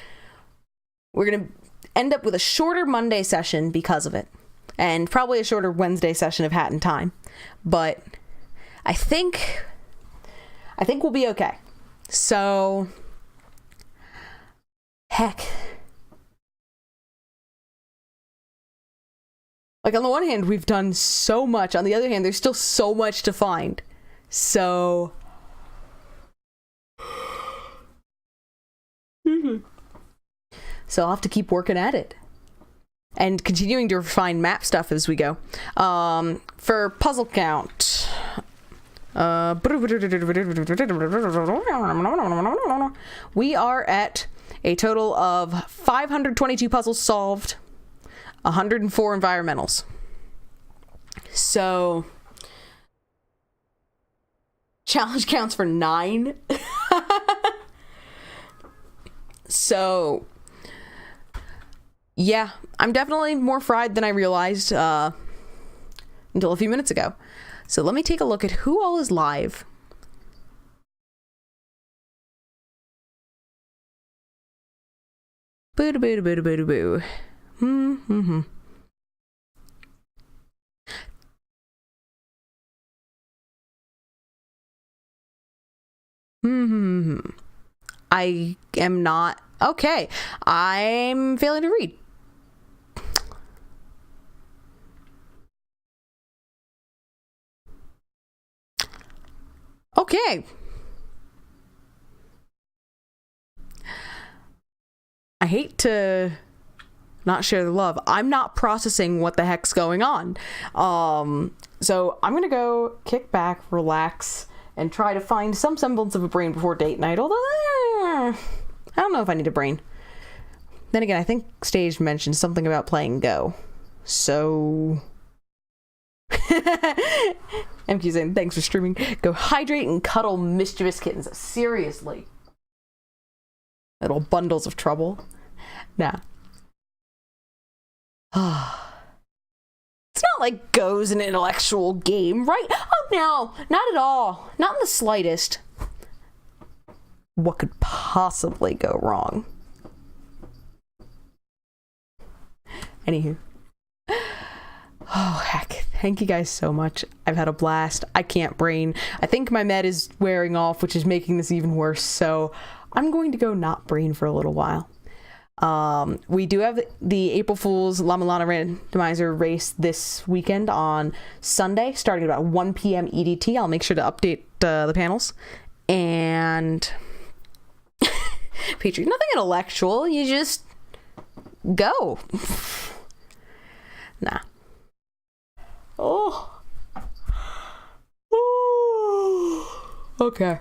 We're going to end up with a shorter Monday session because of it, and probably a shorter Wednesday session if hat and time. But I think we'll be okay. So, heck. Like, on the one hand, we've done so much. On the other hand, there's still so much to find. So... So I'll have to keep working at it. And continuing to refine map stuff as we go. For puzzle count... We are at a total of 522 puzzles solved, 104 environmentals. So, challenge counts for 9. So, yeah, I'm definitely more fried than I realized until a few minutes ago. So let me take a look at who all is live. Boo boo boo boo boo boo. I am not okay. I'm failing to read. Okay. I hate to not share the love. I'm not processing what the heck's going on. So I'm gonna go kick back, relax, and try to find some semblance of a brain before date night. Although I don't know if I need a brain. Then again, I think Stage mentioned something about playing Go. So MQ saying, thanks for streaming. Go hydrate and cuddle mischievous kittens. Seriously. Little bundles of trouble. Nah. It's not like Go's an intellectual game, right? Oh no, not at all. Not in the slightest. What could possibly go wrong? Anywho. Oh, heck. Thank you guys so much. I've had a blast. I can't brain. I think my med is wearing off, which is making this even worse. So I'm going to go not brain for a little while. We do have the April Fool's La Milana randomizer race this weekend on Sunday, starting at about 1 p.m. EDT. I'll make sure to update the panels. And Patriot, nothing intellectual. You just go. Nah. Oh. Okay.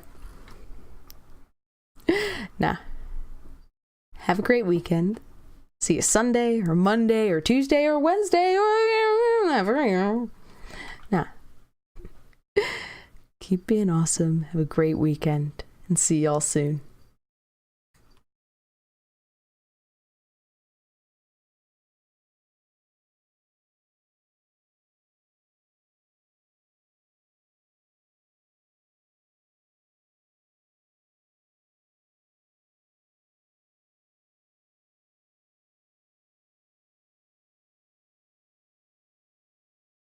Nah. Have a great weekend. See you Sunday or Monday or Tuesday or Wednesday or whatever. Nah. Keep being awesome. Have a great weekend and see y'all soon.